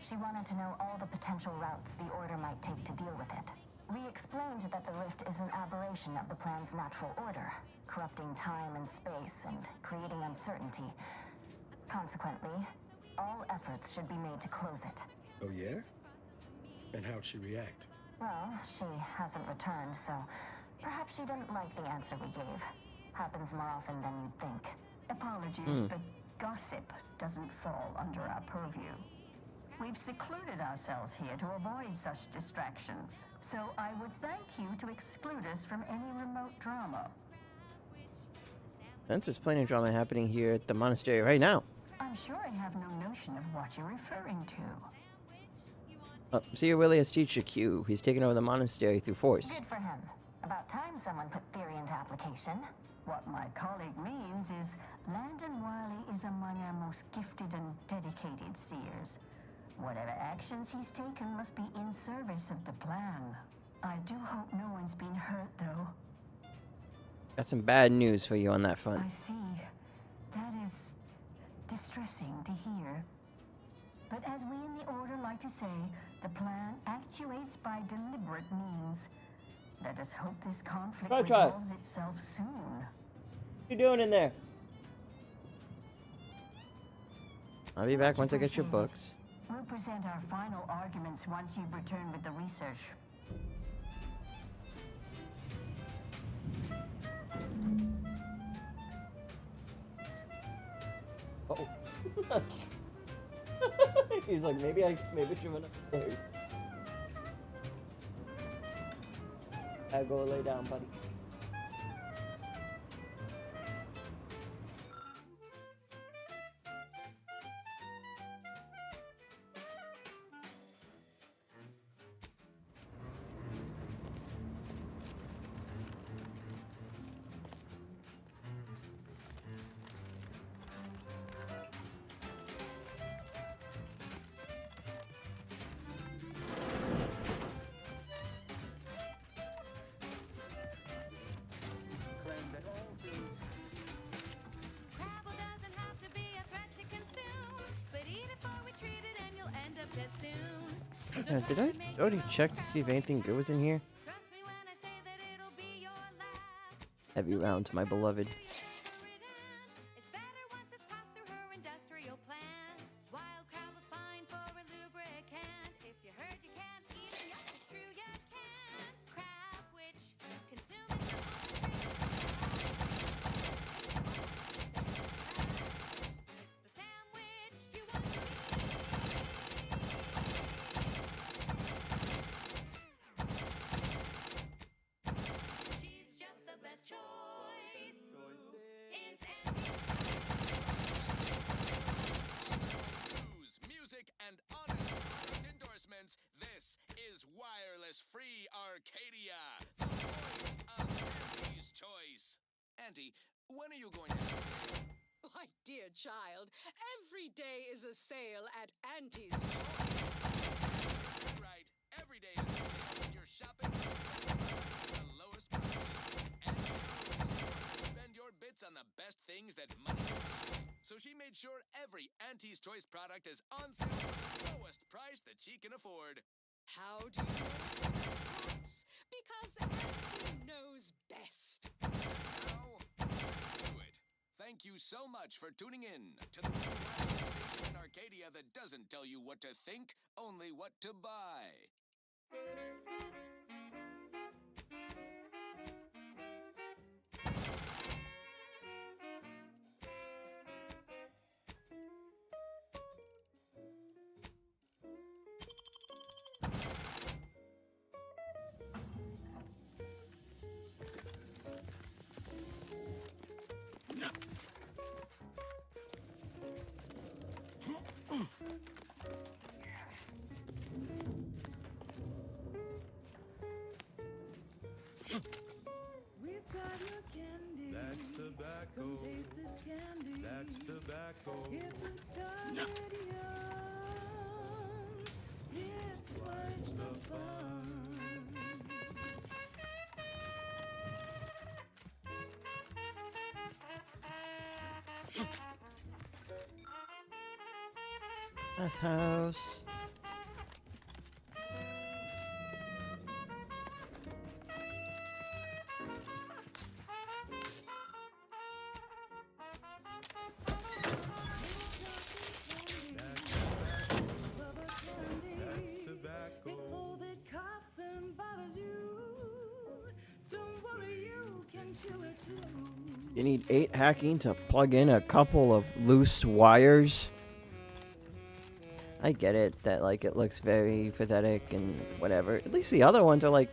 She wanted to know all the potential routes the Order might take to deal with it. We explained that the rift is an aberration of the plan's natural order, corrupting time and space and creating uncertainty. Consequently, all efforts should be made to close it. Oh, yeah? And how'd she react? Well, she hasn't returned, so perhaps she didn't like the answer we gave. Happens more often than you'd think. Apologies, but gossip doesn't fall under our purview. We've secluded ourselves here to avoid such distractions, so I would thank you to exclude us from any remote drama. There's plenty of drama happening here at the monastery right now. I'm sure I have no notion of what you're referring to. Seer Willie has teached Q. He's taken over the monastery through force. Good for him. About time someone put theory into application. What my colleague means is Landon Wiley is among our most gifted and dedicated seers. Whatever actions he's taken must be in service of the plan. I do hope no one's been hurt, though. Got some bad news for you on that front. I see. That is distressing to hear. But as we in the Order like to say, the plan actuates by deliberate means. Let us hope this conflict resolves itself soon. What you doing in there? I'll be back once I get your books. We'll present our final arguments once you've returned with the research. Oh. He's like, maybe I should run upstairs. I'll go lay down, buddy. Travel doesn't have to be a threat to consume, but eat it before we treat it and you'll end up dead soon. Did I already check to see if anything good was in here? Trust me when I say that it'll be your last. Heavy rounds, my beloved. It's better once it's passed through her industrial plant. Wild crab was fine for a lubricant. If you heard you can't eat it, yes, it's true you can't. Crab, which consume it. It's the sandwich you want to She's just the best choice. It's News, music, and honest product endorsements. This is Wireless Free Arcadia, the voice of Auntie's choice. Auntie, when are you going to have a sale? My dear child, every day is a sale at Auntie's. Right, every day is a sale when you're shopping at the lowest prices. And you spend your bits on the best things that money can buy. So she made sure every Auntie's Choice product is on sale for the lowest price that she can afford. How do you know it's the best price? Because Auntie knows best. Now, do it. Thank you so much for tuning in to the station in Arcadia that doesn't tell you what to think, only what to buy. We've got your candy. That's tobacco. Come taste this candy. That's tobacco. Hidden Star Radio. It's twice the fun. Bathhouse. That's tobacco. If all that coughing bothers you, don't worry, you can chew it too. You need 8 hacking to plug in a couple of loose wires. I get it that like it looks very pathetic and whatever. At least the other ones are like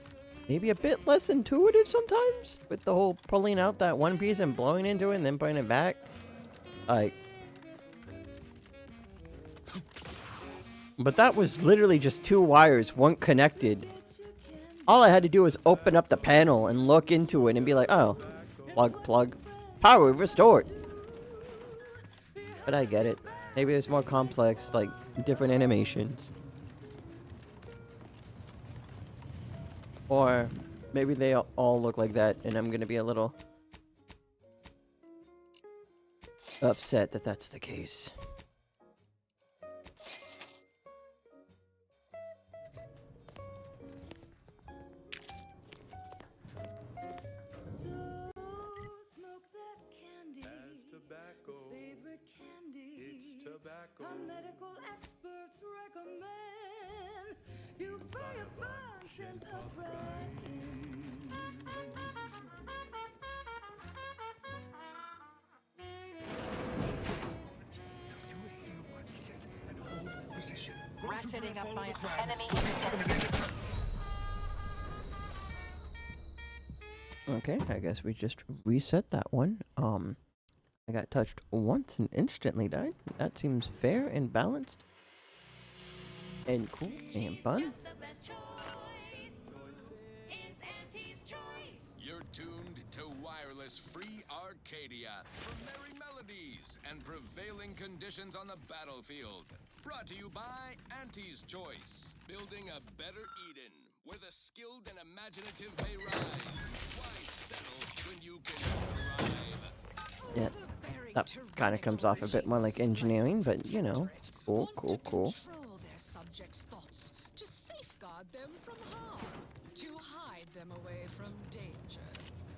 maybe a bit less intuitive sometimes with the whole pulling out that one piece and blowing into it and then putting it back. Like, but that was literally just 2 wires, one connected. All I had to do was open up the panel and look into it and be like, oh, plug, power restored. But I get it. Maybe it's more complex, like different animations. Or maybe they all look like that and I'm gonna be a little upset that that's the case. Our medical experts recommend you buy a bunch and a Ratcheting up my enemy. Okay, I guess we just reset that one. I got touched once and instantly died. That seems fair and balanced. And cool and fun. You're tuned to Wireless Free Arcadia for merry melodies and prevailing conditions on the battlefield. Brought to you by Auntie's Choice, building a better Eden where the skilled and imaginative may rise. Why settle when you can thrive? Yeah, that kind of comes off a bit more like engineering, but you know, cool. Control their subjects' thoughts, to safeguard them from harm, to hide them away from danger.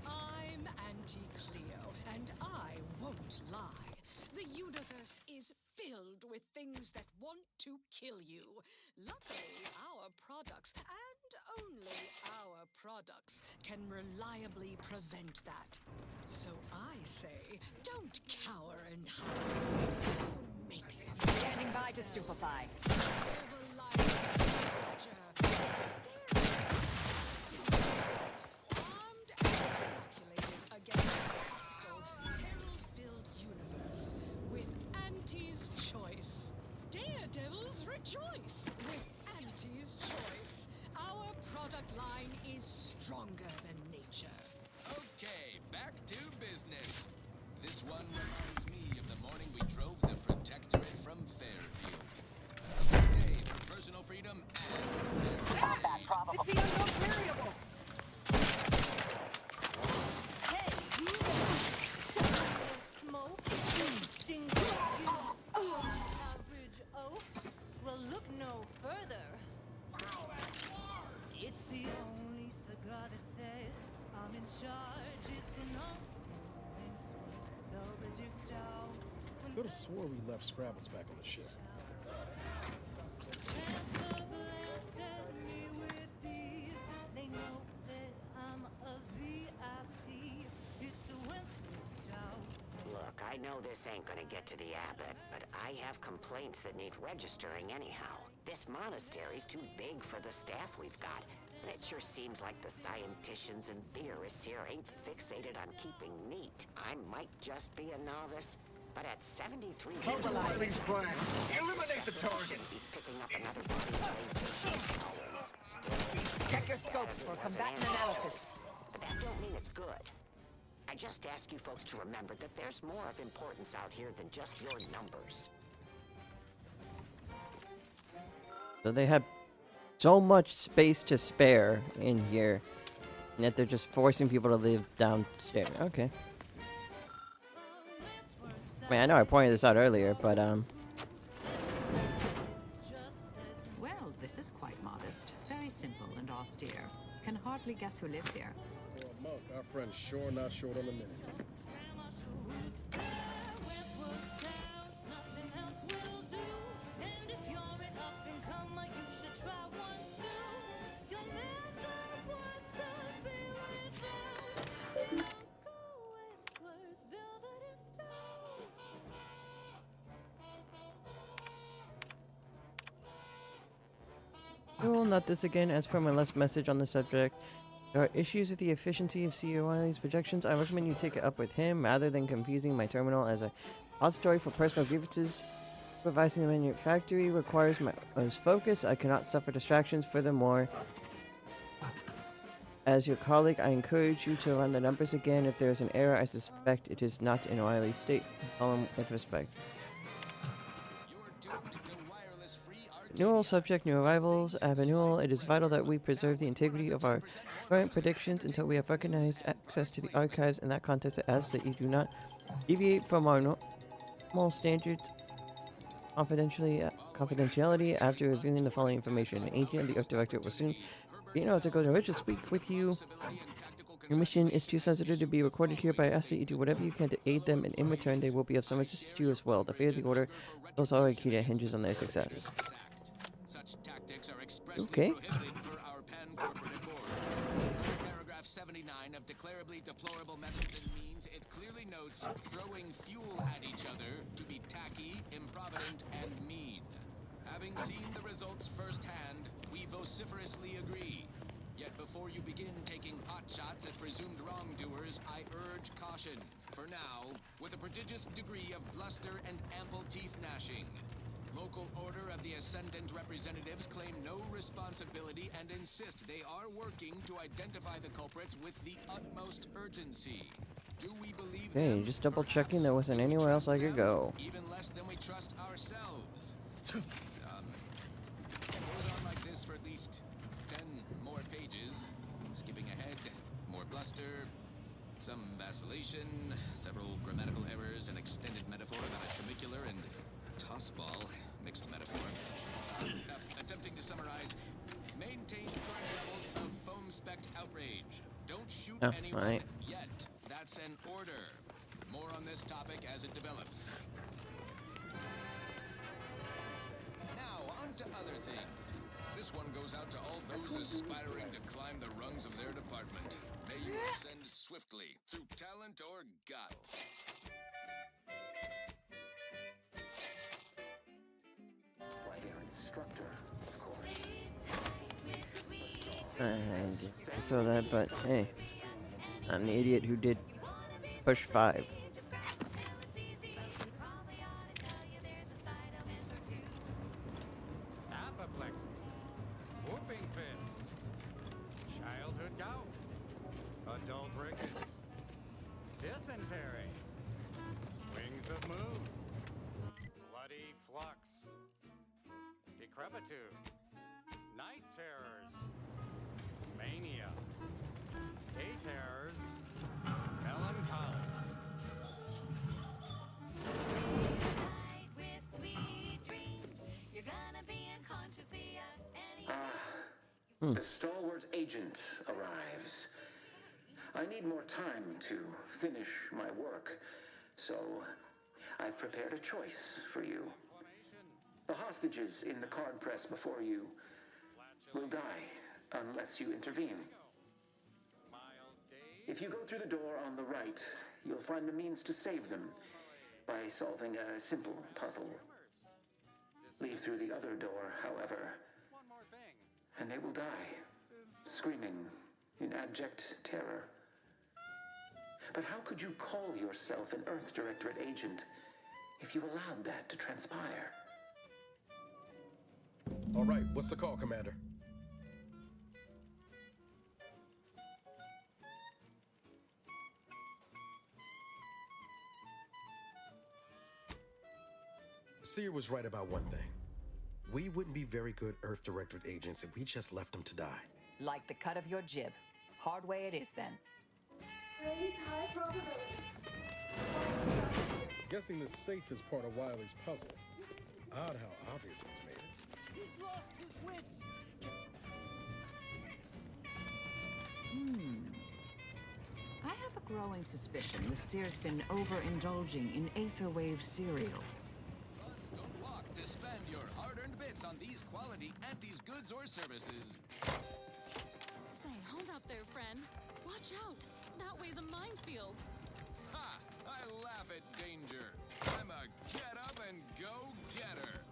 I'm Auntie Cleo, and I won't lie. The universe is filled with things that want to kill you. Luckily, our products, and only our products, can reliably prevent that. So I say, don't cower and hide. Make some Standing by to stupefy. armed and inoculated against a hostile, peril-filled universe with Auntie's Choice. Daredevils rejoice with Auntie's Choice. Our product line is stronger than nature. Okay, back to business. This one reminds me of the morning we drove the Protectorate from Fairfield. Today, for personal freedom and combat probable. It's the unknown variable. Hey, you smoke, sting, average oak. Well, look no further. It's the only cigar that says I'm in charge. It's enough. Could have swore we left Scrabbles back on the ship. They know that I'm a VIP. It's a Winston stout. Look, I know this ain't gonna get to the abbot, but I have complaints that need registering anyhow. This monastery's too big for the staff we've got, and it sure seems like the scienticians and theorists here ain't fixated on keeping neat. I might just be a novice, but at 73 years old, Riley's plan. Eliminate the target. shouldn't be picking up another body's vacation hours. Check your scopes for combatant analysis. But I just ask you folks to remember that there's more of importance out here than just your numbers. So they have so much space to spare in here, and yet they're just forcing people to live downstairs. Okay. I mean, I know I pointed this out earlier, but Well, this is quite modest. Very simple and austere. Can hardly guess who lives here. For a monk, our friend's sure not short on amenities. we will note this again as per my last message on the subject. There are issues with the efficiency of CEO Wiley's projections. I recommend you take it up with him rather than confusing my terminal as a repository for personal grievances. Supervising the manufactory requires my most focus. I cannot suffer distractions. Furthermore, as your colleague, I encourage you to run the numbers again. If there is an error, I suspect it is not in Wiley's state. Column with respect. Renewal subject, new arrivals. Renewal, it is vital that we preserve the integrity of our current predictions until we have recognized access to the archives. In that context, I ask that you do not deviate from our normal standards. Confidentiality. After reviewing the following information, an agent of the Earth Directorate will soon be able to go to Rich to speak with you. Your mission is too sensitive to be recorded here, but I ask that you do whatever you can to aid them, and in return, they will be of some assistance to you as well. The fate of the Order is already key that hinges on their success. Okay. Paragraph 79 of Declarably Deplorable Methods and Means, it clearly notes throwing fuel at each other to be tacky, improvident, and mean. Having seen the results firsthand, we vociferously agree. Yet before you begin taking potshots at presumed wrongdoers, I urge caution. For now, with a prodigious degree of bluster and ample teeth gnashing. Local Order of the Ascendant representatives claim no responsibility and insist they are working to identify the culprits with the utmost urgency. Do we believe Okay, just double checking there wasn't anywhere else I could go. even less than we trust ourselves? It goes on like this for at least 10 more pages. Skipping ahead, more bluster, some vacillation, several grammatical errors, an extended metaphor about a tramicular and tossball, mixed metaphor. Attempting to summarize, maintain current levels of foam-specked outrage. Don't shoot anyone yet. That's an order. More on this topic as it develops. Now, on to other things. This one goes out to all those aspiring to climb the rungs of their department. May you ascend swiftly, through talent or guile. Why, their instructor, of course. I didn't throw that, but hey, I'm the idiot who did push 5. Apoplexy, whooping fits, childhood gout, adult rickets, dysentery, swings of moon, bloody flux, decrepitude, night terrors, mania, day terrors, melancholy. The stalwart agent arrives. I need more time to finish my work, so I've prepared a choice for you. The hostages in the card press before you will die unless you intervene. If you go through the door on the right, you'll find the means to save them by solving a simple puzzle. Leave through the other door, however, and they will die, screaming in abject terror. But how could you call yourself an Earth Directorate agent if you allowed that to transpire? All right, what's the call, Commander? Seer was right about one thing. We wouldn't be very good Earth Directorate agents if we just left them to die. Like the cut of your jib. Hard way it is then. High probability. Guessing the safe is part of Wiley's puzzle. Odd how obvious he's made it. He's lost his wits. I have a growing suspicion the Seer's been overindulging in Aetherwave cereals. Don't walk to spend your hard-earned bits on these quality Auntie's goods or services. Say, hold up there, friend. Watch out. That way's a minefield. Ha! I laugh at danger. I'm a get-up-and-go-getter.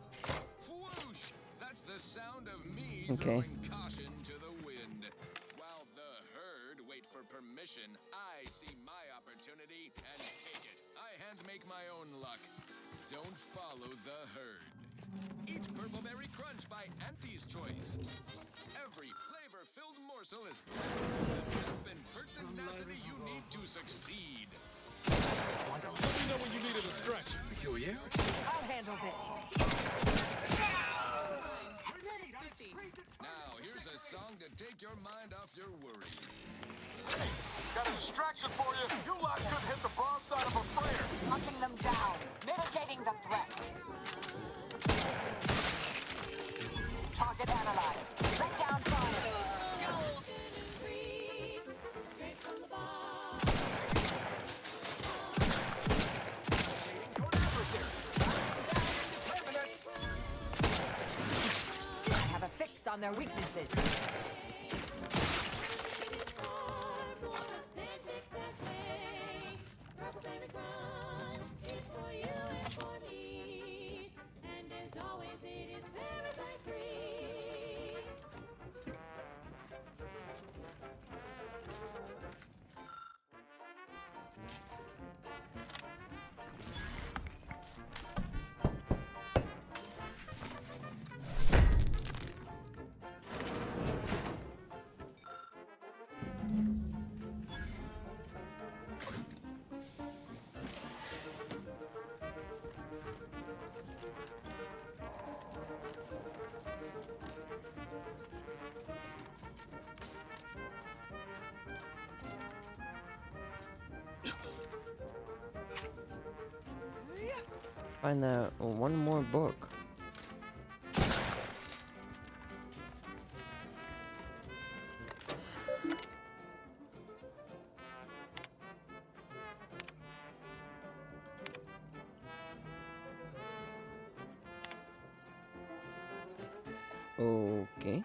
Whoosh! That's the sound of me throwing caution to the wind. While the herd wait for permission, I see my opportunity and take it. I hand-make my own luck. Don't follow the herd. Eat Purpleberry Crunch by Auntie's Choice. Every flavor-filled morsel is packed with the depth and pertinacity you need to succeed. Let me know when you need a distraction. Peculiar. I'll handle this. Now, here's a song to take your mind off your worries. Hey, got a distraction for you. You lot could hit the broadside of a freighter. Hunting them down. Mitigating the threat. Target analyzed. Let down fire. I have a fix on their weaknesses. Find that one more book. Okay.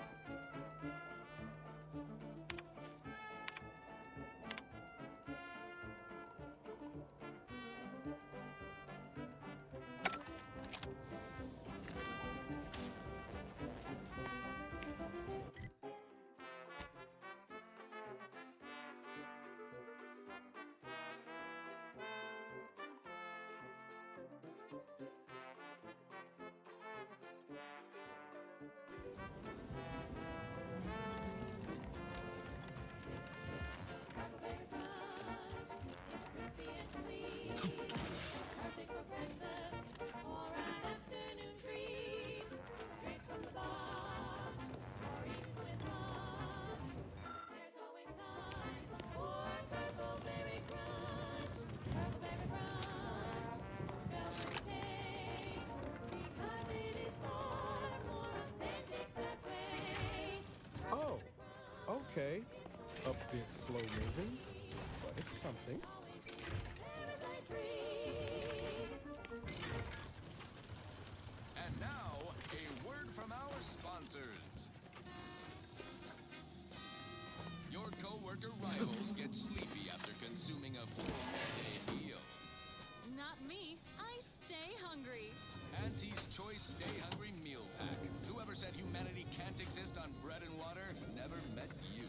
Oh, okay. A bit slow moving, but it's something. And now, a word from our sponsors. Your co-worker rivals get sleepy after consuming a full midday meal. Not me. I stay hungry. Auntie's Choice Stay Hungry Meal Pack. Whoever said humanity can't exist on bread and water never met you.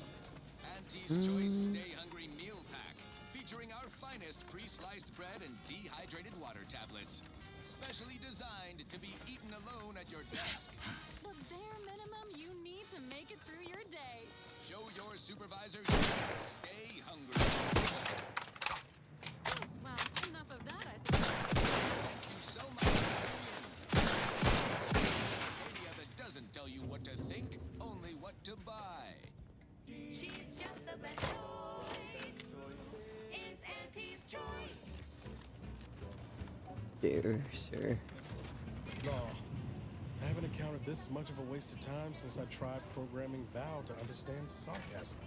Auntie's Choice Stay Hungry Meal Pack, featuring our finest pre-sliced bread and dehydrated water tablets. Specially designed to be eaten alone at your desk. The bare minimum you need to make it through your day. Show your supervisors you stay hungry. Yes, well, enough of that, I suppose. Thank you so much for tuning in. dear sir. No, I haven't encountered this much of a waste of time since I tried programming Val to understand sarcasm.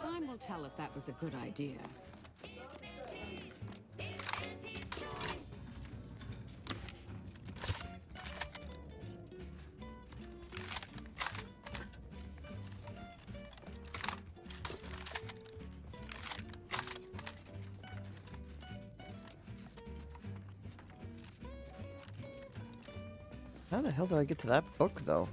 Time will tell if that was a good idea. How the hell do I get to that book, though?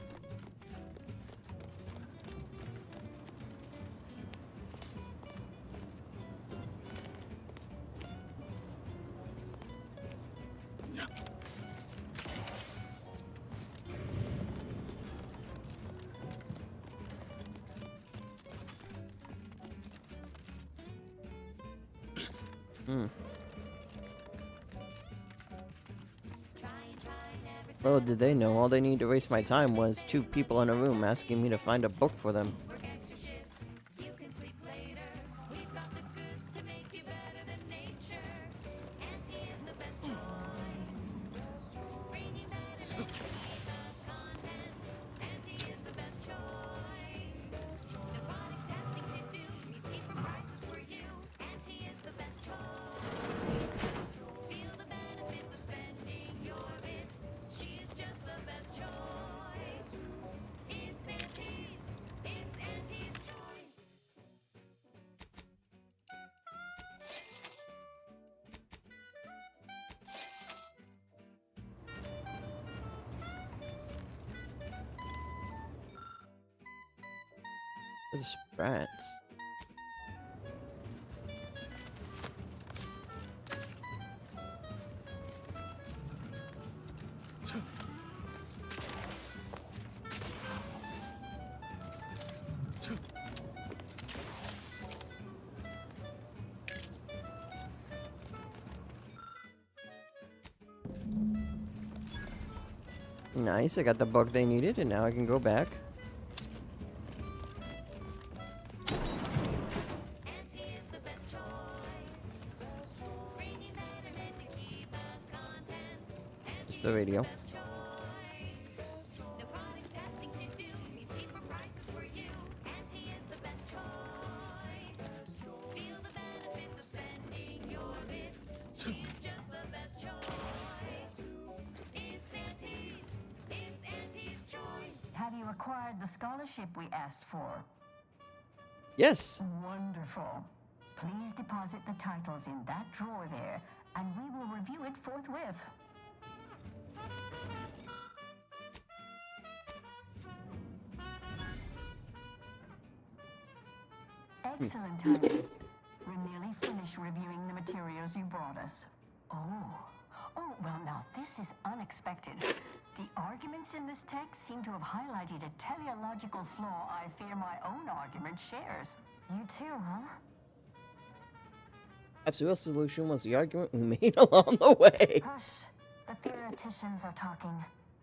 Little did they know, all they needed to waste my time was 2 people in a room asking me to find a book for them. The sprats. Nice, I got the book they needed, and now I can go back. Just the radio. Have you acquired the scholarship we asked for? Yes. Wonderful. Please deposit the titles in that drawer there, and we will review it forthwith. Excellent, honey. We're nearly finished reviewing the materials you brought us. Oh, well now, this is unexpected. The arguments in this text seem to have highlighted a teleological flaw I fear my own argument shares. You too, huh? Perhaps the real solution was the argument we made along the way. Hush. The theoreticians are talking.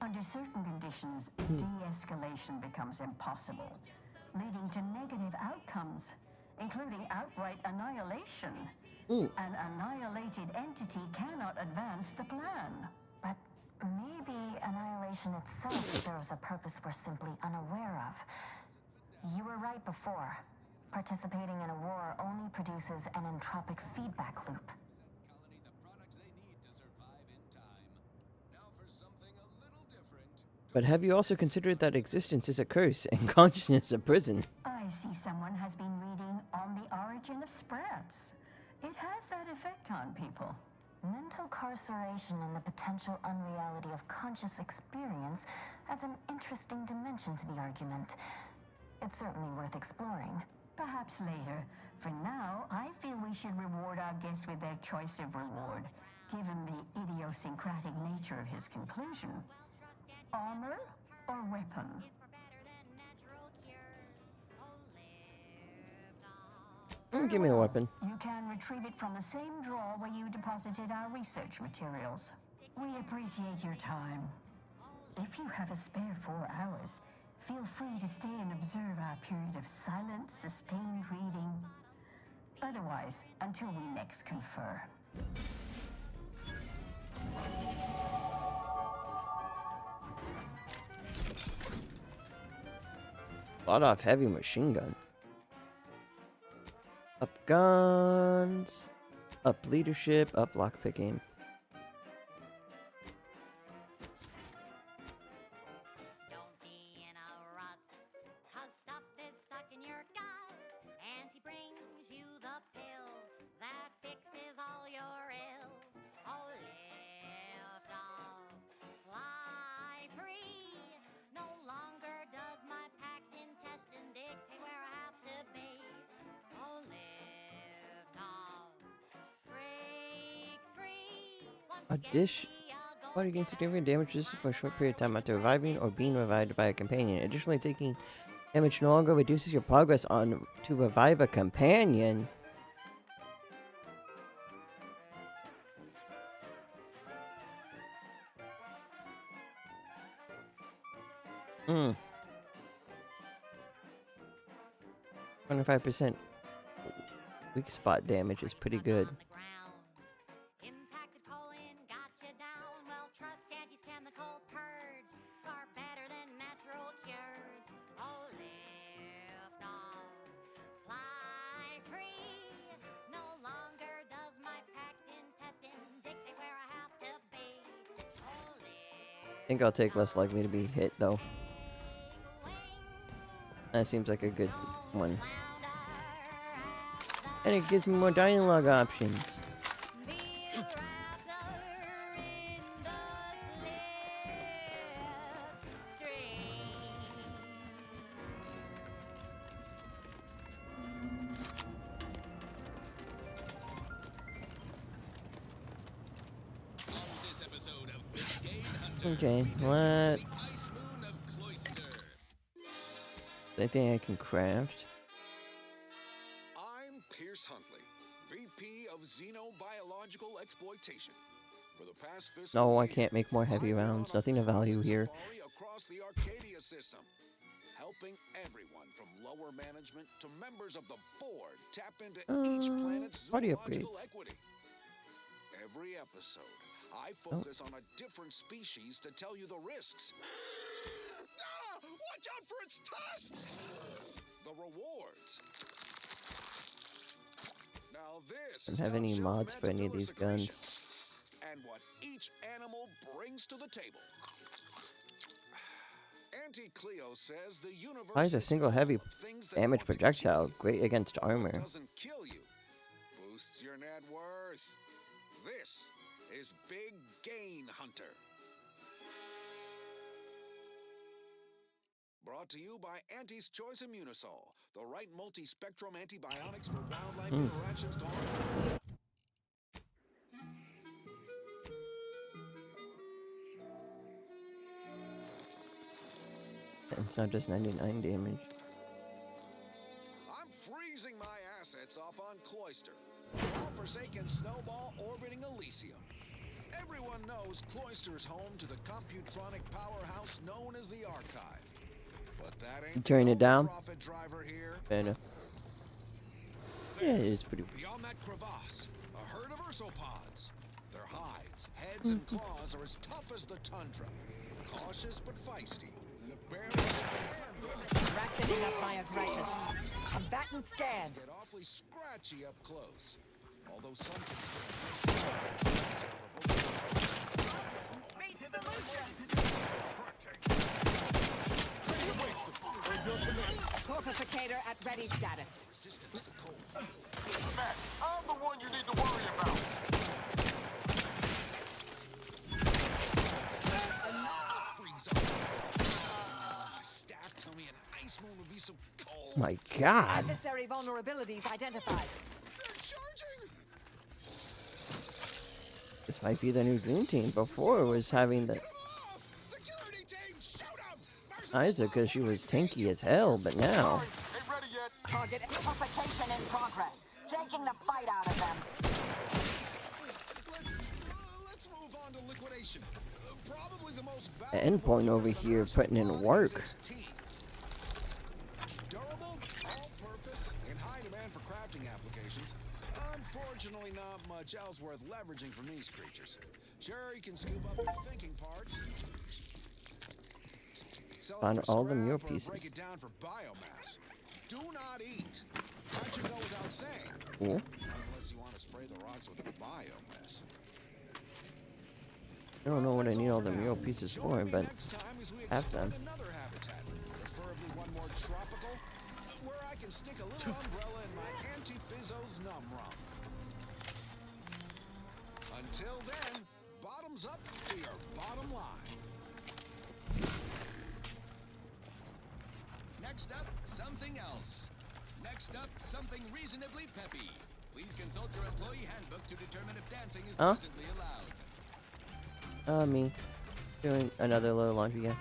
Under certain conditions, de-escalation becomes impossible, leading to negative outcomes, including outright annihilation. An annihilated entity cannot advance the plan. But maybe annihilation itself serves a purpose we're simply unaware of. You were right before. Participating in a war only produces an entropic feedback loop. But have you also considered that existence is a curse and consciousness a prison? I see someone has been reading On the Origin of Sprats. It has that effect on people. Mental carceration and the potential unreality of conscious experience adds an interesting dimension to the argument. It's certainly worth exploring. Perhaps later. For now, I feel we should reward our guest with their choice of reward, given the idiosyncratic nature of his conclusion. Armor or weapon? Give me a weapon. You can retrieve it from the same drawer where you deposited our research materials. We appreciate your time. If you have a spare 4 hours, feel free to stay and observe our period of silent, sustained reading. Otherwise, until we next confer. Fought off heavy machine gun. Up guns. Up leadership. Up lockpicking. A dish. Body gains significant damage resistance for a short period of time after reviving or being revived by a companion. Additionally, taking damage no longer reduces your progress on to revive a companion. Hmm. 25% weak spot damage is pretty good. I think I'll take less likely to be hit though. That seems like a good one. And it gives me more dialogue options. Okay, let's... I think I can craft. I'm Pierce Huntley, VP of Xenobiological Exploitation. For the past fiscal No, I year, can't make more heavy rounds. Nothing of value here. across the Arcadia system, helping everyone from lower management to members of the board tap into each planet's body zoological upgrades. equity. Every episode, I focus on a different species to tell you the risks. Watch out for its tusks! The rewards. Now this Don't is have any Top mods Shelf for any of Manticore these secretion, guns. and what each animal brings to the table. Auntie Cleo says the universe Why is a single heavy things that damage want to projectile great against armor? doesn't kill you, boosts your net worth. This is Big Gain Hunter. Brought to you by Auntie's Choice Immunosol, the right multi-spectrum antibiotics for wildlife interactions gone wrong. It's not just 99 damage. I'm freezing my assets off on Cloister, all-forsaken snowball orbiting Elysium. Everyone knows Cloister's home to the computronic powerhouse known as the Archive. But that ain't Turn it down. profit driver here. Fair enough. Yeah, it is pretty. Beyond that crevasse, a herd of ursopods. Their hides, heads, and claws are as tough as the tundra. Cautious but feisty. You barely stand. Ratcheting up my aggression. Combatant scan. Get awfully scratchy up close. Although some Corpificator at ready status. Matt, I'm the one you need to worry about. staff tell me an ice moon would be so my god. Adversary vulnerabilities identified. This might be the new Dream Team. Before it was having the Isa because she was tanky as hell, but now Target amplification in progress. Taking the fight out of them. Let's move on to liquidation. Probably the most the endpoint over here putting in work. durable, all-purpose, in high demand for crafting applications. Unfortunately, not much else worth leveraging from these creatures. Sure, you can scoop up your thinking parts. Sell it Find for all the scrap mule or break pieces. it down for biomass. Do not eat. That should go without saying. Cool. Unless you want to spray the rocks with a biomass. I don't know what I need all the mule pieces for, but have them. Another habitat, preferably one more tropical, where I can stick a little umbrella in my Anti-Fizzo's Num Rum. Until then, bottoms up to your bottom line. Next up, something else. Next up, something reasonably peppy. Please consult your employee handbook to determine if dancing is Huh? presently allowed. Me. Doing another little laundry, yeah.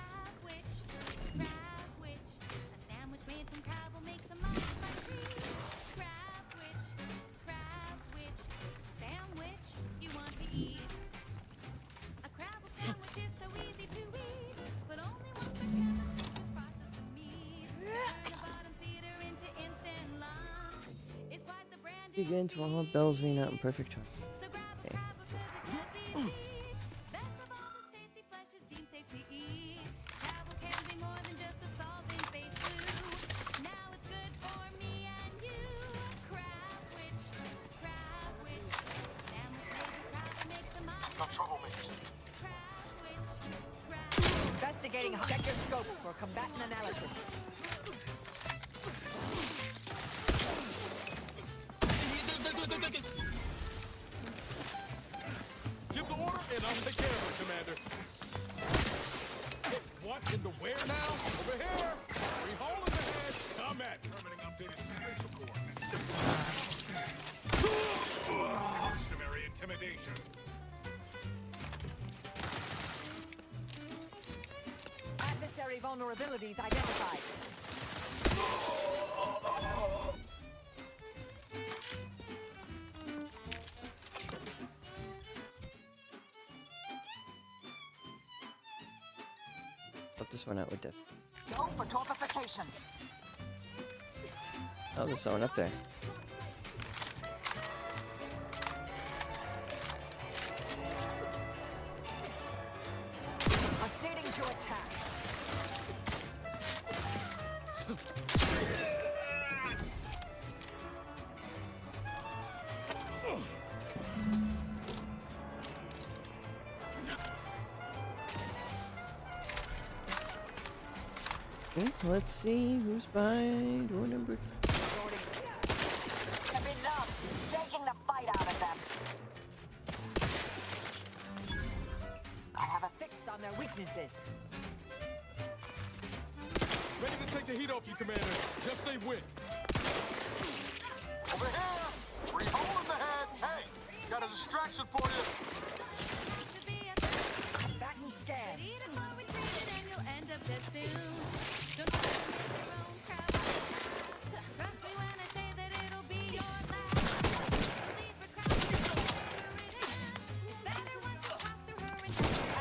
Begins while all bells ring out in perfect time. Okay. Investigating objective scopes for combatant analysis. Give the order and I'll take care of it, Commander. Hey, what in the where now? Over here! Three hole in the head! Come at me. Permitting updated spatial coordinates. Customary intimidation. Adversary vulnerabilities identified. Put this one out with Diff. Go for torpification. Oh, there's someone up there. Proceeding to attack. Let's see who's by door number. Enough. Taking the fight out of them. I have a fix on their weaknesses. Ready to take the heat off you, Commander. Just say when. Over here! Three hole in the head! Hey! Got a distraction for you! Combatant scan.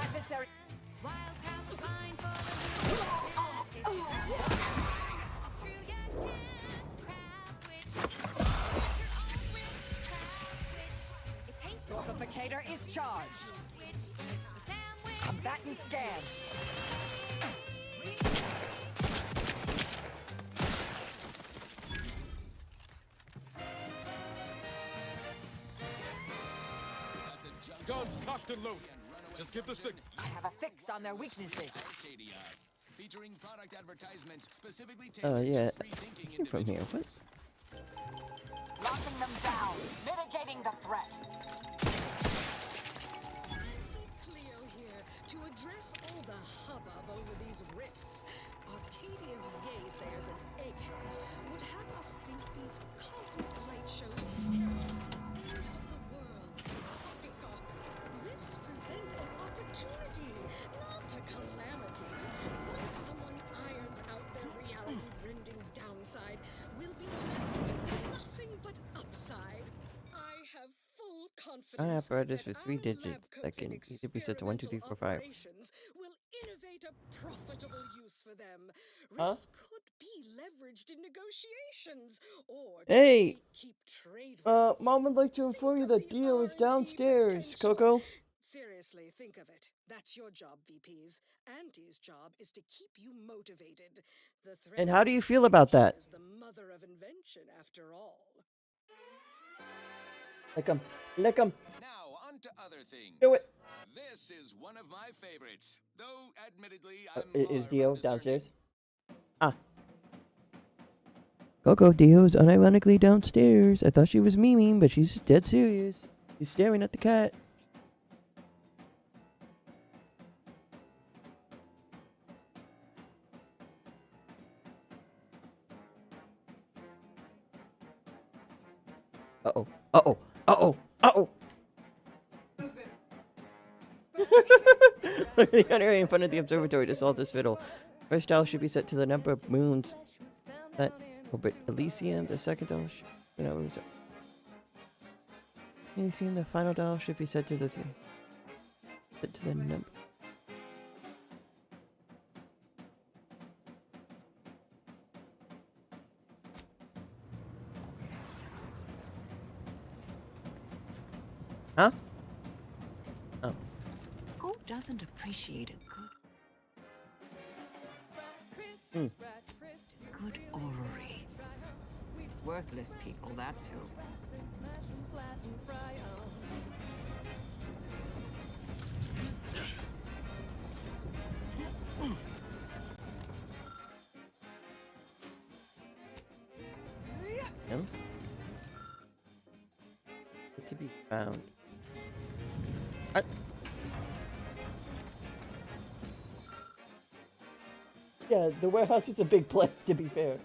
Adversary. Torpificator is charged. Combatant scan. Guns cocked and loaded. Just give the signal. I have a fix on their weaknesses. Arcadia, featuring product advertisements specifically Oh tailored yeah, to free-thinking came from here. What? Locking them down. Mitigating the threat. Cleo here to address all the hubbub over these rifts. Arcadia's yaysayers and eggheads would have us think these cosmic light shows herald the end of the world's poppycock. Rifts present an opportunity, not a calamity. Once someone irons out their reality-rending downside, we'll be left with nothing but upside. I have full confidence An apparatus that with 3 our digits lab that coats and can either be set to 1, 2, 3, 4, 5. operations will innovate a profitable use for them. Huh? Rifts could be leveraged in negotiations or to Hey! keep trade Mom would like to inform you that Dio is downstairs, Coco. Seriously, think of it. That's your job, VPs. Auntie's job is to keep you motivated. The threat And of how do you feel about that? is the mother of invention, after all. Lick him. Lick him. Now, on to other things. Do it. This is one of my favorites, though admittedly I'm Is far Dio from discerning. downstairs? Ah. Coco, Dio's unironically downstairs. I thought she was memeing, but she's dead serious. She's staring at the cat. Uh-oh. Uh-oh. Uh-oh. Uh-oh. Look, the honorary in front of the observatory to solve this riddle. First dial should be set to the number of moons that orbit Elysium. The second dial should... Elysium, the final dial should be set to the... Set to the number... Huh? Oh. Who doesn't appreciate a Hmm. good orrery? Worthless people, that's who. No? To be found. Yeah, the warehouse is a big place, to be fair.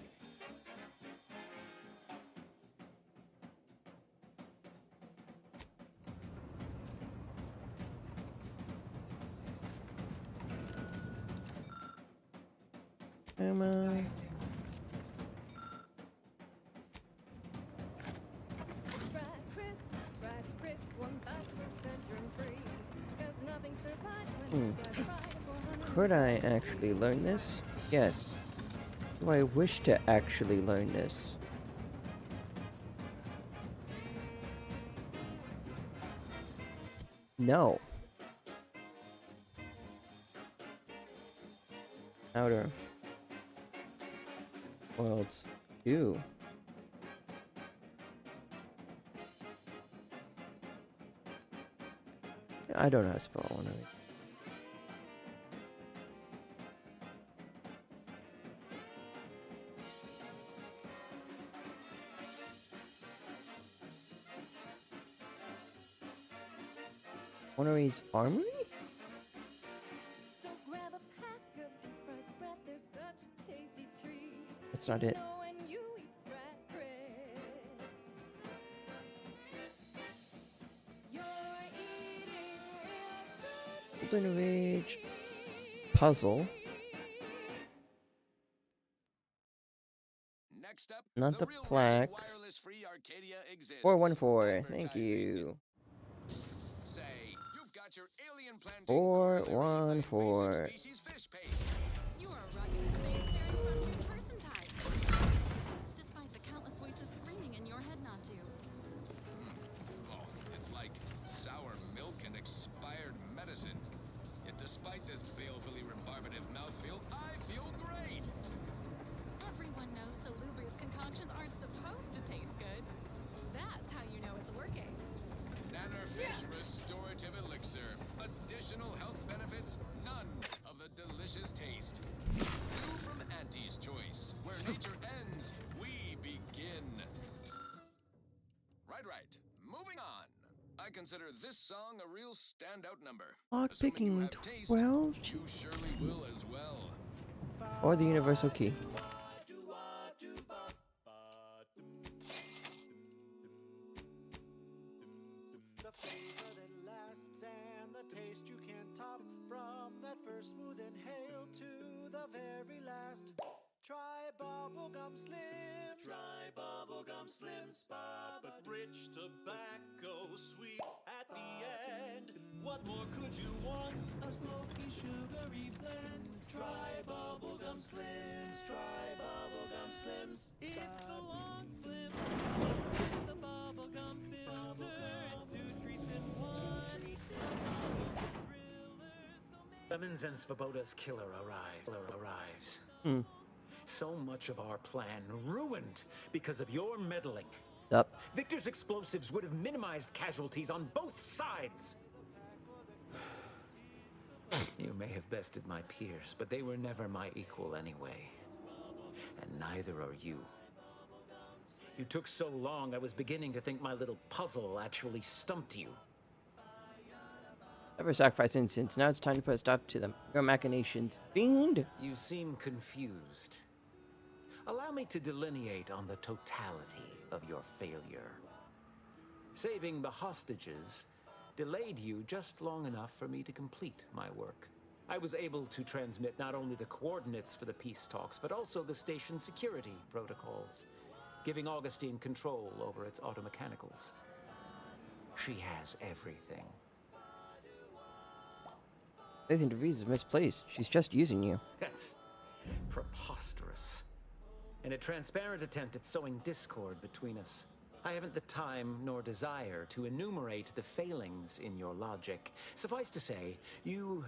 Am I? Could I actually learn this? Yes. Do I wish to actually learn this? No. Outer Worlds 2. I don't know how to spell one of it. Honoree's Armory? That's not it. Golden Rage puzzle. Next up, Not the real plaques. wireless-free Arcadia exists. 414. Thank you. Say, you've got your alien planting 414. species fish paste. You are a rugged space-faring frontier person type. Despite the countless voices screaming in your head not to. Oh, it's like sour milk and expired medicine. Yet despite this balefully rebarbative mouthfeel, I feel great. Everyone knows Salubrious concoctions aren't supposed to taste good. That's how you know it's working. Nannerfish Restorative Elixir. Additional health benefits, none of the delicious taste. New from Auntie's Choice. Where nature ends, we begin. Right. Moving on. I consider this song a real standout number. Lock Assuming you picking have taste, 12? you surely will as well. Or the universal key. The flavor that lasts and the taste you can't top. From that first smooth inhale to the very last. Try bubblegum slims. Try bubblegum slims, but rich tobacco sweet at the end. What more could you want? A smoky, sugary blend. Try bubblegum slims. Try bubblegum slims. It's the long slim. The bubblegum filter. It's 2 treats in 1. Lemons and Svoboda's killer arrives. So much of our plan ruined because of your meddling. Yup. Victor's explosives would have minimized casualties on both sides. You may have bested my peers, but they were never my equal anyway. And neither are you. You took so long, I was beginning to think my little puzzle actually stumped you. Never sacrifice innocence. Now it's time to put a stop to them. Your machinations. Fiend! You seem confused. Allow me to delineate on the totality of your failure. Saving the hostages delayed you just long enough for me to complete my work. I was able to transmit not only the coordinates for the peace talks, but also the station security protocols, giving Augustine control over its automechanicals. She has everything. I think DeVries is misplaced. She's just using you. That's preposterous. In a transparent attempt at sowing discord between us, I haven't the time nor desire to enumerate the failings in your logic. Suffice to say, you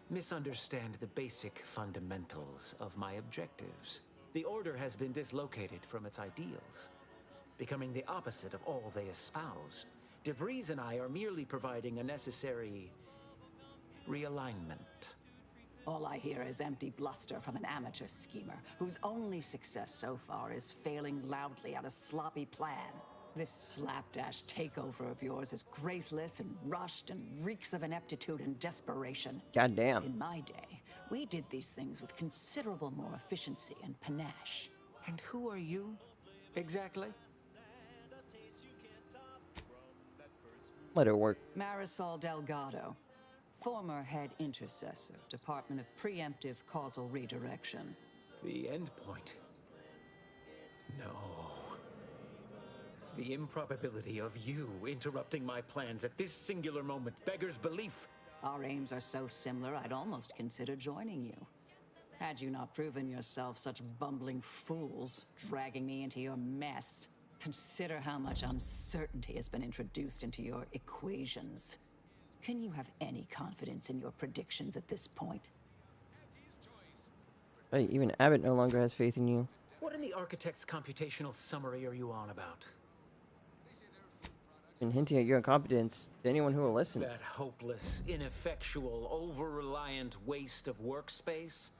misunderstand the basic fundamentals of my objectives. The Order has been dislocated from its ideals, becoming the opposite of all they espouse. DeVries and I are merely providing a necessary realignment. All I hear is empty bluster from an amateur schemer whose only success so far is failing loudly at a sloppy plan. This slapdash takeover of yours is graceless and rushed and reeks of ineptitude and desperation. Goddamn. In my day, we did these things with considerable more efficiency and panache. And who are you, exactly? Let her work. Marisol Delgado, former head intercessor, Department of Preemptive Causal Redirection. The end point. No. The improbability of you interrupting my plans at this singular moment beggars belief. Our aims are so similar, I'd almost consider joining you. Had you not proven yourself such bumbling fools, dragging me into your mess. Consider how much uncertainty has been introduced into your equations. Can you have any confidence in your predictions at this point? Hey, even Abbott no longer has faith in you. What in the architect's computational summary are you on about? And hinting at your incompetence to anyone who will listen. That hopeless, ineffectual, over-reliant waste of workspace?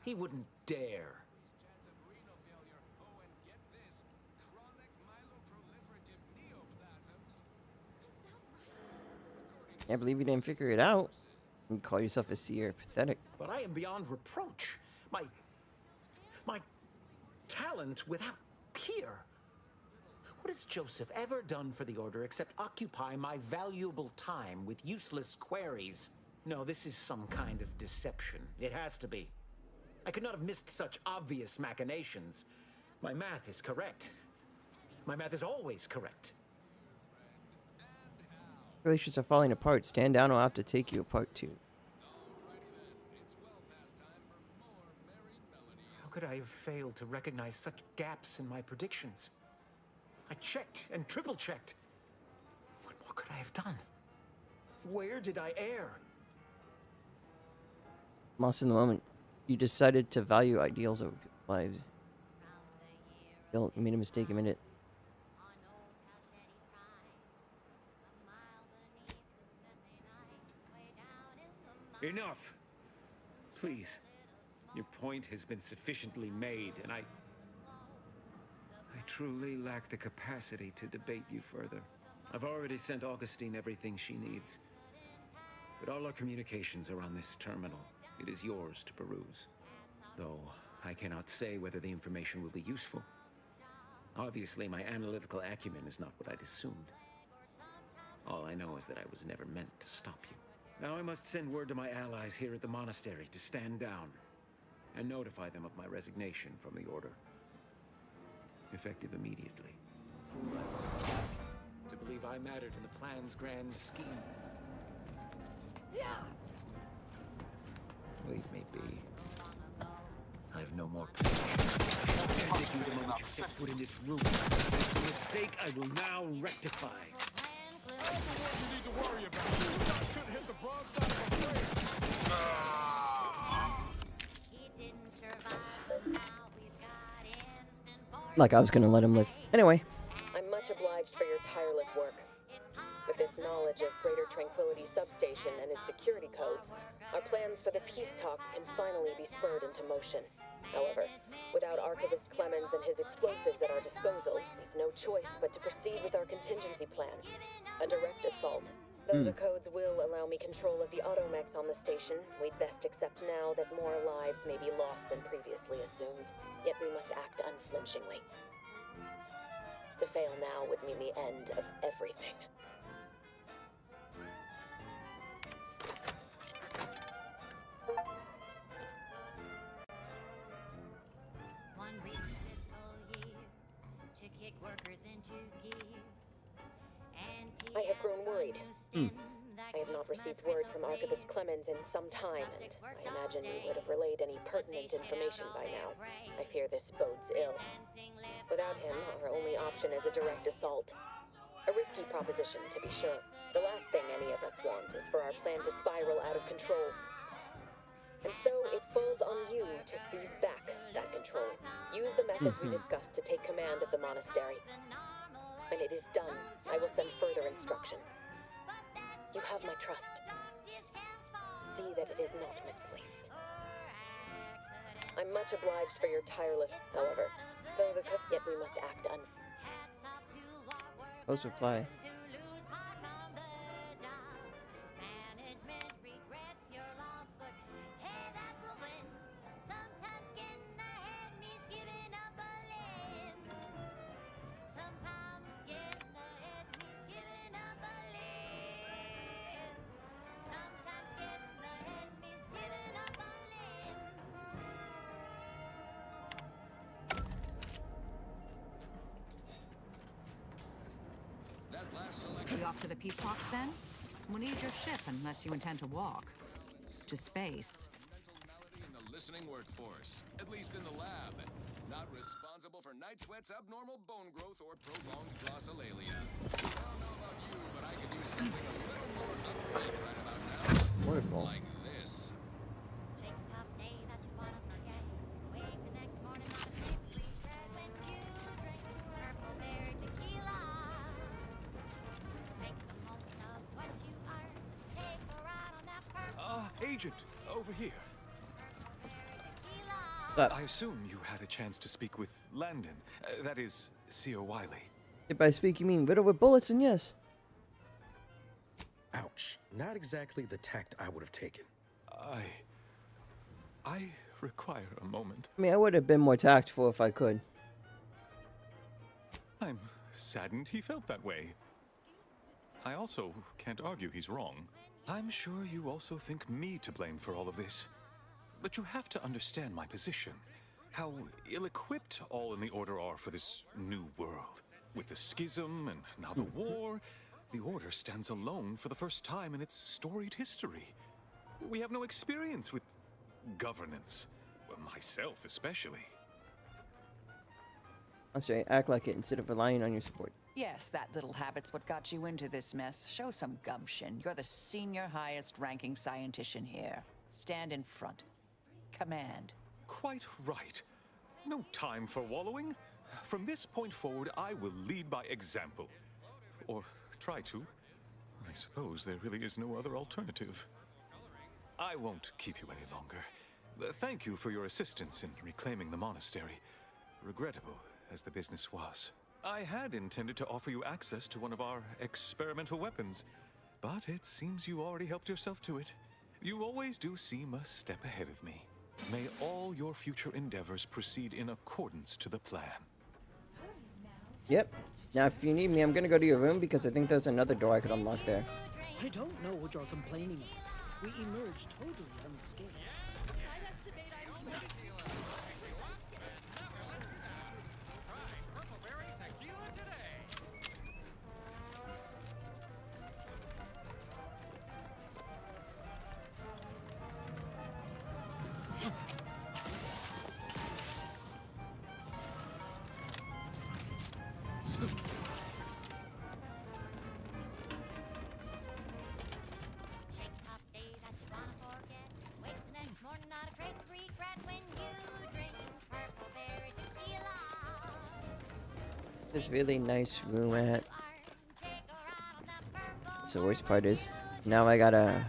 He wouldn't dare. Can't believe you didn't figure it out. You call yourself a seer. Pathetic. But I am beyond reproach. My talent without peer. What has Joseph ever done for the Order except occupy my valuable time with useless queries? No, this is some kind of deception. It has to be. I could not have missed such obvious machinations. My math is correct. My math is always correct. Relations are falling apart. Stand down, I'll have to take you apart too. How could I have failed to recognize such gaps in my predictions? I checked and triple-checked. What could I have done? Where did I err? Lost in the moment. You decided to value ideals over people's lives. You made a mistake a minute. Enough! Please. Your point has been sufficiently made, and I truly lack the capacity to debate you further. I've already sent Augustine everything she needs. But all our communications are on this terminal. It is yours to peruse. though I cannot say whether the information will be useful. Obviously, my analytical acumen is not what I'd assumed. All I know is that I was never meant to stop you. Now I must send word to my allies here at the monastery to stand down and notify them of my resignation from the Order. Effective immediately. Fool I was to believe I mattered in the plan's grand scheme. Leave me be. I have no more patience. I'll end you the moment you set foot in this room. It's a mistake I will now rectify. That's the one you need to worry about. The shot could hit the broadside of a Like I was gonna let him live. Anyway. I'm much obliged for your tireless work. With this knowledge of Greater Tranquility Substation and its security codes, our plans for the peace talks can finally be spurred into motion. However, without Archivist Clemens and his explosives at our disposal, we've no choice but to proceed with our contingency plan. A direct assault. Though the codes will allow me control of the automechs on the station, we'd best accept now that more lives may be lost than previously assumed. Yet we must act unflinchingly. To fail now would mean the end of everything. One reason this whole year to kick workers into gear. I have grown worried. I have not received word from Archivist Clemens in some time, and I imagine he would have relayed any pertinent information by now. I fear this bodes ill. Without him, our only option is a direct assault. A risky proposition, to be sure. The last thing any of us want is for our plan to spiral out of control. And so it falls on you to seize back that control. Use the methods we discussed to take command of the monastery. When it is done, I will send further instruction. You have my trust. See that it is not misplaced. I'm much obliged for your tireless, however, though yet we must act Post reply. We off to the peace talks then? We'll need your ship unless you intend to walk. To space. In the listening workforce, at least in the lab. Not responsible for night sweats, abnormal bone growth, or prolonged glossolalia. I don't know about you, but I could use something a little more upbeat right about now. Wonderful. Like this. Take a tough day that you wanna forget. Wake the next morning on a paper reset when you drink Purple Berry tequila. Make the most of what you are. Take a ride on that purple Agent, over here. But I assume you had a chance to speak with Landon. That is, Seer Wiley. if by speak you mean riddle with bullets, and yes. Ouch. Not exactly the tact I would have taken. I require a moment. I mean, I would have been more tactful if I could. I'm saddened he felt that way. I also can't argue he's wrong. I'm sure you also think me to blame for all of this. But you have to understand my position. How ill-equipped all in the Order are for this new world. With the schism and now the war, the Order stands alone for the first time in its storied history. We have no experience with governance. Well, myself especially. I'll say, act like it instead of relying on your support. Yes, that little habit's what got you into this mess. Show some gumption. You're the senior highest-ranking scientician here. Stand in front. Command. Quite right. No time for wallowing. From this point forward, I will lead by example. Or try to. I suppose there really is no other alternative. I won't keep you any longer. Thank you for your assistance in reclaiming the monastery. Regrettable as the business was. I had intended to offer you access to one of our experimental weapons, but it seems you already helped yourself to it. You always do seem a step ahead of me. May all your future endeavors proceed in accordance to the plan. Yep. Now, if you need me, I'm gonna go to your room because I think there's another door I could unlock there. I don't know what you're complaining about. We emerged totally unscathed. This really nice room at. So the worst part is, now I gotta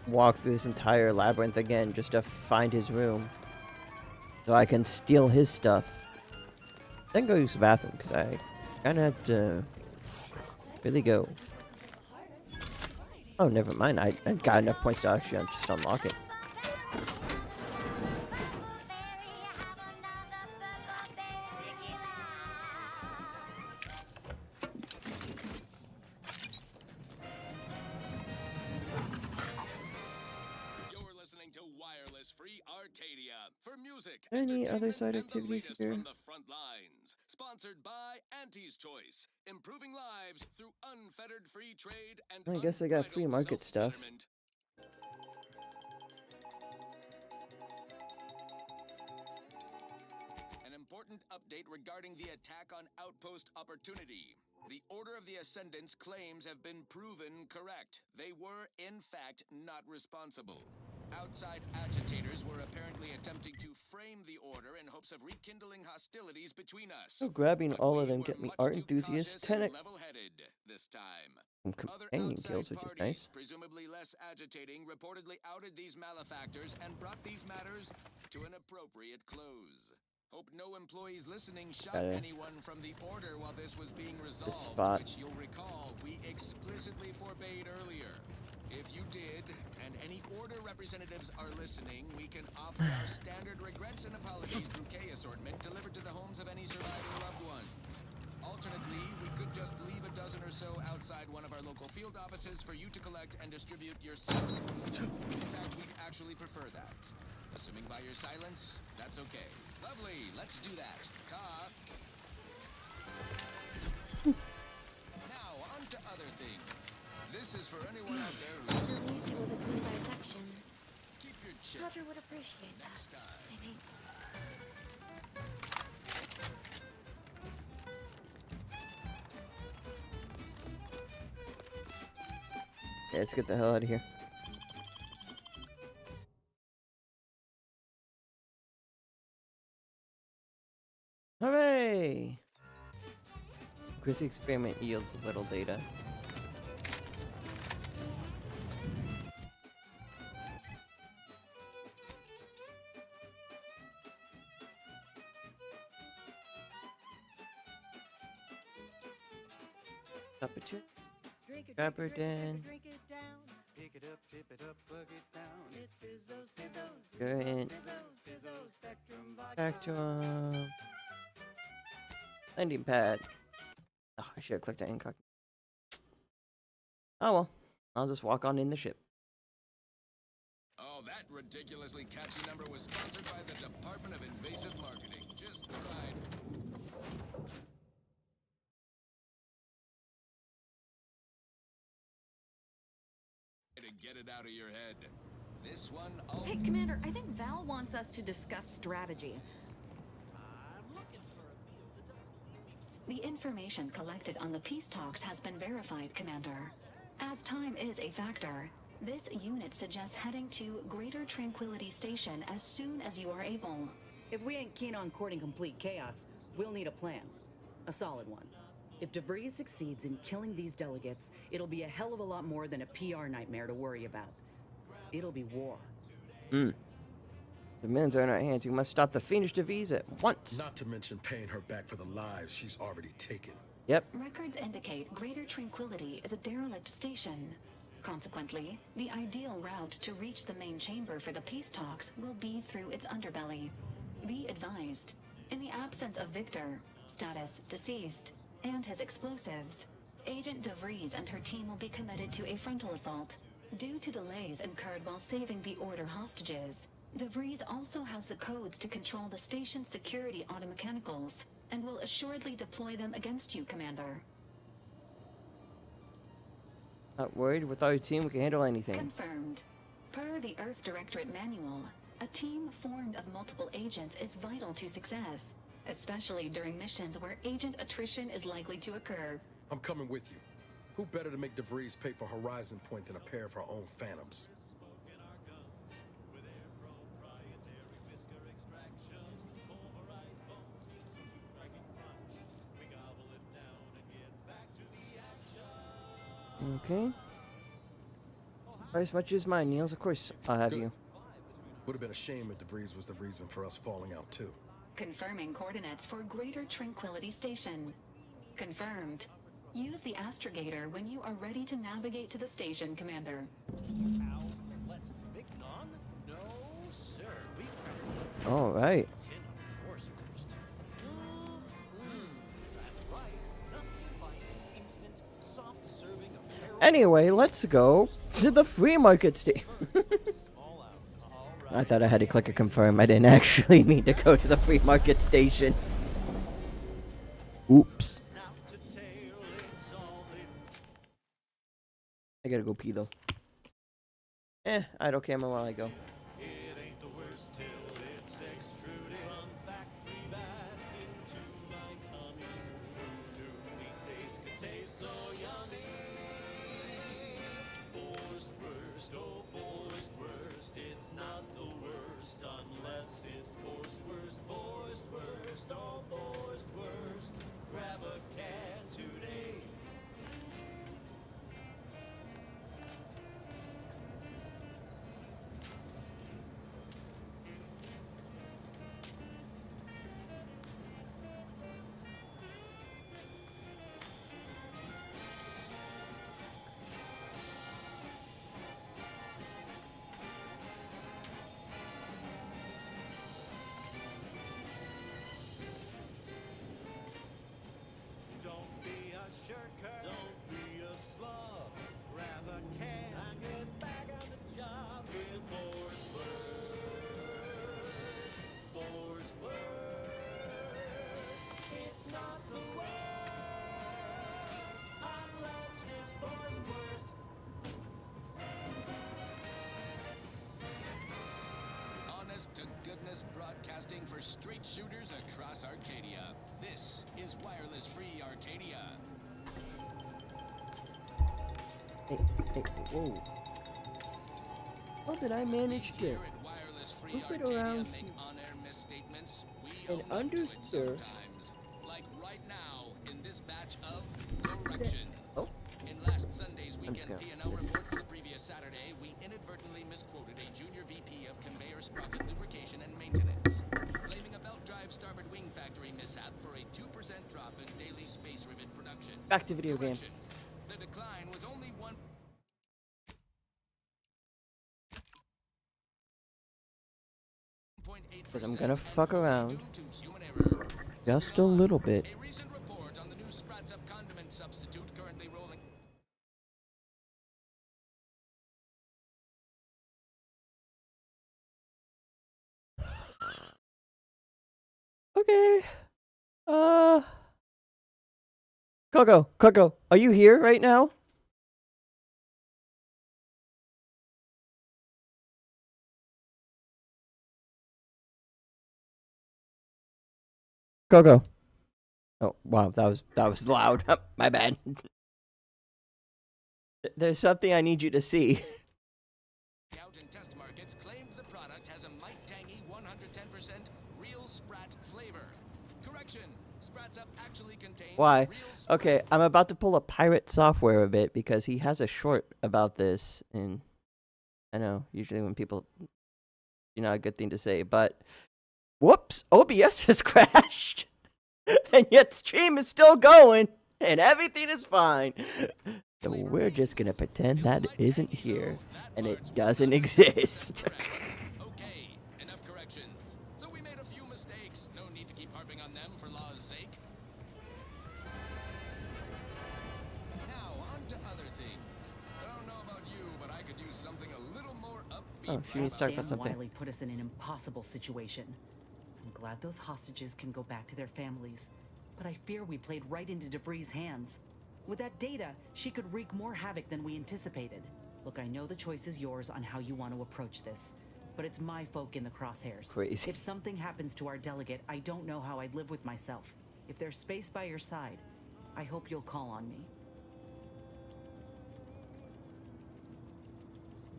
walk through this entire labyrinth again just to find his room, so I can steal his stuff. Then go use the bathroom because I kind of have to really go. Oh, never mind. I got enough points to actually just unlock it. Any other side activities here? From the front lines. Sponsored by Auntie's Choice, improving lives through unfettered free trade and I guess I got free market stuff. An important update regarding the attack on Outpost Opportunity. The Order of the Ascendants claims have been proven correct. They were, in fact, not responsible. Outside agitators were apparently attempting to frame the Order in hopes of rekindling hostilities between us. Oh, grabbing all of them get me art enthusiast 10 level-headed this time. companion kills, which is nice. Presumably less agitating, reportedly outed these malefactors and brought these matters to an appropriate close. Hope no employees listening shot anyone from the Order while this was being resolved, which you'll recall we explicitly forbade earlier. If you did, and any Order representatives are listening, we can offer our standard regrets and apologies bouquet assortment delivered to the homes of any surviving loved ones. Alternately, we could just leave a dozen or so outside one of our local field offices for you to collect and distribute yourselves. In fact, we'd actually prefer that. Assuming by your silence, that's okay. Lovely, let's do that. Now, on to other things. This is for anyone out there who... At least it was a clean dissection. Keep your chin. Roger would appreciate that. Next time. I think. Yeah, let's get the hell out of here. Hooray! Chris experiment yields little data. Gabberdan. Pick it up, tip it up, plug it down. It's Fizzos, Fizzos, Current. Fizzos, Spectrum, Spectrum. Landing pad. Oh, I should have clicked that incognito. Oh well. I'll just walk on in the ship. Oh, that ridiculously catchy number was sponsored by the Department of Invasive Marketing. Just tried. To get it out of your head. This one, Hey, Commander, I think Val wants us to discuss strategy. The information collected on the peace talks has been verified, Commander. As time is a factor, this unit suggests heading to Greater Tranquility Station as soon as you are able. If we ain't keen on courting complete chaos, we'll need a plan. A solid one. If DeVries succeeds in killing these delegates, it'll be a hell of a lot more than a PR nightmare to worry about. It'll be war. The men's are in our hands. We must stop the fiendish DeVries at once. Not to mention paying her back for the lives she's already taken. Yep. Records indicate Greater Tranquility is a derelict station. Consequently, the ideal route to reach the main chamber for the peace talks will be through its underbelly. Be advised, in the absence of Victor, status deceased, and his explosives, Agent DeVries and her team will be committed to a frontal assault. Due to delays incurred while saving the Order hostages, DeVries also has the codes to control the station's security automechanicals, and will assuredly deploy them against you, Commander. Not worried. With our team, we can handle anything. Confirmed. Per the Earth Directorate Manual, a team formed of multiple agents is vital to success, especially during missions where agent attrition is likely to occur. I'm coming with you. Who better to make DeVries pay for Horizon Point than a pair of her own Phantoms? Okay. As much as mine, Niels. Of course, I'll have you. Would have been a shame if DeVries was the reason for us falling out too. Confirming coordinates for Greater Tranquility Station. Confirmed. Use the astrogator when you are ready to navigate to the station, Commander. Let's make on? No, sir. We All right. Force first. That's right. Nothing like an instant, soft serving of heroin. Anyway, let's go to the free market station. I thought I had to click a confirm. I didn't actually mean to go to the free market station. Oops. I gotta go pee though. Idle camera while I go. It ain't the worst till it's extruded. Run back 3 bats into my tummy. Who knew meat paste could taste so yummy? Forced worst, oh forced worst. It's not the worst unless it's forced worst, oh forced worst. Grab a can today. Don't be a shirker. Don't be a slob. Grab a can and get back on the job with force worst. Force worst. It's not the worst unless it's force worst. Honest to goodness broadcasting for straight shooters across Arcadia. This is Wireless Free Arcadia. Hey, whoa. How did I manage to Here at Wireless Free loop it Arcadia around make on-air misstatements. We and omit under to it here? sometimes. Like right now in this batch of corrections. Oh. In last Sunday's I'm just weekend gonna- P&L report for the previous Saturday, we inadvertently misquoted a junior VP of conveyor sprocket lubrication and maintenance, blaming a belt drive starboard wing factory mishap for a 2% drop in daily space rivet production. Back to video game. Correction. The decline was only 1. Because I'm gonna fuck around just a little bit. A recent report on the new Sprats Up condiment substitute currently rolling. Okay. Coco, are you here right now? Coco. Oh, wow, that was loud. My bad. There's something I need you to see. Out in test markets claimed the product has a might tangy 110% real Sprat flavor. Correction. Sprats Up actually contains Why? real Okay, I'm about to pull a pirate software a bit because he has a short about this, and I know usually when people, a good thing to say, but whoops, OBS has crashed, and yet stream is still going, and everything is fine. So we're just gonna pretend that isn't here and it doesn't exist. Okay, enough corrections. So we made a few mistakes. No need to keep harping on them for law's sake. Now, on to other things. I don't know about you, but I could use something a little more upbeat. Oh, she needs to talk about Dan something. Wiley put us in an impossible situation. I'm glad those hostages can go back to their families, but I fear we played right into DeVries' hands. With that data, she could wreak more havoc than we anticipated. Look, I know the choice is yours on how you want to approach this, but it's my folk in the crosshairs. Crazy. If something happens to our delegate, I don't know how I'd live with myself. If there's space by your side, I hope you'll call on me.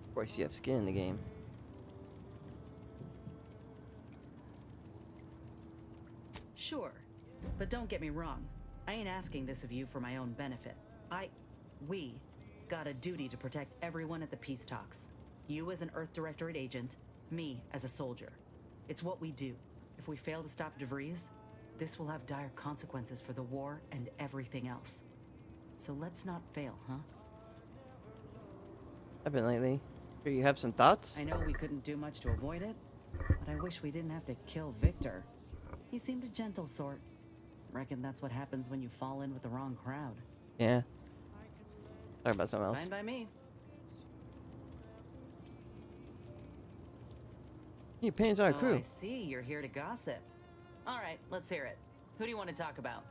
Of course, you have skin in the game. Sure, but don't get me wrong. I ain't asking this of you for my own benefit. We got a duty to protect everyone at the peace talks. You as an Earth Directorate agent, me as a soldier. It's what we do. If we fail to stop DeVries, this will have dire consequences for the war and everything else. So let's not fail, huh? Happened lately? Sure you have some thoughts? I know we couldn't do much to avoid it, but I wish we didn't have to kill Victor. He seemed a gentle sort. Reckon that's what happens when you fall in with the wrong crowd. Yeah. Talk about something else. Fine by me. He pains our Oh, crew. I see. You're here to gossip. All right, let's hear it. Who do you want to talk about?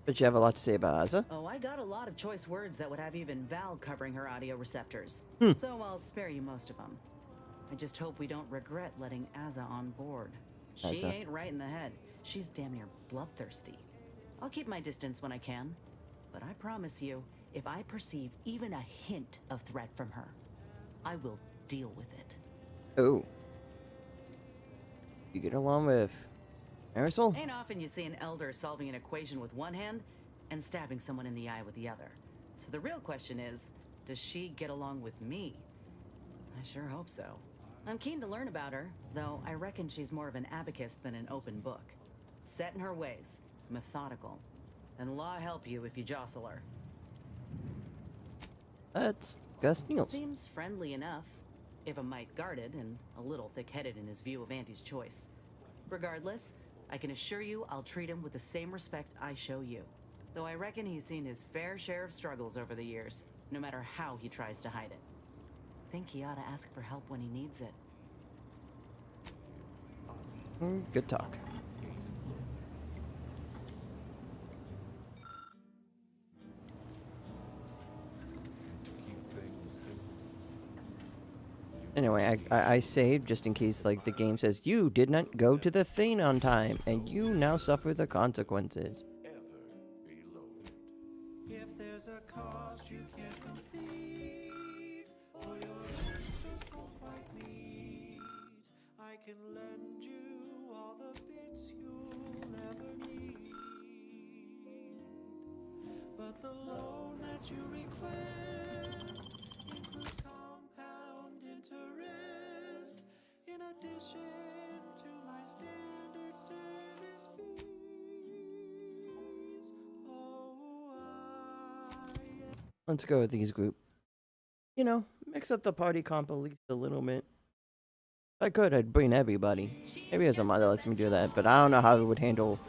But you have a lot to say about Aza. Oh, I got a lot of choice words that would have even Val covering her audio receptors. So I'll spare you most of them. I just hope we don't regret letting Aza on board. She Aza. ain't right in the head. She's damn near bloodthirsty. I'll keep my distance when I can. But I promise you, if I perceive even a hint of threat from her, I will deal with it. Oh. You get along with Marisol? Ain't often you see an elder solving an equation with one hand and stabbing someone in the eye with the other. So the real question is, does she get along with me? I sure hope so. I'm keen to learn about her, though I reckon she's more of an abacus than an open book. Set in her ways, methodical. And law help you if you jostle her. That's Gus Niels. Seems friendly enough, if a mite guarded and a little thick-headed in his view of Auntie's choice. Regardless, I can assure you I'll treat him with the same respect I show you. Though I reckon he's seen his fair share of struggles over the years, no matter how he tries to hide it. Think he ought to ask for help when he needs it. Good talk. Anyway, I saved just in case, like, the game says you did not go to the thing on time, and you now suffer the consequences. If there's a cost you can't complete, or your rent just won't quite meet, I can lend you all the bits you'll never need. But the loan that you request includes compound interest, in addition to my standard service fees. Let's go with these group. You know, mix up the party comp at least a little bit. If I could, I'd bring everybody. Maybe there's a mod that lets me do that, but I don't know how it would handle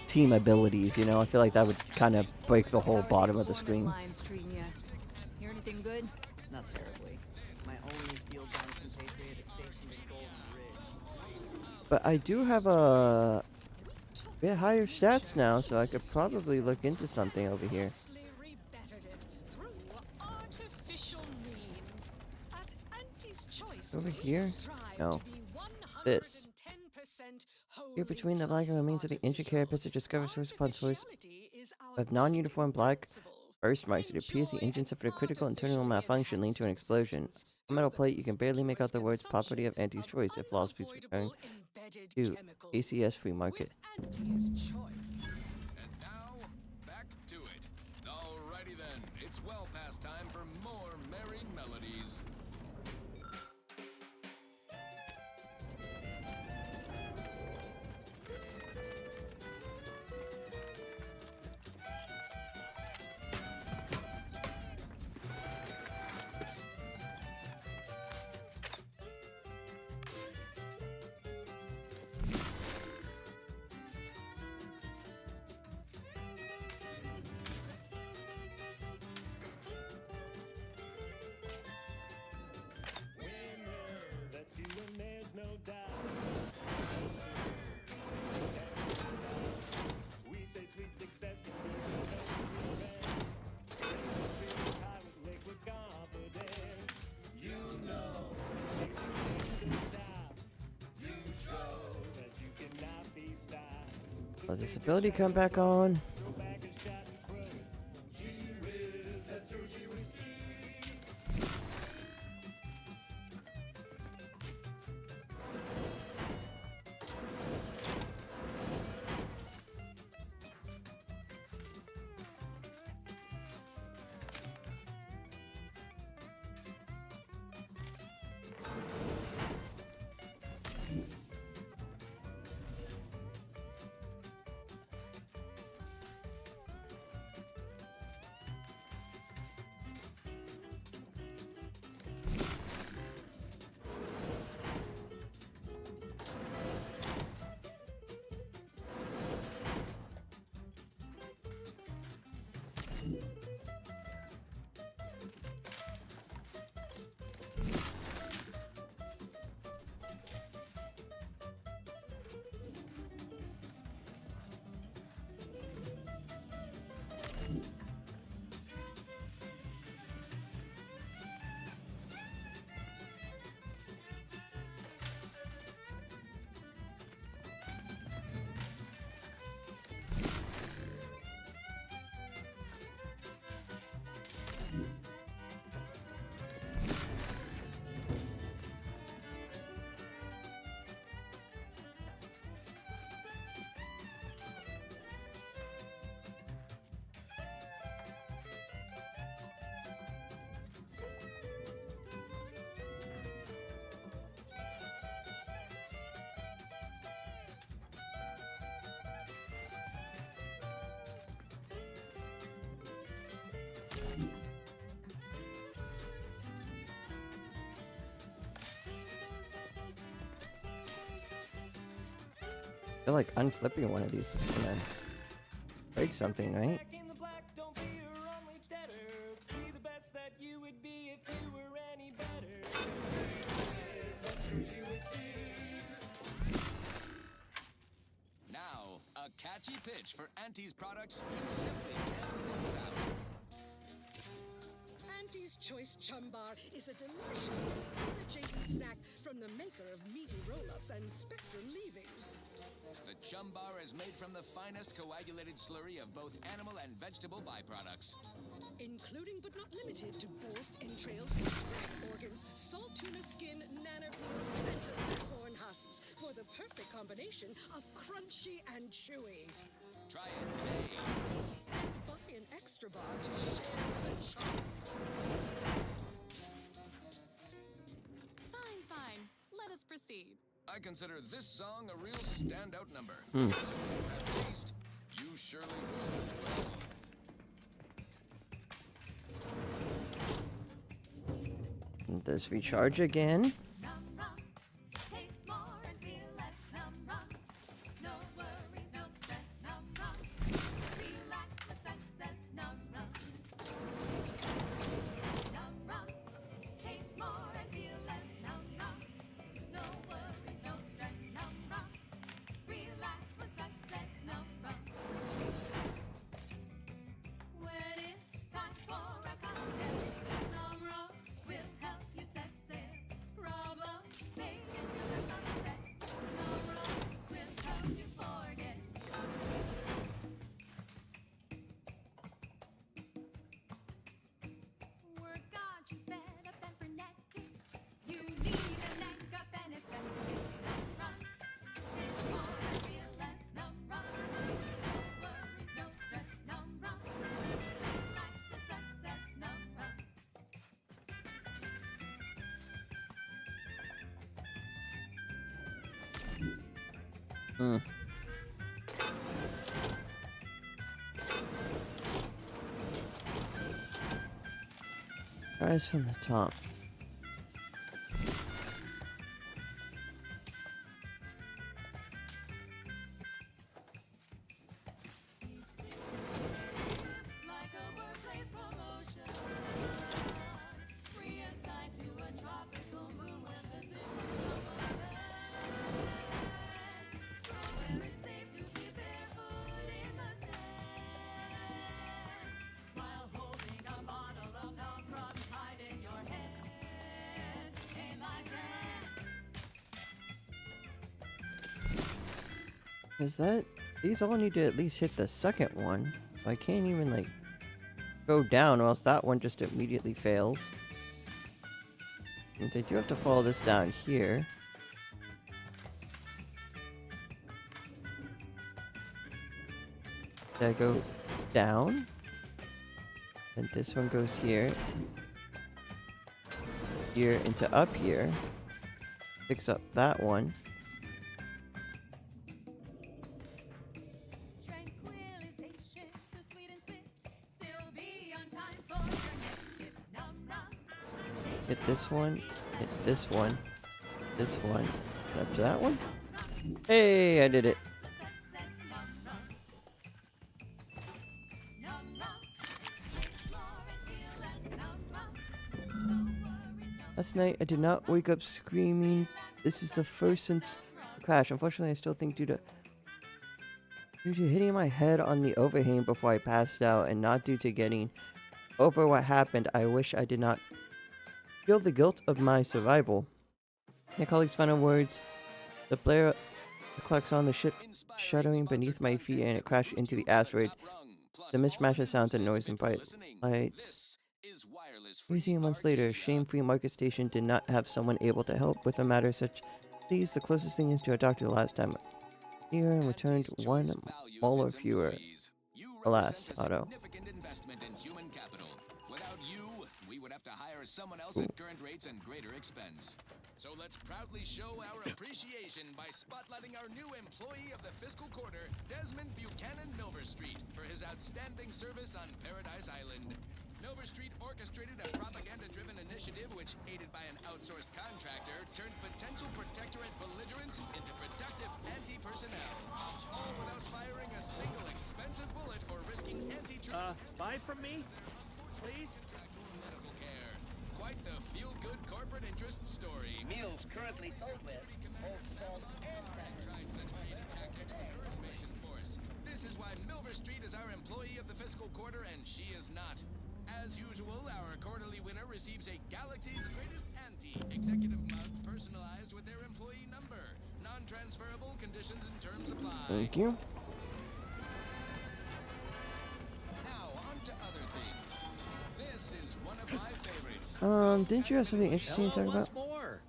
team abilities, you know? I feel like that would kind of break the whole bottom of the screen. Lines treating you. Hear anything good? Not terribly. My only field gun compatriot is stationed at Golden Ridge. But I do have a bit higher stats now, so I could probably look into something over here. Over here? No. This. Here between the black and remains of the intricate carapace that discover source upon source of non-uniform black burst marks. It appears the engine suffered a critical internal malfunction leading to an explosion. On metal plate, you can barely make out the words property of Auntie's choice. If lost, please return to ACS Free Market. And now, back to it. Alrighty then, it's well past time for more merry melodies. Let this ability come back on. I feel like unflipping one of these is gonna break something, right? In the black, don't be your only debtor. Be the best that you would be if you were any better. Now, a catchy pitch for Auntie's products you simply can't live without. Auntie's Choice Chum Bar is a delicious food-adjacent snack from the maker of meaty roll-ups and Spectrum leavings. The Chum Bar is made from the finest coagulated slurry of both animal and vegetable byproducts. Including but not limited to borscht entrails, scrap organs, salt tuna skin, nanopeels, and corn husks for the perfect combination of crunchy and chewy. Try it today. Buy an extra bar to share the chum. Fine. Let us proceed. I consider this song a real standout number. At least, you surely will as well. Let this recharge again. Rise from the top. Is that These all need to at least hit the second one. I can't even, like, go down, or else that one just immediately fails. And I do have to follow this down here. I go down. And this one goes here. Here into up here. Picks up that one. Hit this one, hit this one, this one, up to that one. Hey, I did it. Last night, I did not wake up screaming. This is the first since the crash. Unfortunately, I still think due to hitting my head on the overhang before I passed out, and not due to getting over what happened, I wish I did not feel the guilt of my survival. My colleague's final words: the blare the clocks on the ship shuddering beneath my feet, and it crashed into the asteroid. The mishmash of sounds and noise and bright lights. 18 months later, Shame-Free Market Station did not have someone able to help with a matter such these. The closest thing is to a doctor the last time here, and returned one mole or fewer. Alas, Otto. To hire someone else at current rates and greater expense. So let's proudly show our appreciation by spotlighting our new employee of the fiscal quarter, Desmond Buchanan Milverstreet, for his outstanding service on Paradise Island. Milverstreet orchestrated a propaganda-driven initiative which, aided by an outsourced contractor, turned potential protectorate belligerents into productive anti-personnel. All without firing a single expensive bullet or risking anti-truth. Buy from me? Please? Quite the feel-good corporate interest story. Meals currently sold with both salt and tried such creative tactics with her invasion force. This is why Milverstreet is our employee of the fiscal quarter, and she is not. As usual, our quarterly winner receives a Galaxy's Greatest Ante executive mug personalized with their employee number. Non-transferable conditions and terms apply. Thank you. Now, on to other things. This is one of my favorites. Didn't you have something interesting to talk about? More.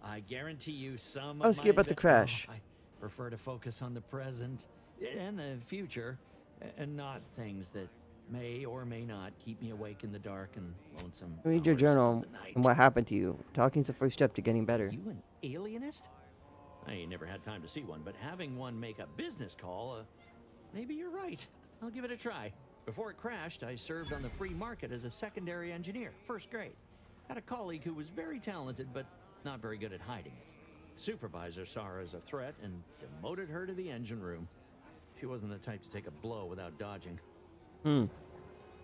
I guarantee you some. Let's skip about the crash. I prefer to focus on the present and the future, and not things that may or may not keep me awake in the dark and lonesome. Read your journal and what happened to you. Talking's the first step to getting better. You an alienist? I ain't never had time to see one, but having one make a business call, maybe you're right. I'll give it a try. Before it crashed, I served on the free market as a secondary engineer, first grade. Had a colleague who was very talented, but not very good at hiding it. Supervisor saw her as a threat and demoted her to the engine room. She wasn't the type to take a blow without dodging. I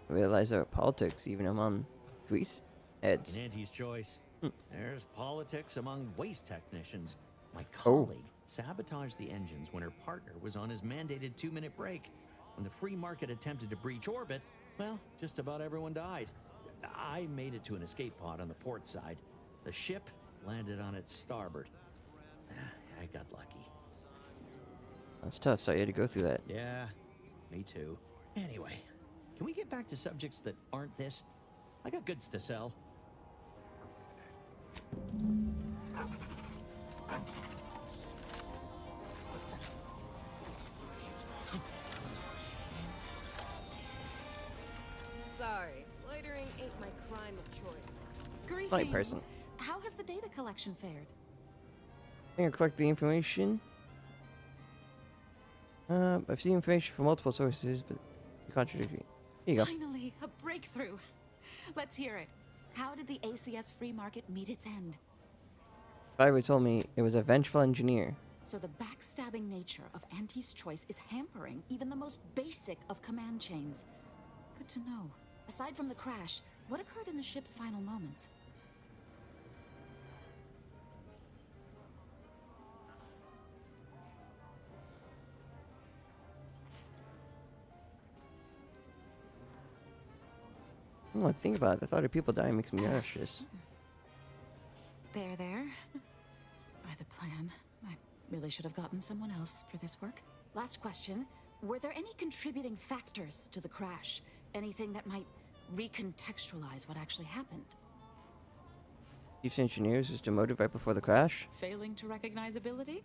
realize there are politics even among grease heads. In Auntie's choice, there's politics among waste technicians. My colleague sabotaged the engines when her partner was on his mandated 2-minute break. When the free market attempted to breach orbit, well, just about everyone died. I made it to an escape pod on the port side. The ship landed on its starboard. I got lucky. That's tough, so you had to go through that. Yeah, me too. Anyway, can we get back to subjects that aren't this? I got goods to sell. Sorry, loitering ain't my crime of choice. Greetings. Light person. How has the data collection fared? I think I collect the information. I've seen information from multiple sources, but they're contradictory. Here you go. Finally, a breakthrough. Let's hear it. How did the ACS free market meet its end? Fiverr told me it was a vengeful engineer. So the backstabbing nature of Auntie's choice is hampering even the most basic of command chains. Good to know. Aside from the crash, what occurred in the ship's final moments? Oh, think about it. The thought of people dying makes me anxious. There. By the plan, I really should have gotten someone else for this work. Last question. Were there any contributing factors to the crash? Anything that might recontextualize what actually happened? Chief engineers was demoted right before the crash. Failing to recognize ability?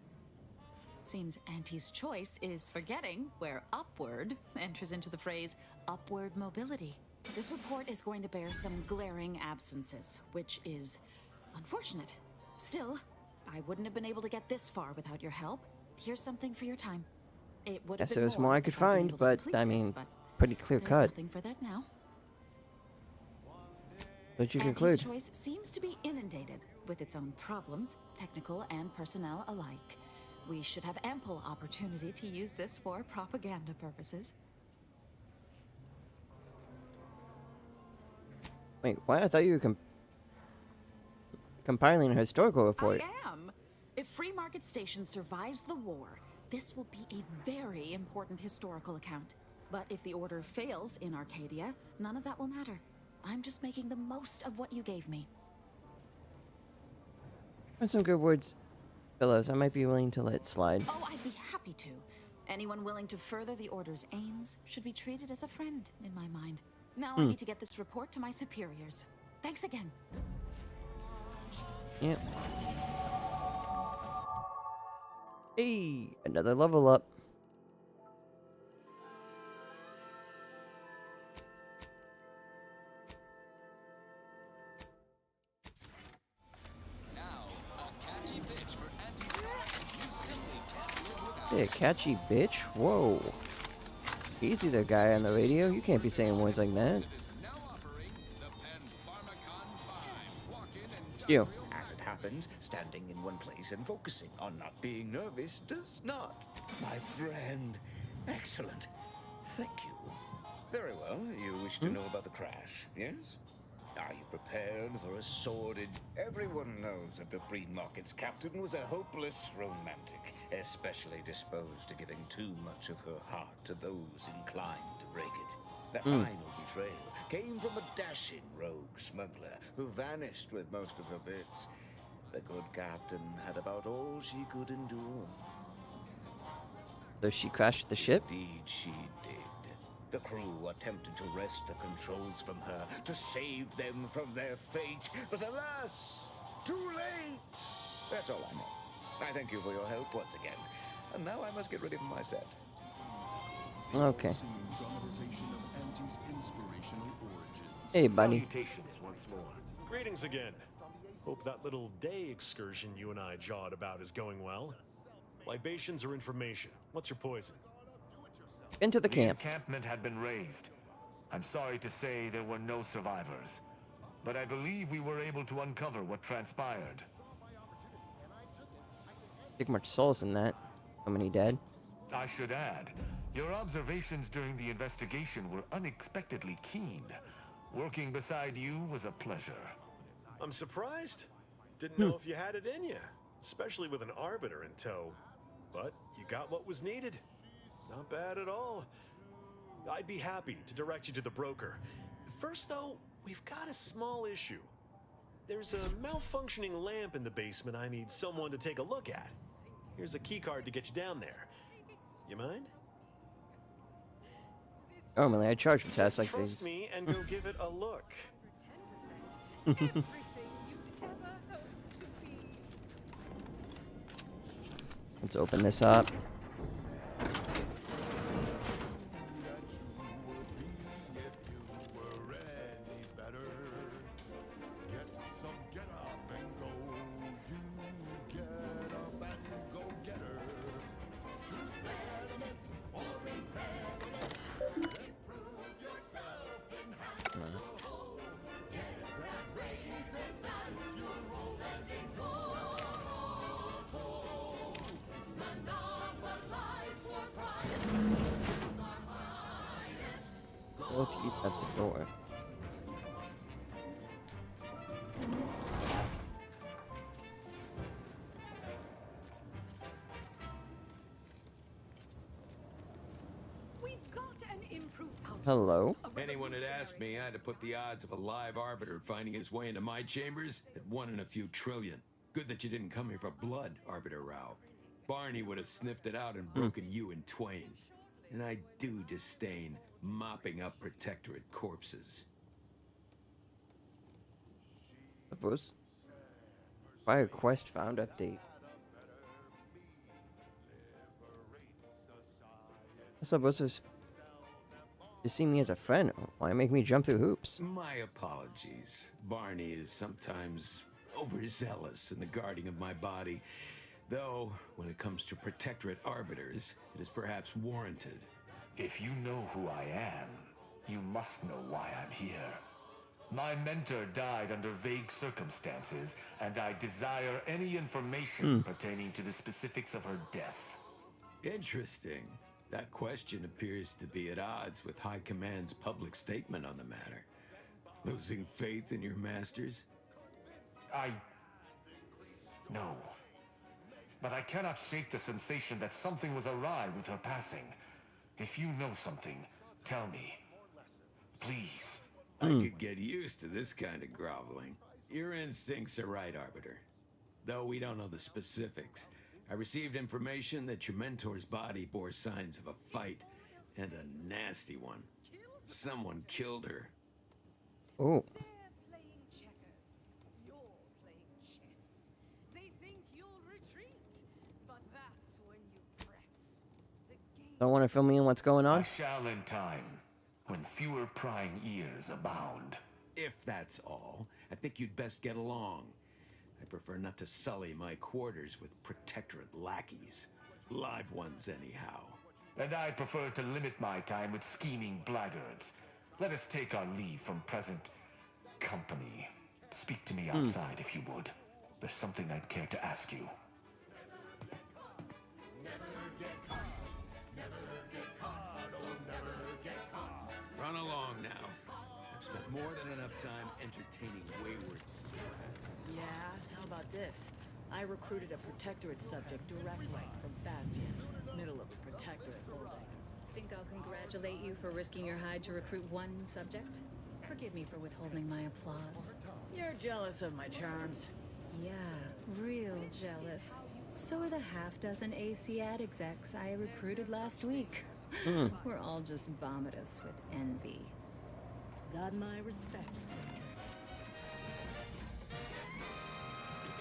Seems Auntie's choice is forgetting where upward enters into the phrase upward mobility. This report is going to bear some glaring absences, which is unfortunate. Still, I wouldn't have been able to get this far without your help. Here's something for your time. It would have Guess been there was more I could if I'd been find, able to but complete I this, mean, but pretty clear there's cut. nothing for that now. What'd you Auntie's conclude? choice seems to be inundated with its own problems, technical and personnel alike. We should have ample opportunity to use this for propaganda purposes. Wait, what? I thought you were compiling a historical report. I am. If Free Market Station survives the war, this will be a very important historical account. But if the order fails in Arcadia, none of that will matter. I'm just making the most of what you gave me. That's some good words, fellows. I might be willing to let it slide. Oh, I'd be happy to. Anyone willing to further the Order's aims should be treated as a friend, in my mind. Now I need to get this report to my superiors. Thanks again. Yep. Hey, another level up. Hey, a catchy bitch? Whoa. Easy there, guy on the radio. You can't be saying words like that. You. As it happens, standing in one place and focusing on not being nervous does not. My friend. Excellent. Thank you. Very well. You wish to know about the crash, yes? Are you prepared for a sordid... Everyone knows that the Free Market's captain was a hopeless romantic, especially disposed to giving too much of her heart to those inclined to break it. The final betrayal came from a dashing rogue smuggler who vanished with most of her bits. The good captain had about all she could endure. So she crashed the ship? Indeed she did. The crew attempted to wrest the controls from her to save them from their fate, but alas, too late! That's all I know. I thank you for your help once again. And now I must get ready for my set. Okay. Dramatization of Auntie's inspirational origins. Hey, buddy. Salutations once more. Greetings again. Hope that little day excursion you and I jawed about is going well. Libations or information? What's your poison? Into the camp. Encampment had been raised. I'm sorry to say there were no survivors, but I believe we were able to uncover what transpired. Take much solace in that. How many dead? I should add, your observations during the investigation were unexpectedly keen. Working beside you was a pleasure. I'm surprised. Didn't know if you had it in you, especially with an Arbiter in tow. But you got what was needed. Not bad at all. I'd be happy to direct you to the broker. First, though, we've got a small issue. There's a malfunctioning lamp in the basement I need someone to take a look at. Here's a keycard to get you down there. You mind? Normally, I charge for tests like Trust these. me and go give it a look. Let's open this up. He's at the door. We've got an improved outlook. Hello. Anyone had asked me, I'd have put the odds of a live Arbiter finding his way into my chambers at 1 in a few trillion. Good that you didn't come here for blood, Arbiter Rao. Barney would have sniffed it out and broken you in twain. and I do disdain mopping up Protectorate corpses. Suppose. Fire quest found update. I suppose you see me as a friend. Why make me jump through hoops? My apologies. Barney is sometimes overzealous in the guarding of my body, though when it comes to Protectorate arbiters, it is perhaps warranted. If you know who I am, you must know why I'm here. My mentor died under vague circumstances, and I desire any information pertaining to the specifics of her death. Interesting. That question appears to be at odds with High Command's public statement on the matter. Losing faith in your masters? No. But I cannot shake the sensation that something was awry with her passing. If you know something, tell me. Please. I could get used to this kind of groveling. Your instincts are right, Arbiter. Though we don't know the specifics, I received information that your mentor's body bore signs of a fight, and a nasty one. Someone killed her. Oh. Don't want to fill me in what's going on? I shall in time, when fewer prying ears abound. If that's all, I think you'd best get along. I prefer not to sully my quarters with Protectorate lackeys. Live ones, anyhow. And I prefer to limit my time with scheming blackguards. Let us take our leave from present company. Speak to me outside if you would. There's something I'd care to ask you. Run along now. I've spent more than enough time entertaining wayward. Yeah, how about this? I recruited a Protectorate subject directly from Bastion, middle of the Protectorate holding. Think I'll congratulate you for risking your hide to recruit one subject? Forgive me for withholding my applause. You're jealous of my charms. Yeah, real jealous. So are the half-dozen ACAD execs I recruited last week. We're all just vomitous with envy. Got my respects.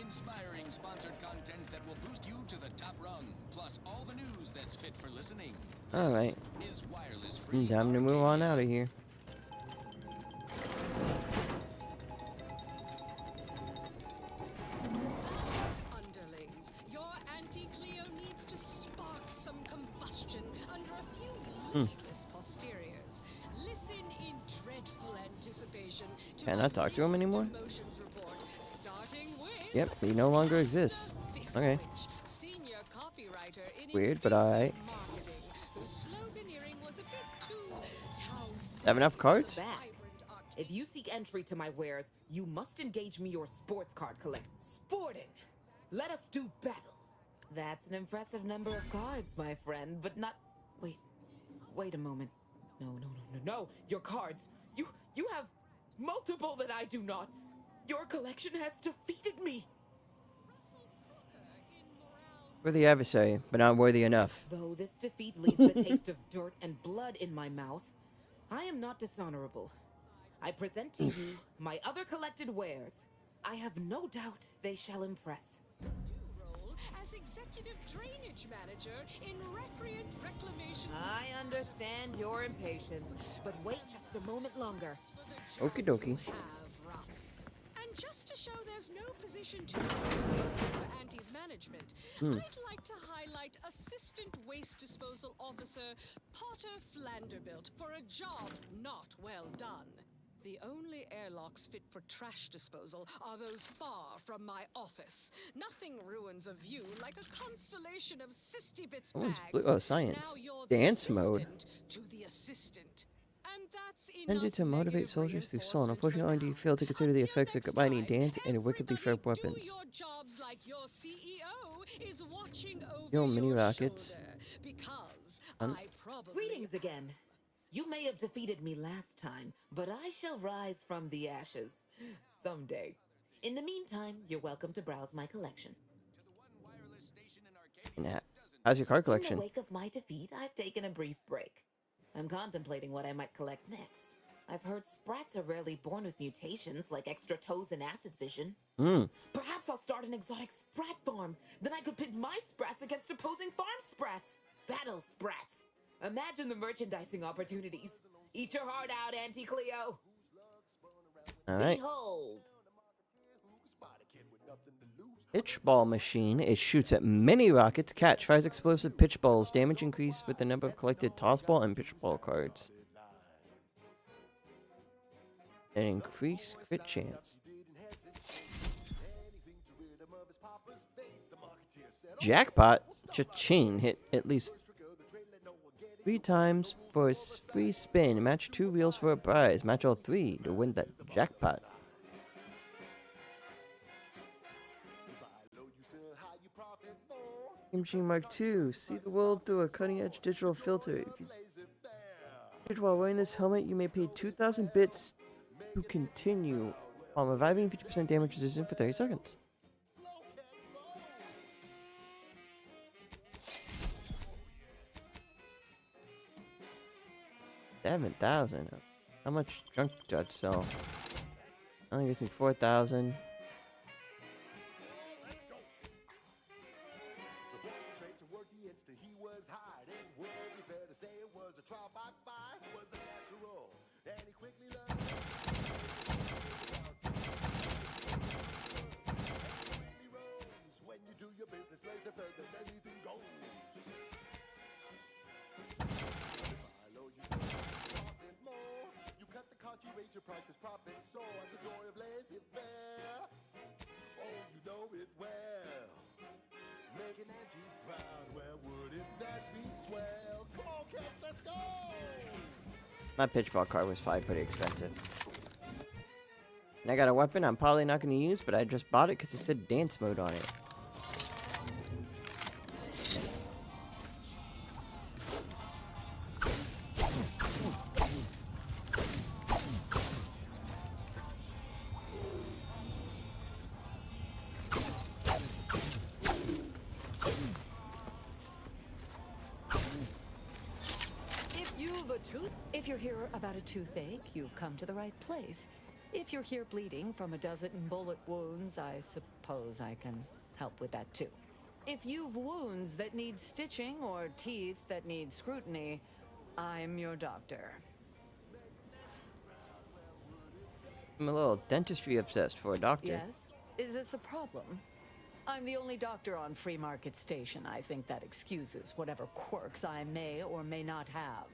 Inspiring sponsored content that will boost you to the top rung, plus all the news that's fit for listening. Alright. Is wireless free. Time to move on out of here. Underlings, your anti-Cleo needs to spark some combustion under a few listless posteriors. Listen in dreadful anticipation to Can I talk to him anymore? emotions report, starting with Yep, he no longer exists. Okay. senior copywriter in Weird, but I marketing, whose sloganeering was a bit too have enough cards. If you seek entry to my wares, you must engage me your sports card collect. Sporting! Let us do battle! That's an impressive number of cards, my friend, but not... Wait a moment. No, your cards. You have multiple that I do not. Your collection has defeated me. Worthy adversary, but not worthy enough. Though this defeat leaves the taste of dirt and blood in my mouth, I am not dishonorable. I present to you my other collected wares. I have no doubt they shall impress. role as executive drainage manager in Recreant Reclamation. I understand your impatience, but wait just a moment longer. Okie dokie. And just to show there's no position to for Auntie's management, I'd like to highlight Assistant Waste Disposal Officer Potter Flanderbilt for a job not well done. The only airlocks fit for trash disposal are those far from my office. Nothing ruins a view like a constellation of Sisty Bits Oh, bags. it's blue. Oh, science. Now you're Dance the mode. assistant to the assistant. And that's Intended to motivate soldiers through song. Unfortunately, R&D failed to consider the effects of combining dance and wickedly sharp weapons. your jobs like your CEO is watching over Yo, mini rockets. because Un- I probably Greetings again. You may have defeated me last time, but I shall rise from the ashes someday. In the meantime, you're welcome to browse my collection. Nah, How's your card In collection? the wake of my defeat, I've taken a brief break. I'm contemplating what I might collect next. I've heard sprats are rarely born with mutations like extra toes and acid vision. Perhaps I'll start an exotic sprat farm. Then I could pit my sprats against opposing farm sprats. Battle sprats. Imagine the merchandising opportunities. Eat your heart out, Auntie Cleo. All right. Behold. Pitch ball machine. It shoots at mini rockets. Catch. Fires explosive pitch balls. Damage increased with the number of collected toss ball and pitch ball cards. An increased crit chance. Jackpot. Cha-ching. Hit at least 3 times for a free spin. Match 2 reels for a prize. Match all 3 to win that jackpot. Machine Mark II. See the world through a cutting-edge digital filter. If you while wearing this helmet, you may pay 2,000 bits to continue while reviving 50% damage resistant for 30 seconds. $7,000. How much junk judge sell? I think it's 4,000. My pitchball card was probably pretty expensive. And I got a weapon I'm probably not going to use, but I just bought it because it said dance mode on it. If you're here about a toothache, you've come to the right place. If you're here bleeding from a dozen bullet wounds, I suppose I can help with that too. If you've wounds that need stitching or teeth that need scrutiny, I'm your doctor. I'm a little dentistry obsessed for a doctor. Yes? Is this a problem? I'm the only doctor on Free Market Station. I think that excuses whatever quirks I may or may not have.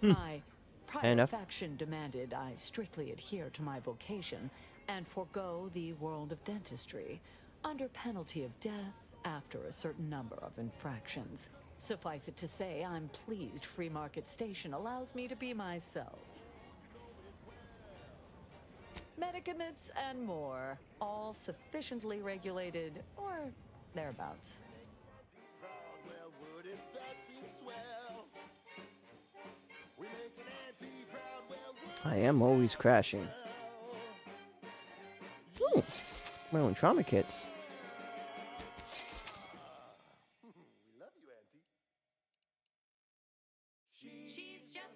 My private faction demanded I strictly adhere to my vocation and forego the world of dentistry under penalty of death after a certain number of infractions. Suffice it to say, I'm pleased Free Market Station allows me to be myself. Medicaments and more, all sufficiently regulated or thereabouts. I am always crashing. Ooh, my own trauma kits.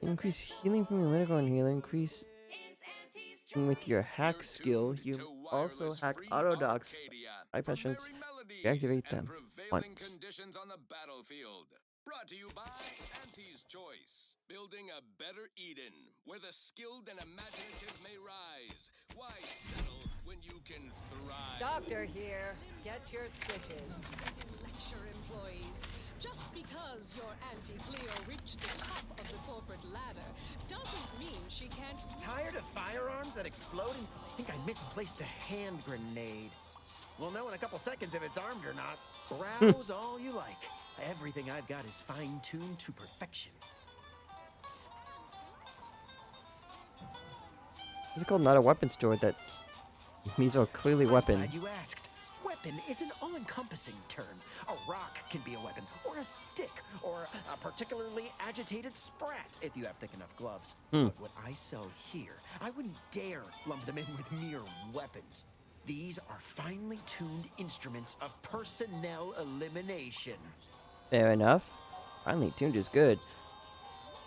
Increase healing from your medical and healing. Increase with your hack skill. You also hack autodocs. High passions. Deactivate them once. Conditions on the battlefield. Brought to you by Auntie's Choice. Building a better Eden, where the skilled and imaginative may rise. Why settle when you can thrive? Doctor here. Get your stitches. Lecture employees. Just because your Auntie Cleo reached the top of the corporate ladder doesn't mean she can't... Tired of firearms that explode? I think I misplaced a hand grenade. We'll know in a couple seconds if it's armed or not. Browse all you like. Everything I've got is fine-tuned to perfection. Is it called not a weapon store? These are clearly weapons. I'm glad you asked. Weapon is an all-encompassing term. A rock can be a weapon, or a stick, or a particularly agitated sprat if you have thick enough gloves. But what I sell here, I wouldn't dare lump them in with mere weapons. These are finely tuned instruments of personnel elimination. Fair enough. Finely tuned is good.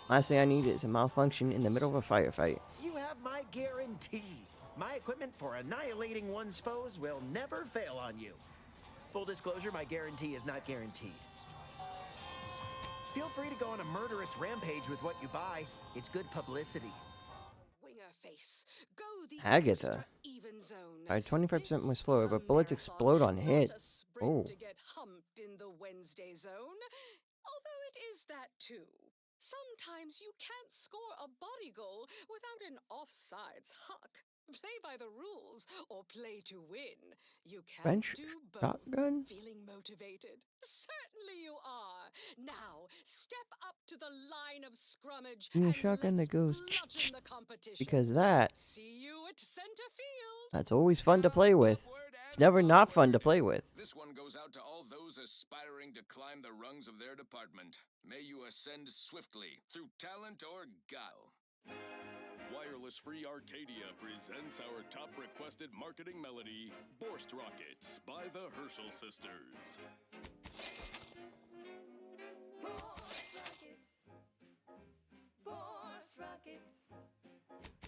Last thing I need is a malfunction in the middle of a firefight. You have my guarantee. My equipment for annihilating one's foes will never fail on you. Full disclosure, my guarantee is not guaranteed. Feel free to go on a murderous rampage with what you buy. It's good publicity. Winger face. Go the Agatha. even zone. Alright, 25% more slower, but bullets explode on hit. Oh. To get humped in the Wednesday zone. Although it is that too. Sometimes you can't score a body goal without an offsides huck. Play by the rules or play to win. You can't French do both. shotgun? Feeling motivated? Certainly you are. Now step up to the line of scrummage. Give me a and shotgun let's that goes bludgeon the competition. because that See you at center field. that's always fun to play with. It's never not fun to play with. This one goes out to all those aspiring to climb the rungs of their department. May you ascend swiftly through talent or guile. Wireless Free Arcadia presents our top requested marketing melody, Borst Rockets by the Herschel Sisters. Borst Rockets. Borst Rockets.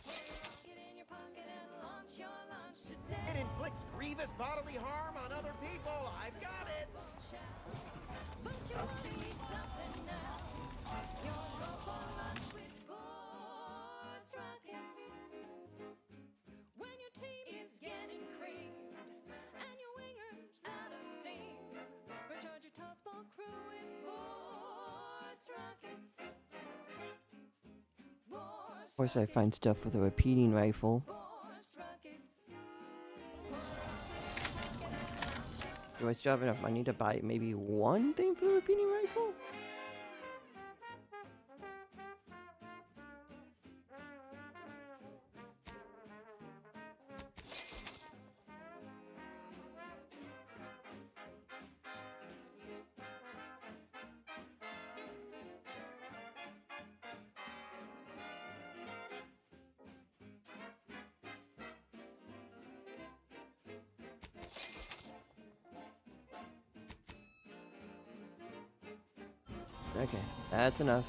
Put a rocket in your pocket and launch your launch today. It inflicts grievous bodily harm on other people. I've got it. But you need something now. You'll go for lunch with Borst Rockets. When your team is getting creamed and your winger's out of steam, recharge your tossball crew with Borst Rockets. Of course, I find stuff with a repeating rifle. Do I still have enough money to buy maybe one thing for the repeating rifle? Okay, that's enough.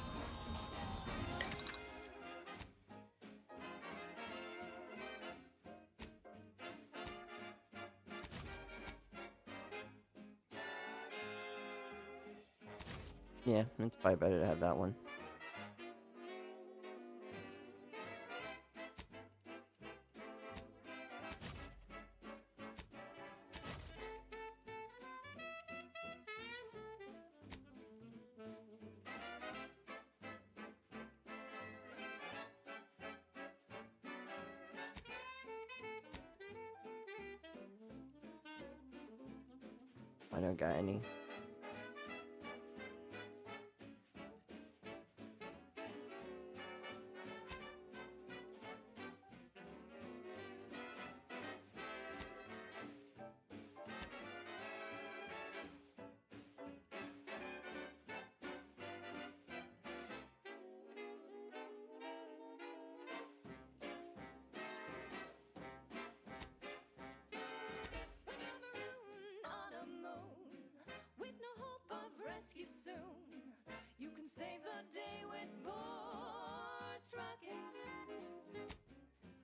Yeah, it's probably better to have that one. I don't got any. On a moon with no hope of rescue soon, you can save the day with Borst Rockets.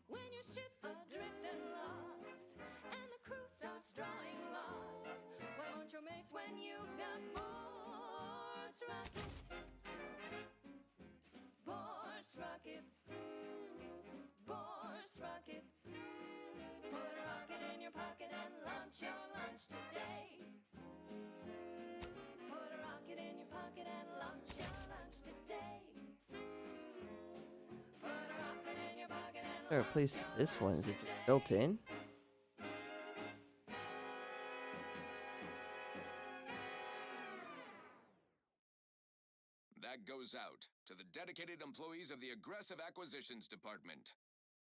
When your ship's adrift and lost, and the crew starts drawing lots, why won't your mates when you've got Borst Rockets? Borst Rockets. Borst Rockets. Put a rocket in your pocket and launch your lunch today. Put a rocket in your pocket and launch your lunch today. Put a rocket in your pocket and I replace this one. Is it just built in? That goes out to the dedicated employees of the Aggressive Acquisitions Department.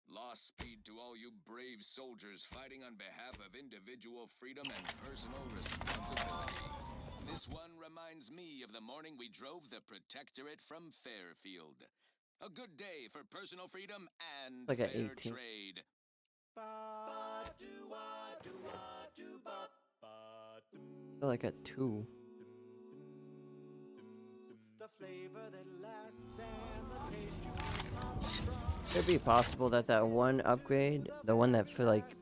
Lost speed to all you brave soldiers fighting on behalf of individual freedom and personal responsibility. This one reminds me of the morning we drove the Protectorate from Fairfield. A good day for personal freedom and Like at fair 18. trade. I feel like at 2. Could it be possible that that one upgrade, the one that for like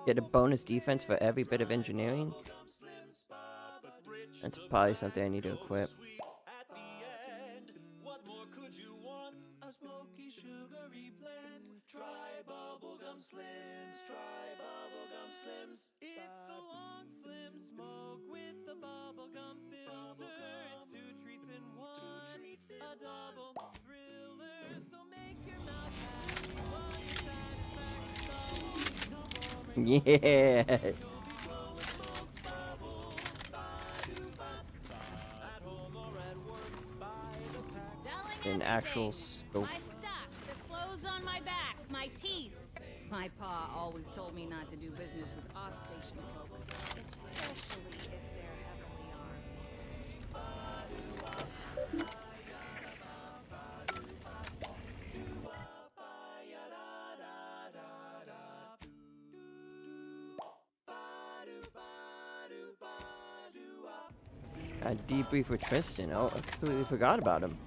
get a bonus defense for every bit of engineering? That's probably something I need to equip. A smoky, sugary blend. Try bubblegum slims. Try bubblegum slims. It's the long slim smoke with the bubblegum filter. It's 2 treats in 1. A double thriller. So make your mouth happy while your satisfaction doubles. Yeah. An actual scope. My stock, the clothes on my back, my teeth. My pa always told me not to do business with off-station folk, especially if they're heavily armed. A debrief with Tristan. Oh, I completely forgot about him.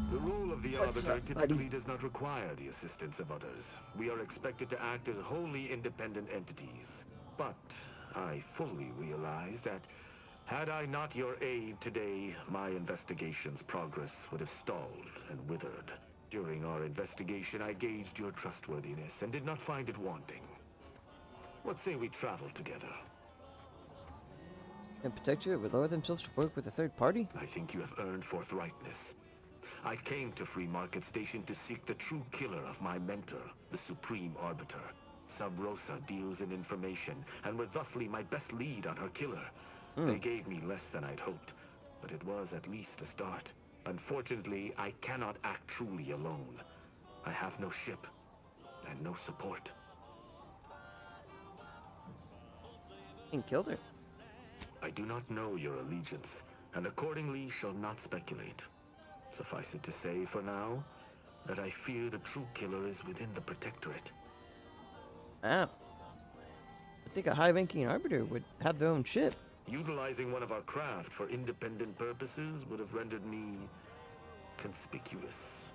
The role of the Arbiter typically does not require the assistance of others. We are expected to act as wholly independent entities. But I fully realize that had I not your aid today, my investigation's progress would have stalled and withered. During our investigation, I gauged your trustworthiness and did not find it wanting. What say we travel together? And Protectorate would lower themselves to work with a third party? I think you have earned forthrightness. I came to Free Market Station to seek the true killer of my mentor, the Supreme Arbiter. Sub Rosa deals in information, and were thusly my best lead on her killer. They gave me less than I'd hoped, but it was at least a start. Unfortunately, I cannot act truly alone. I have no ship, and no support. And killed her. I do not know your allegiance, and accordingly shall not speculate. Suffice it to say, for now, that I fear the true killer is within the Protectorate. Ah. I think a high-ranking Arbiter would have their own ship. Utilizing one of our craft for independent purposes would have rendered me conspicuous.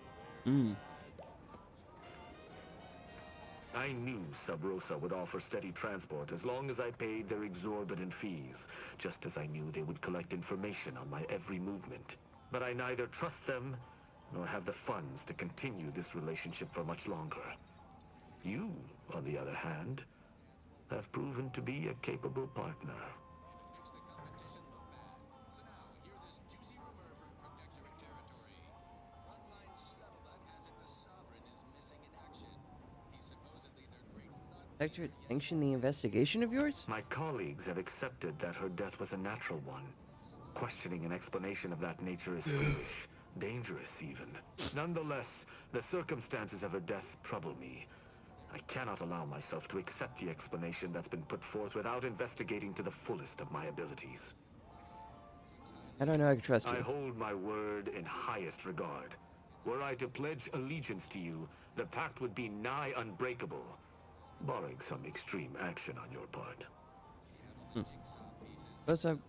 I knew Sub Rosa would offer steady transport as long as I paid their exorbitant fees, just as I knew they would collect information on my every movement. But I neither trust them nor have the funds to continue this relationship for much longer. You, on the other hand, have proven to be a capable partner. Protectorate sanction the investigation of yours? My colleagues have accepted that her death was a natural one. Questioning an explanation of that nature is foolish, dangerous even. Nonetheless, the circumstances of her death trouble me. I cannot allow myself to accept the explanation that's been put forth without investigating to the fullest of my abilities. I don't know I can trust you. I hold my word in highest regard. Were I to pledge allegiance to you, the pact would be nigh unbreakable, barring some extreme action on your part. Suppose I'm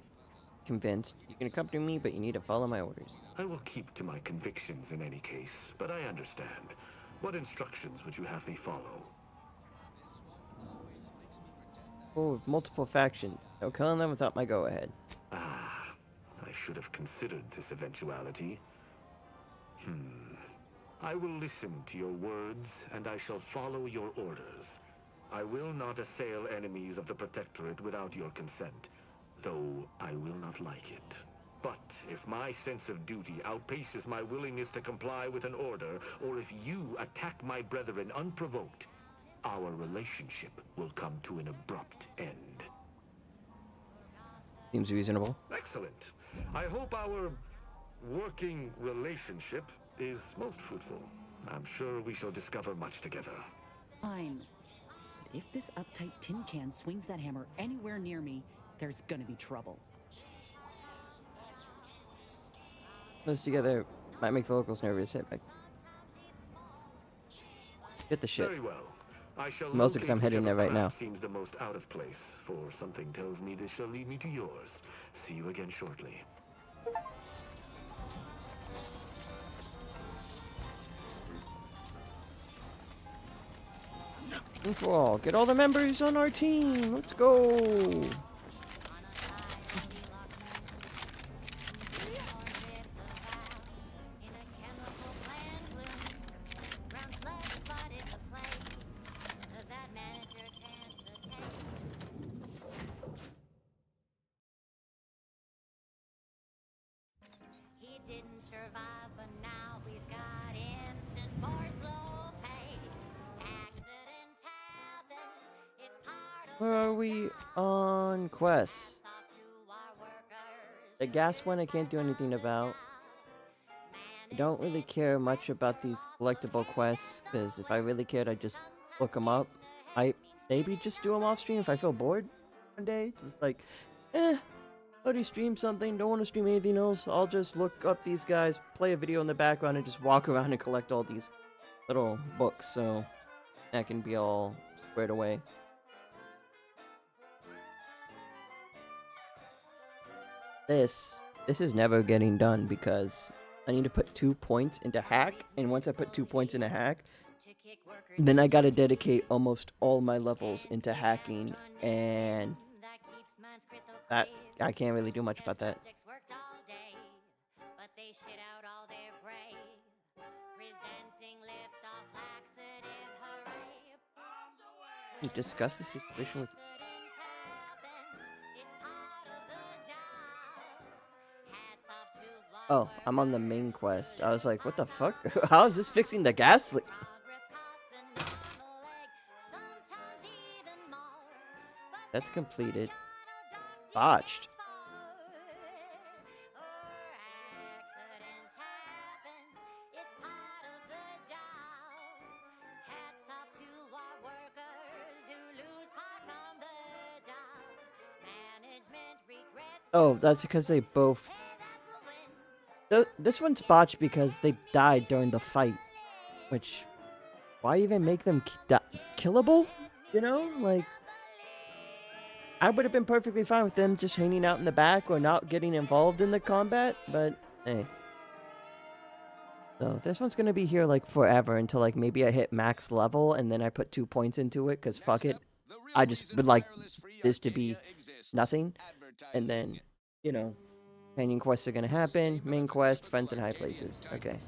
convinced. You can accompany me, but you need to follow my orders. I will keep to my convictions in any case, but I understand. What instructions would you have me follow? Oh, multiple factions. No killing them without my go-ahead. Ah, I should have considered this eventuality. I will listen to your words, and I shall follow your orders. I will not assail enemies of the Protectorate without your consent, though I will not like it. But if my sense of duty outpaces my willingness to comply with an order, or if you attack my brethren unprovoked, our relationship will come to an abrupt end. Seems reasonable. Excellent. I hope our working relationship is most fruitful. I'm sure we shall discover much together. Fine. If this uptight tin can swings that hammer anywhere near me, there's gonna be trouble. Those together might make the locals nervous. Hit the shit. Very well. I shall Mostly because I'm locate heading there whichever right now. craft seems the most out of place, for something tells me this shall lead me to yours. See you again shortly. And for all, get all the members on our team. Let's go. He didn't survive, but now we've got instant force low pay. Accidents happen, it's part of Where are we on quests? The gas one I can't do anything about. I don't really care much about these collectible quests, because if I really cared, I'd just look them up. I maybe just do them off stream if I feel bored one day. Just like, already stream something, don't want to stream anything else. I'll just look up these guys, play a video in the background, and just walk around and collect all these little books, so that can be all squared away. This is never getting done because I need to put 2 points into hack, and once I put 2 points into hack, then I gotta dedicate almost all my levels into hacking, and that I can't really do much about that. We discuss the situation with. Oh, I'm on the main quest. I was like, what the fuck? How is this fixing the gas leak? That's completed. Botched. Oh, that's because they both... This one's botched because they died during the fight. Which... Why even make them killable? You know? Like... I would have been perfectly fine with them just hanging out in the back or not getting involved in the combat, but hey. So this one's gonna be here like forever until like maybe I hit max level and then I put 2 points into it, cause fuck it. I just would like this to be nothing. And then, you know, companion quests are gonna happen, main quest, friends in high places. Okay.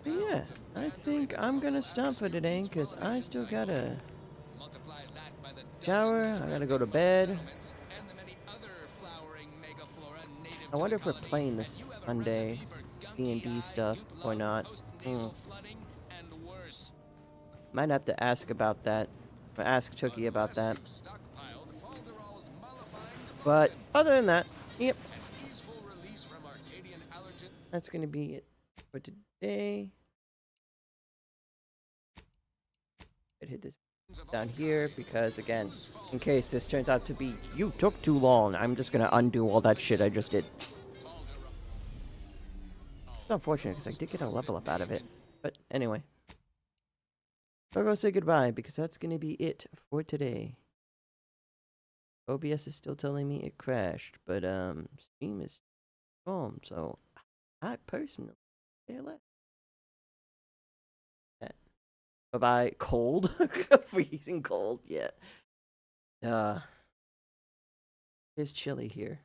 But yeah, I think I'm gonna stop for today because I still gotta shower, I gotta go to bed. I wonder if we're playing this Sunday D&D stuff or not. Might have to ask about that, or ask Chucky about that. But other than that, yep. That's gonna be it for today. I'd hit this down here because, again, in case this turns out to be you took too long, I'm just gonna undo all that shit I just did. It's unfortunate because I did get a level up out of it. But anyway, I'll go say goodbye because that's gonna be it for today. OBS is still telling me it crashed, but Steam is calm, so I personally care less. Bye-bye. Cold? Freezing cold, yeah. It's chilly here.